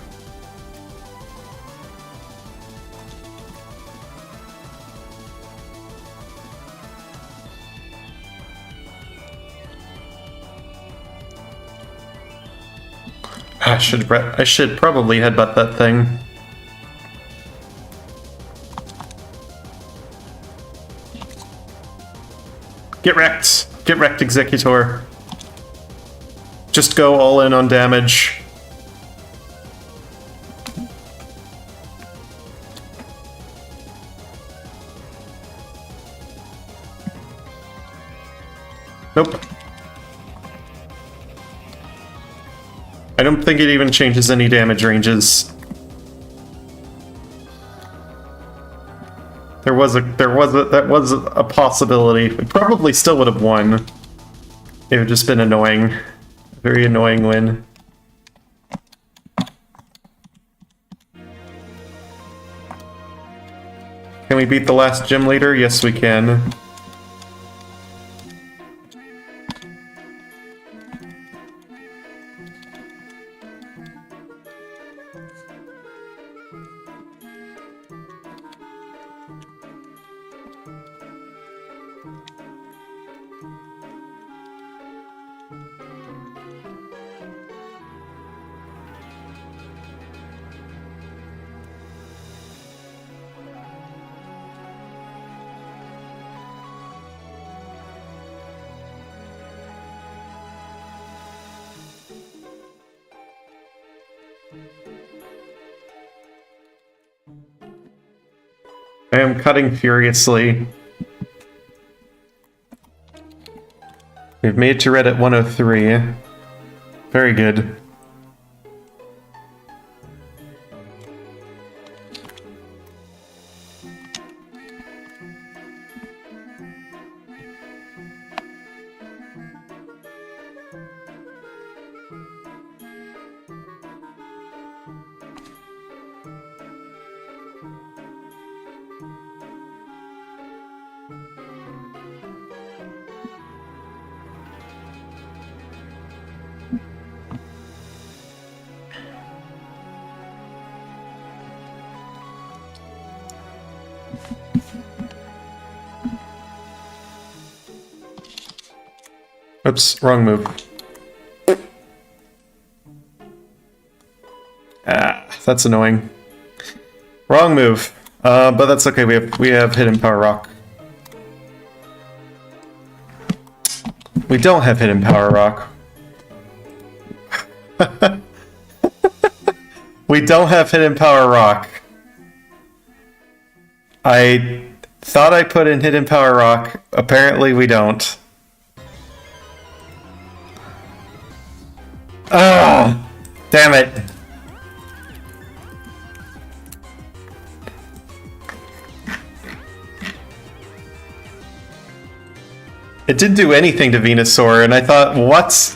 Speaker 1: I should probably headbutt that thing. Get wrecked! Get wrecked, Executor. Just go all in on damage. Nope. I don't think it even changes any damage ranges. That was a possibility. It probably still would have won. It would have just been annoying. A very annoying win. Can we beat the last gym leader? Yes, we can. I am cutting furiously. We've made it to red at 103. Very good. Oops, wrong move. Ah, that's annoying. Wrong move. But that's okay. We have hidden power rock. We don't have hidden power rock. We don't have hidden power rock. I thought I put in hidden power rock. Apparently we don't. Ah, damn it. It didn't do anything to Venusaur, and I thought, what?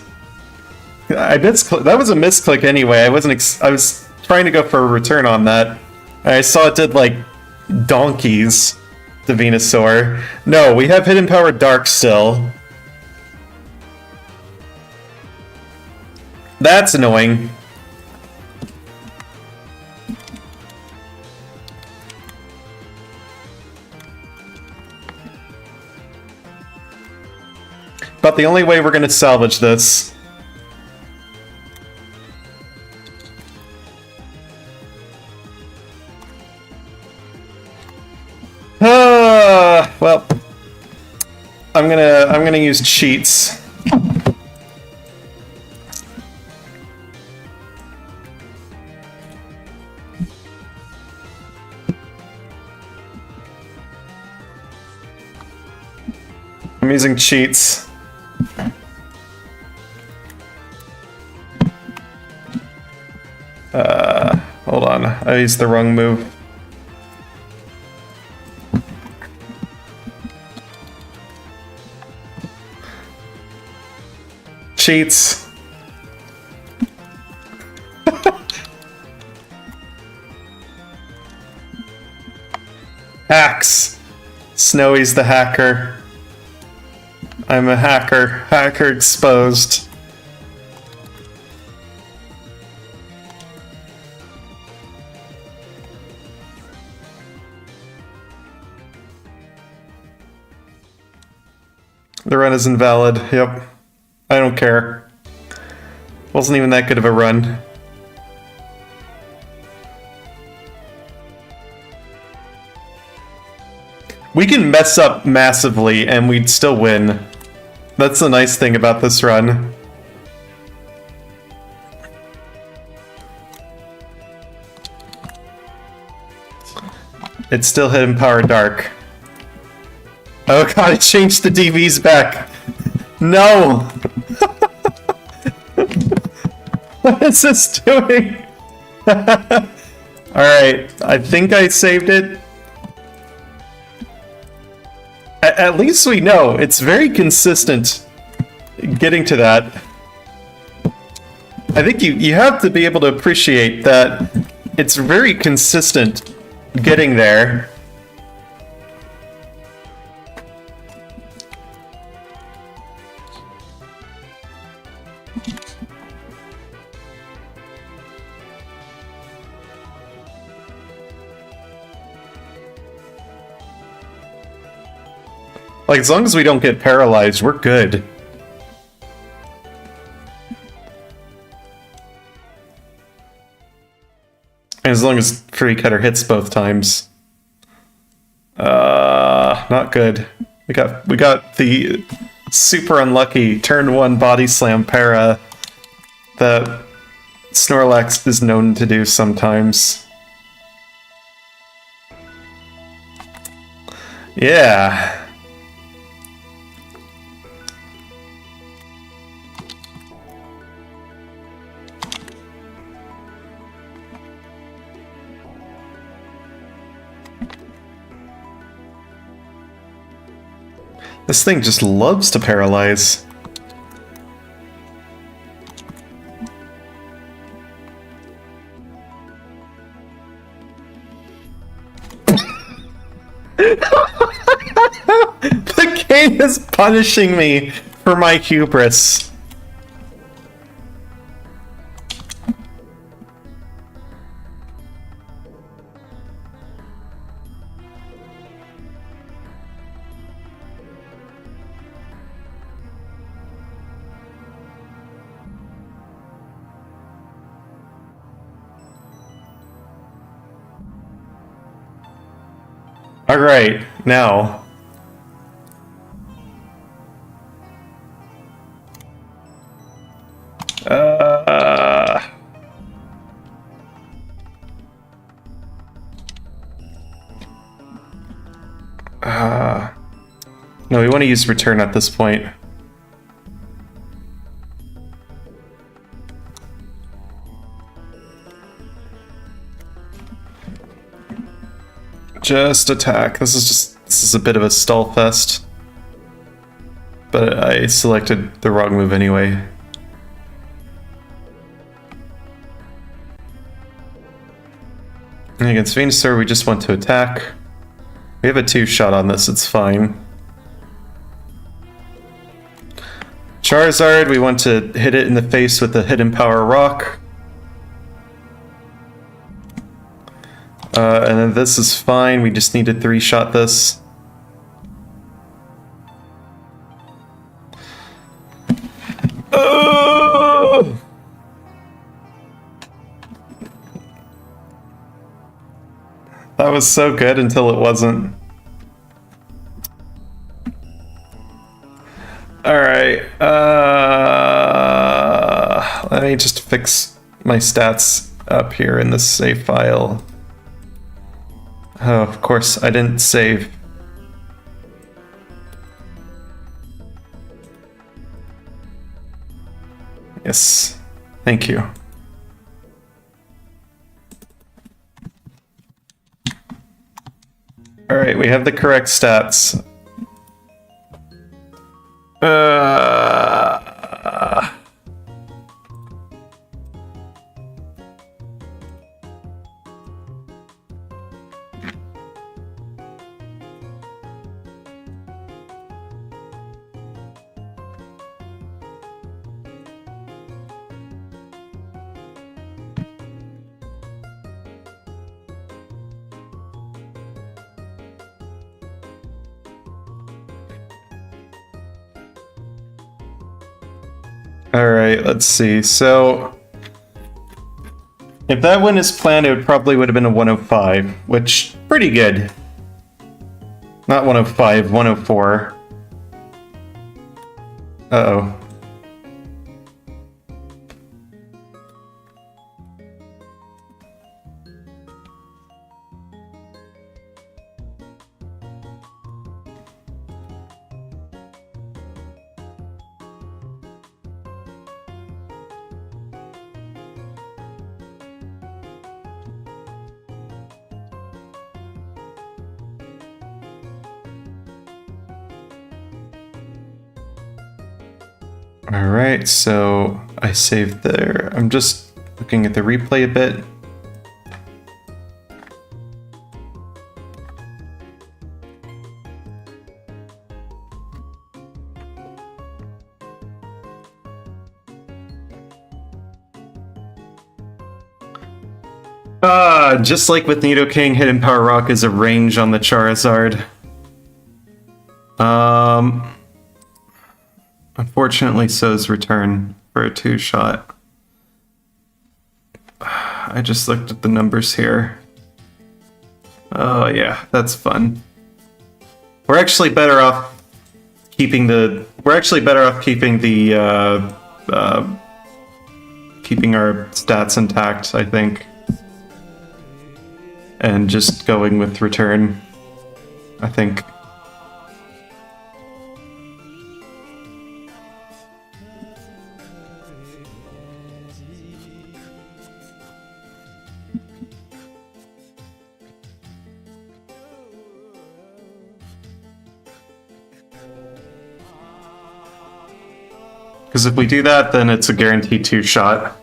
Speaker 1: That was a misclick anyway. I was trying to go for a return on that. I saw it did like donkeys to Venusaur. No, we have hidden power dark still. That's annoying. But the only way we're going to salvage this... well, I'm gonna use cheats. I'm using cheats. Hold on. I used the wrong move. Cheats. Hacks. Snowy's the hacker. I'm a hacker. Hacker exposed. The run is invalid. Yep. I don't care. Wasn't even that good of a run. We can mess up massively and we'd still win. That's the nice thing about this run. It's still Hidden Power Dark. Oh god, it changed the DVs back. No! What is this doing? Alright, I think I saved it. At least we know. It's very consistent getting to that. I think you have to be able to appreciate that it's very consistent getting there. Like, as long as we don't get paralyzed, we're good. And as long as Free Cutter hits both times. Not good. We got the super unlucky turn 1 body slam para that Snorlax is known to do sometimes. Yeah. This thing just loves to paralyze. The game is punishing me for my hubris. Alright, now. No, we want to use return at this point. Just attack. This is a bit of a stall fest. But I selected the wrong move anyway. And against Venusaur, we just want to attack. We have a 2-shot on this, it's fine. Charizard, we want to hit it in the face with the Hidden Power Rock. And then this is fine, we just need to 3-shot this. Oh! That was so good until it wasn't. Alright, let me just fix my stats up here in the save file. Oh, of course, I didn't save. Yes, thank you. Alright, we have the correct stats. Alright, let's see. So, if that went as planned, it probably would have been a 105, which, pretty good. Not 105, 104. Uh-oh. Alright, so I saved there. I'm just looking at the replay a bit. Just like with Nidoking, Hidden Power Rock is a range on the Charizard. Unfortunately, so is Return for a 2-shot. I just looked at the numbers here. Oh yeah, that's fun. We're actually better off keeping the. Keeping our stats intact, I think. And just going with Return, I think. Because if we do that, then it's a guaranteed 2-shot.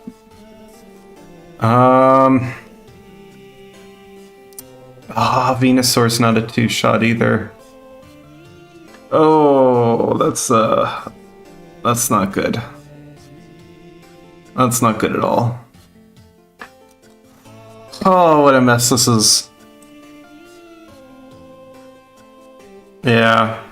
Speaker 1: Venusaur's not a 2-shot either. Oh, that's not good. That's not good at all. Oh, what a mess this is. Yeah.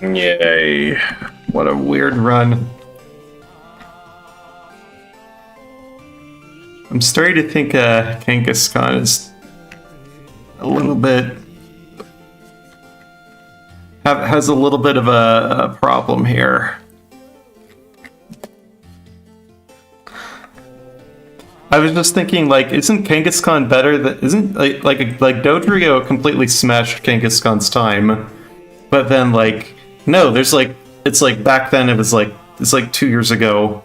Speaker 1: Yay. What a weird run. I'm starting to think Kangaskhan is a little bit... has a little bit of a problem here. I was just thinking, like, isn't Kangaskhan better than... Isn't, like Dodrio completely smashed Kangaskhan's time. But then, like, no, there's, like, it's like back then it was, like, it's like 2 years ago.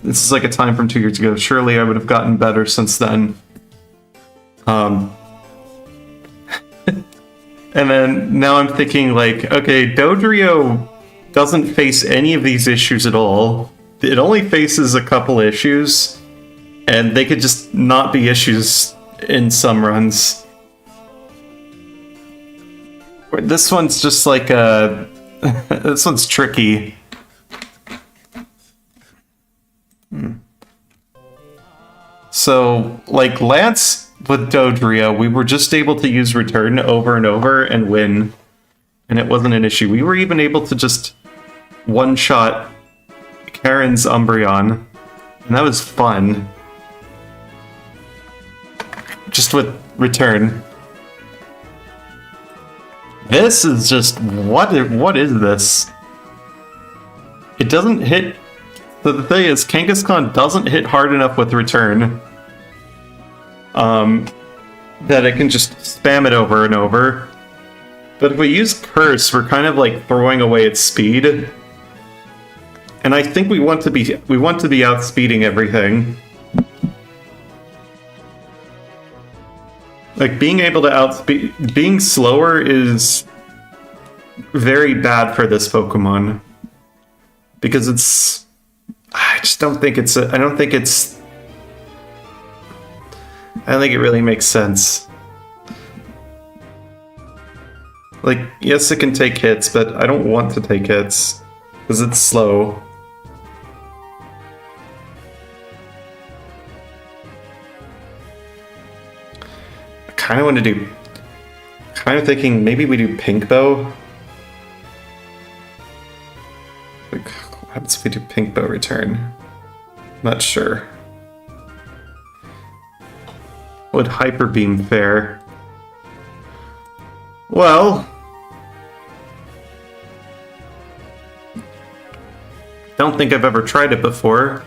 Speaker 1: This is like a time from 2 years ago. Surely I would have gotten better since then. And then now I'm thinking, like, okay, Dodrio doesn't face any of these issues at all. It only faces a couple issues, and they could just not be issues in some runs. This one's just like a... this one's tricky. So, like, Lance with Dodrio, we were just able to use Return over and over and win. And it wasn't an issue. We were even able to just one-shot Karen's Umbreon. And that was fun. Just with Return. This is just... What is this? It doesn't hit... So the thing is, Kangaskhan doesn't hit hard enough with Return. That it can just spam it over and over. But if we use Curse, we're kind of like throwing away its speed. And I think we want to be outspeeding everything. Like, being able to outspeed... Being slower is very bad for this Pokemon. Because it's... I just don't think it's... I don't think it really makes sense. Like, yes, it can take hits, but I don't want to take hits. Because it's slow. I kind of want to do... kind of thinking maybe we do pink bow. Like, what happens if we do pink bow return? Not sure. Would hyper beam fare? Well, don't think I've ever tried it before.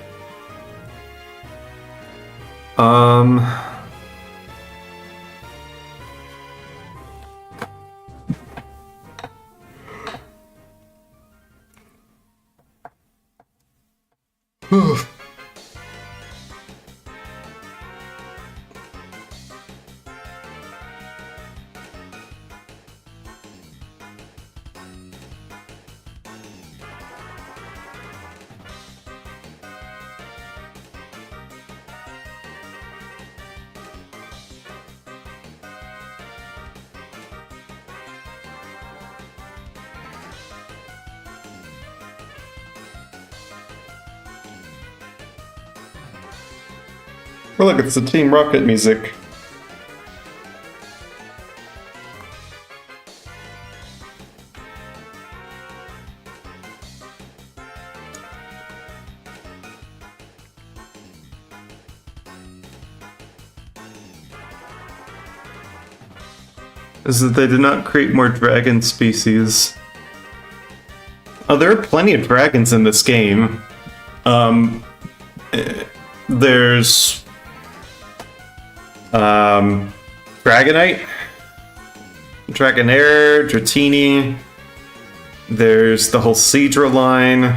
Speaker 1: Oh look, it's the Team Rocket music. Is that they did not create more dragon species. Oh, there are plenty of dragons in this game. There's Dragonite, Dragonair, Dratini. There's the whole Seadra line.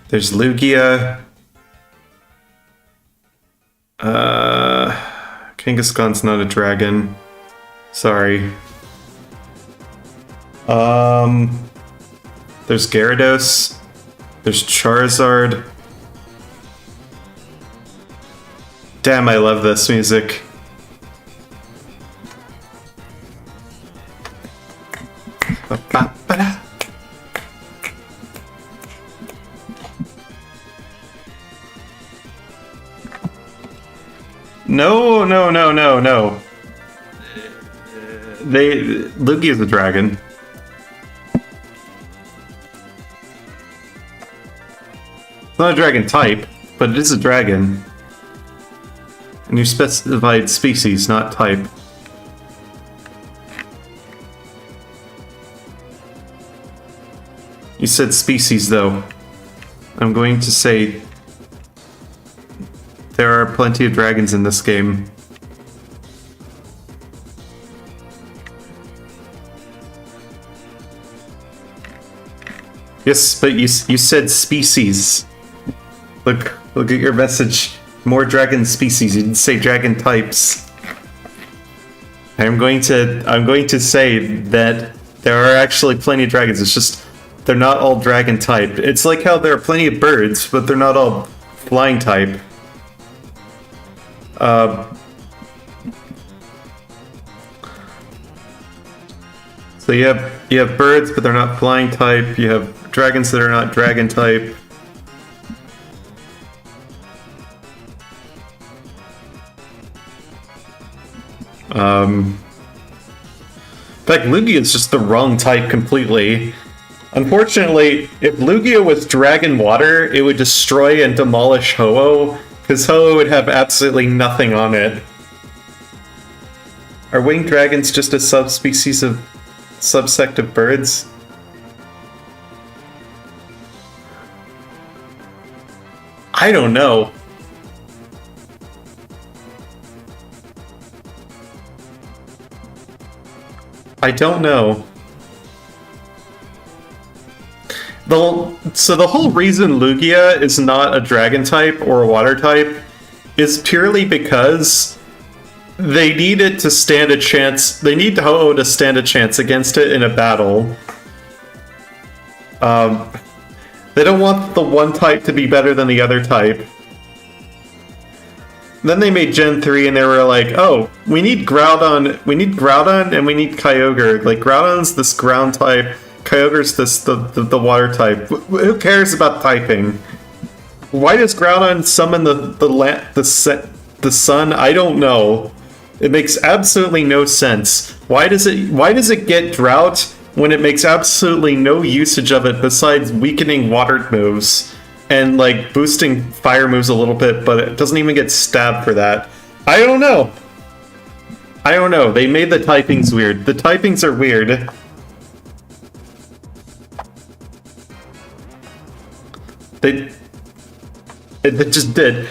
Speaker 1: There's Lugia. Kangaskhan's not a dragon. Sorry. There's Gyarados. There's Charizard. Damn, I love this music. No. Lugia's a dragon. It's not a dragon type, but it is a dragon. And you specified species, not type. You said species, though. I'm going to say there are plenty of dragons in this game. Yes, but you said species. Look at your message. More dragon species. You didn't say dragon types. I'm going to say that there are actually plenty of dragons. It's just they're not all dragon type. It's like how there are plenty of birds, but they're not all flying type. So you have birds, but they're not flying type. You have dragons that are not dragon type. In fact, Lugia is just the wrong type completely. Unfortunately, if Lugia was Dragon Water, it would destroy and demolish Ho-Oh, because Ho-Oh would have absolutely nothing on it. Are winged dragons just a subspecies of subsect of birds? I don't know. I don't know. So the whole reason Lugia is not a dragon type or a water type is purely because they need it to stand a chance. They need Ho-Oh to stand a chance against it in a battle. They don't want the one type to be better than the other type. then they made Gen 3 and they were like, oh, we need Groudon, and we need Kyogre. Like, Groudon's this ground type, Kyogre's this the water type. Who cares about typing? Why does Groudon summon the sun? I don't know. It makes absolutely no sense. Why does it get Drought when it makes absolutely no usage of it besides weakening water moves? And, like, boosting fire moves a little bit, but it doesn't even get stabbed for that. I don't know. They made the typings weird. The typings are weird. They just did.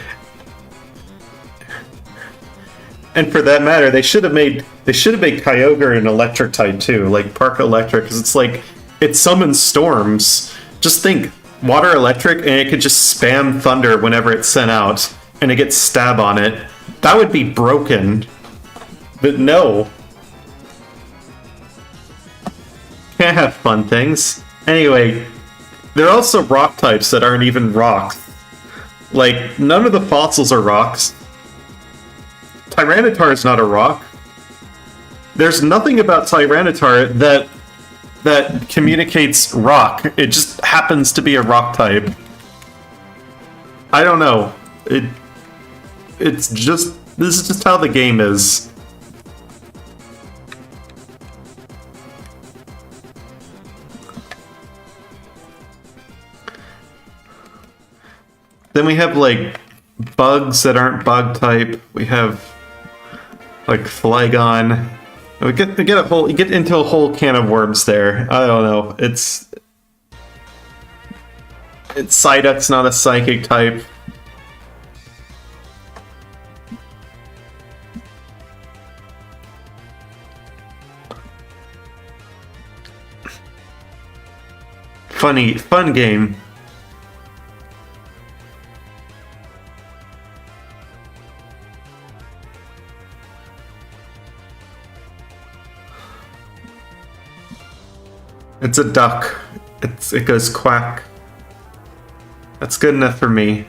Speaker 1: And for that matter, they should have made Kyogre an electric type too, like Park Electric, because it's like, it summons storms. Just think, water electric, and it could just spam thunder whenever it's sent out, and it gets stab on it. That would be broken. But no. Can't have fun things. Anyway, there are also rock types that aren't even rocks. Like, none of the fossils are rocks. Tyranitar is not a rock. There's nothing about Tyranitar that communicates rock. It just happens to be a rock type. I don't know. This is just how the game is. Then we have, like, bugs that aren't bug type. We have, like, Flygon. You get into a whole can of worms there. I don't know. It's Psyduck's not a psychic type. Fun game. It's a duck. It goes quack. That's good enough for me.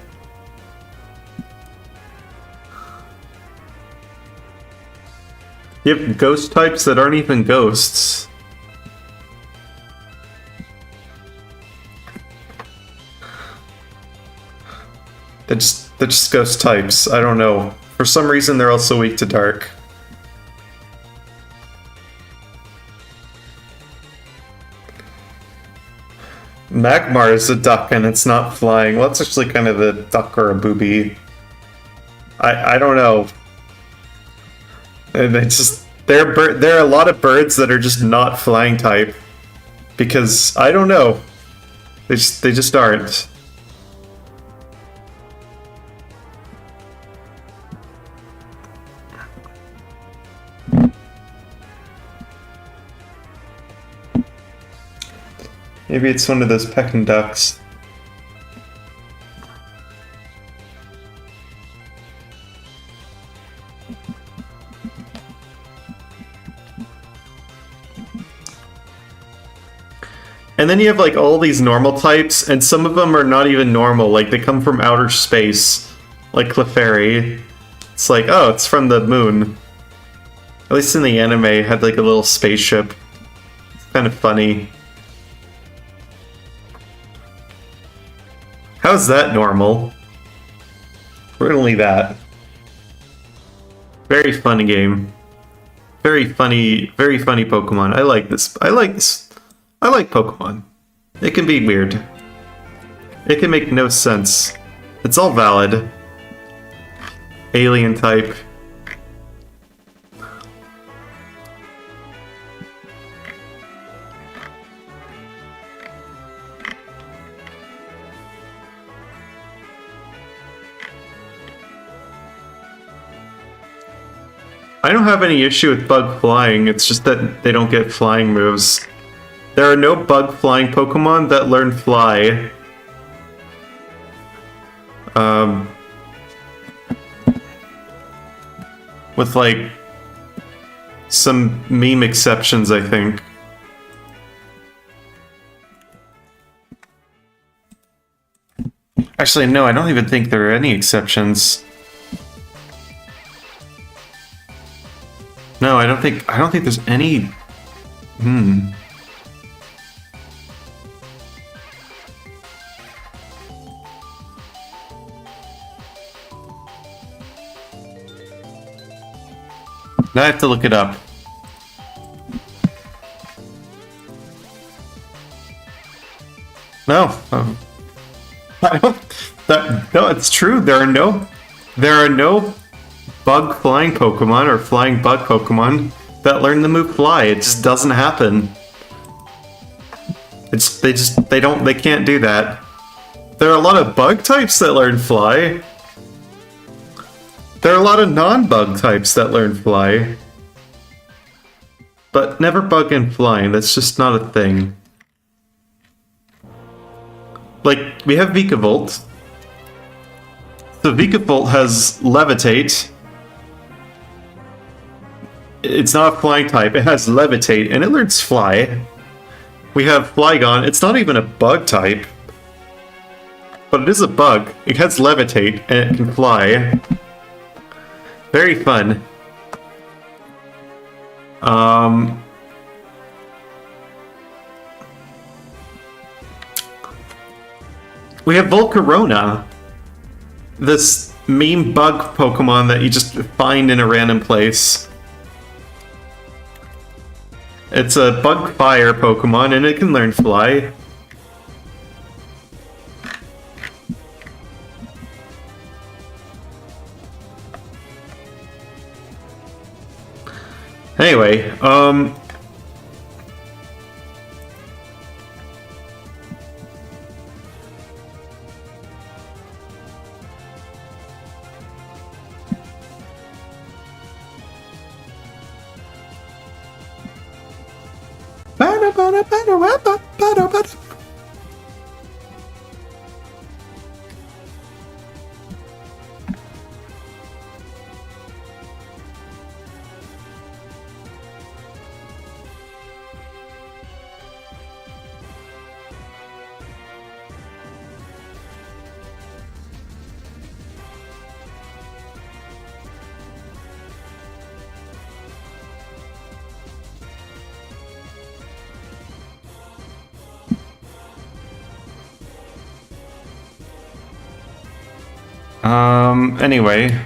Speaker 1: You have ghost types that aren't even ghosts. They're just ghost types. I don't know. For some reason, they're also weak to dark. Magmar is a duck and it's not flying. Well, it's actually kind of a duck or a booby. I don't know. And there are a lot of birds that are just not flying type because I don't know. They just aren't. Maybe it's one of those pecking ducks. And then you have like all these normal types, and some of them are not even normal, like they come from outer space, like Clefairy. It's like, oh, it's from the moon. At least in the anime, it had like a little spaceship. It's kind of funny. How's that normal? We're gonna leave that. Very funny game. Very funny Pokemon. I like this. I like Pokemon. It can be weird. It can make no sense. It's all valid. Alien type. I don't have any issue with bug flying, it's just that they don't get flying moves. There are no bug flying Pokemon that learn fly. With like some meme exceptions, I think. Actually, no, I don't even think there are any exceptions. No, I don't think there's any... Now I have to look it up. No. I don't... no, it's true. There are no bug flying Pokemon or flying bug Pokemon that learn the move Fly. It just doesn't happen. They can't do that. There are a lot of bug types that learn Fly. There are a lot of non-bug types that learn Fly. But never bug and flying, that's just not a thing. Like, we have Vikavolt. So Vikavolt has Levitate. It's not a flying type, it has Levitate, and it learns Fly. We have Flygon, it's not even a bug type. But it is a bug. It has Levitate, and it can fly. Very fun. We have Volcarona. This meme bug Pokemon that you just find in a random place. It's a bug fire Pokemon, and it can learn Fly. Anyway, anyway.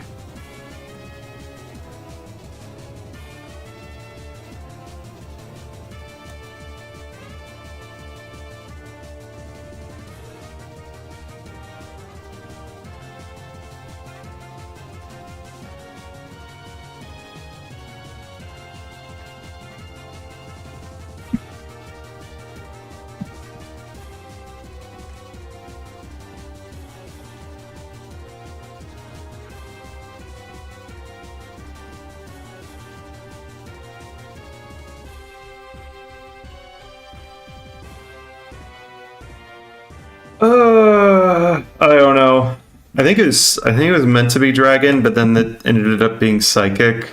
Speaker 1: I don't know. I think it was meant to be Dragon, but then it ended up being Psychic.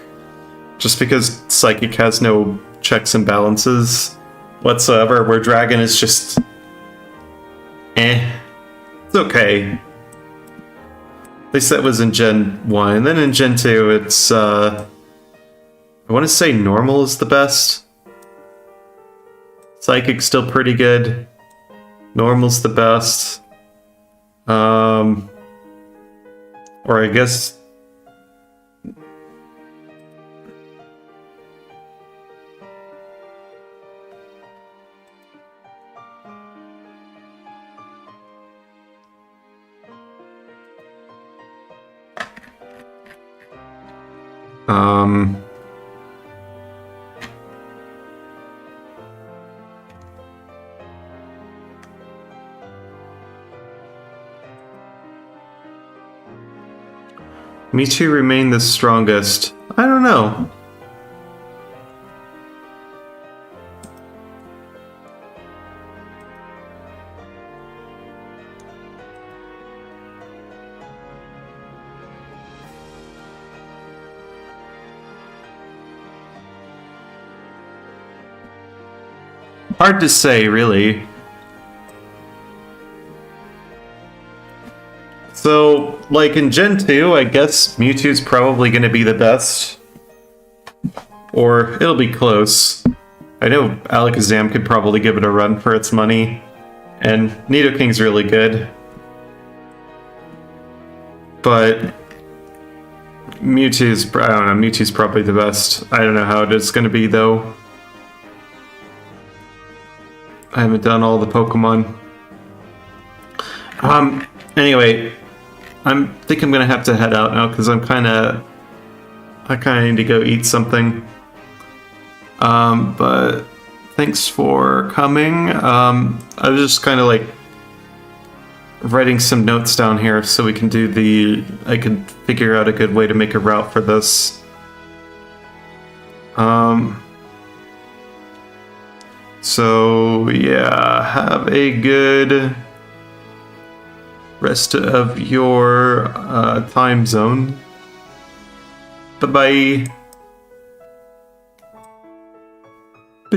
Speaker 1: Just because Psychic has no checks and balances whatsoever, where Dragon is just... It's okay. At least that was in Gen 1. And then in Gen 2, it's, I want to say Normal is the best. Psychic's still pretty good. Normal's the best. Or I guess... Mewtwo remain the strongest. I don't know. Hard to say, really. So, like in Gen 2, I guess Mewtwo's probably going to be the best. or it'll be close. I know Alakazam could probably give it a run for its money, and Nidoking's really good. But Mewtwo's, I don't know, Mewtwo's probably the best. I don't know how it is going to be, though. I haven't done all the Pokemon. Anyway, I think I'm going to have to head out now, because I kind of need to go eat something. But thanks for coming. I was just kind of like writing some notes down here so we can do I could figure out a good way to make a route for this. So yeah, have a good rest of your time zone. Bye-bye.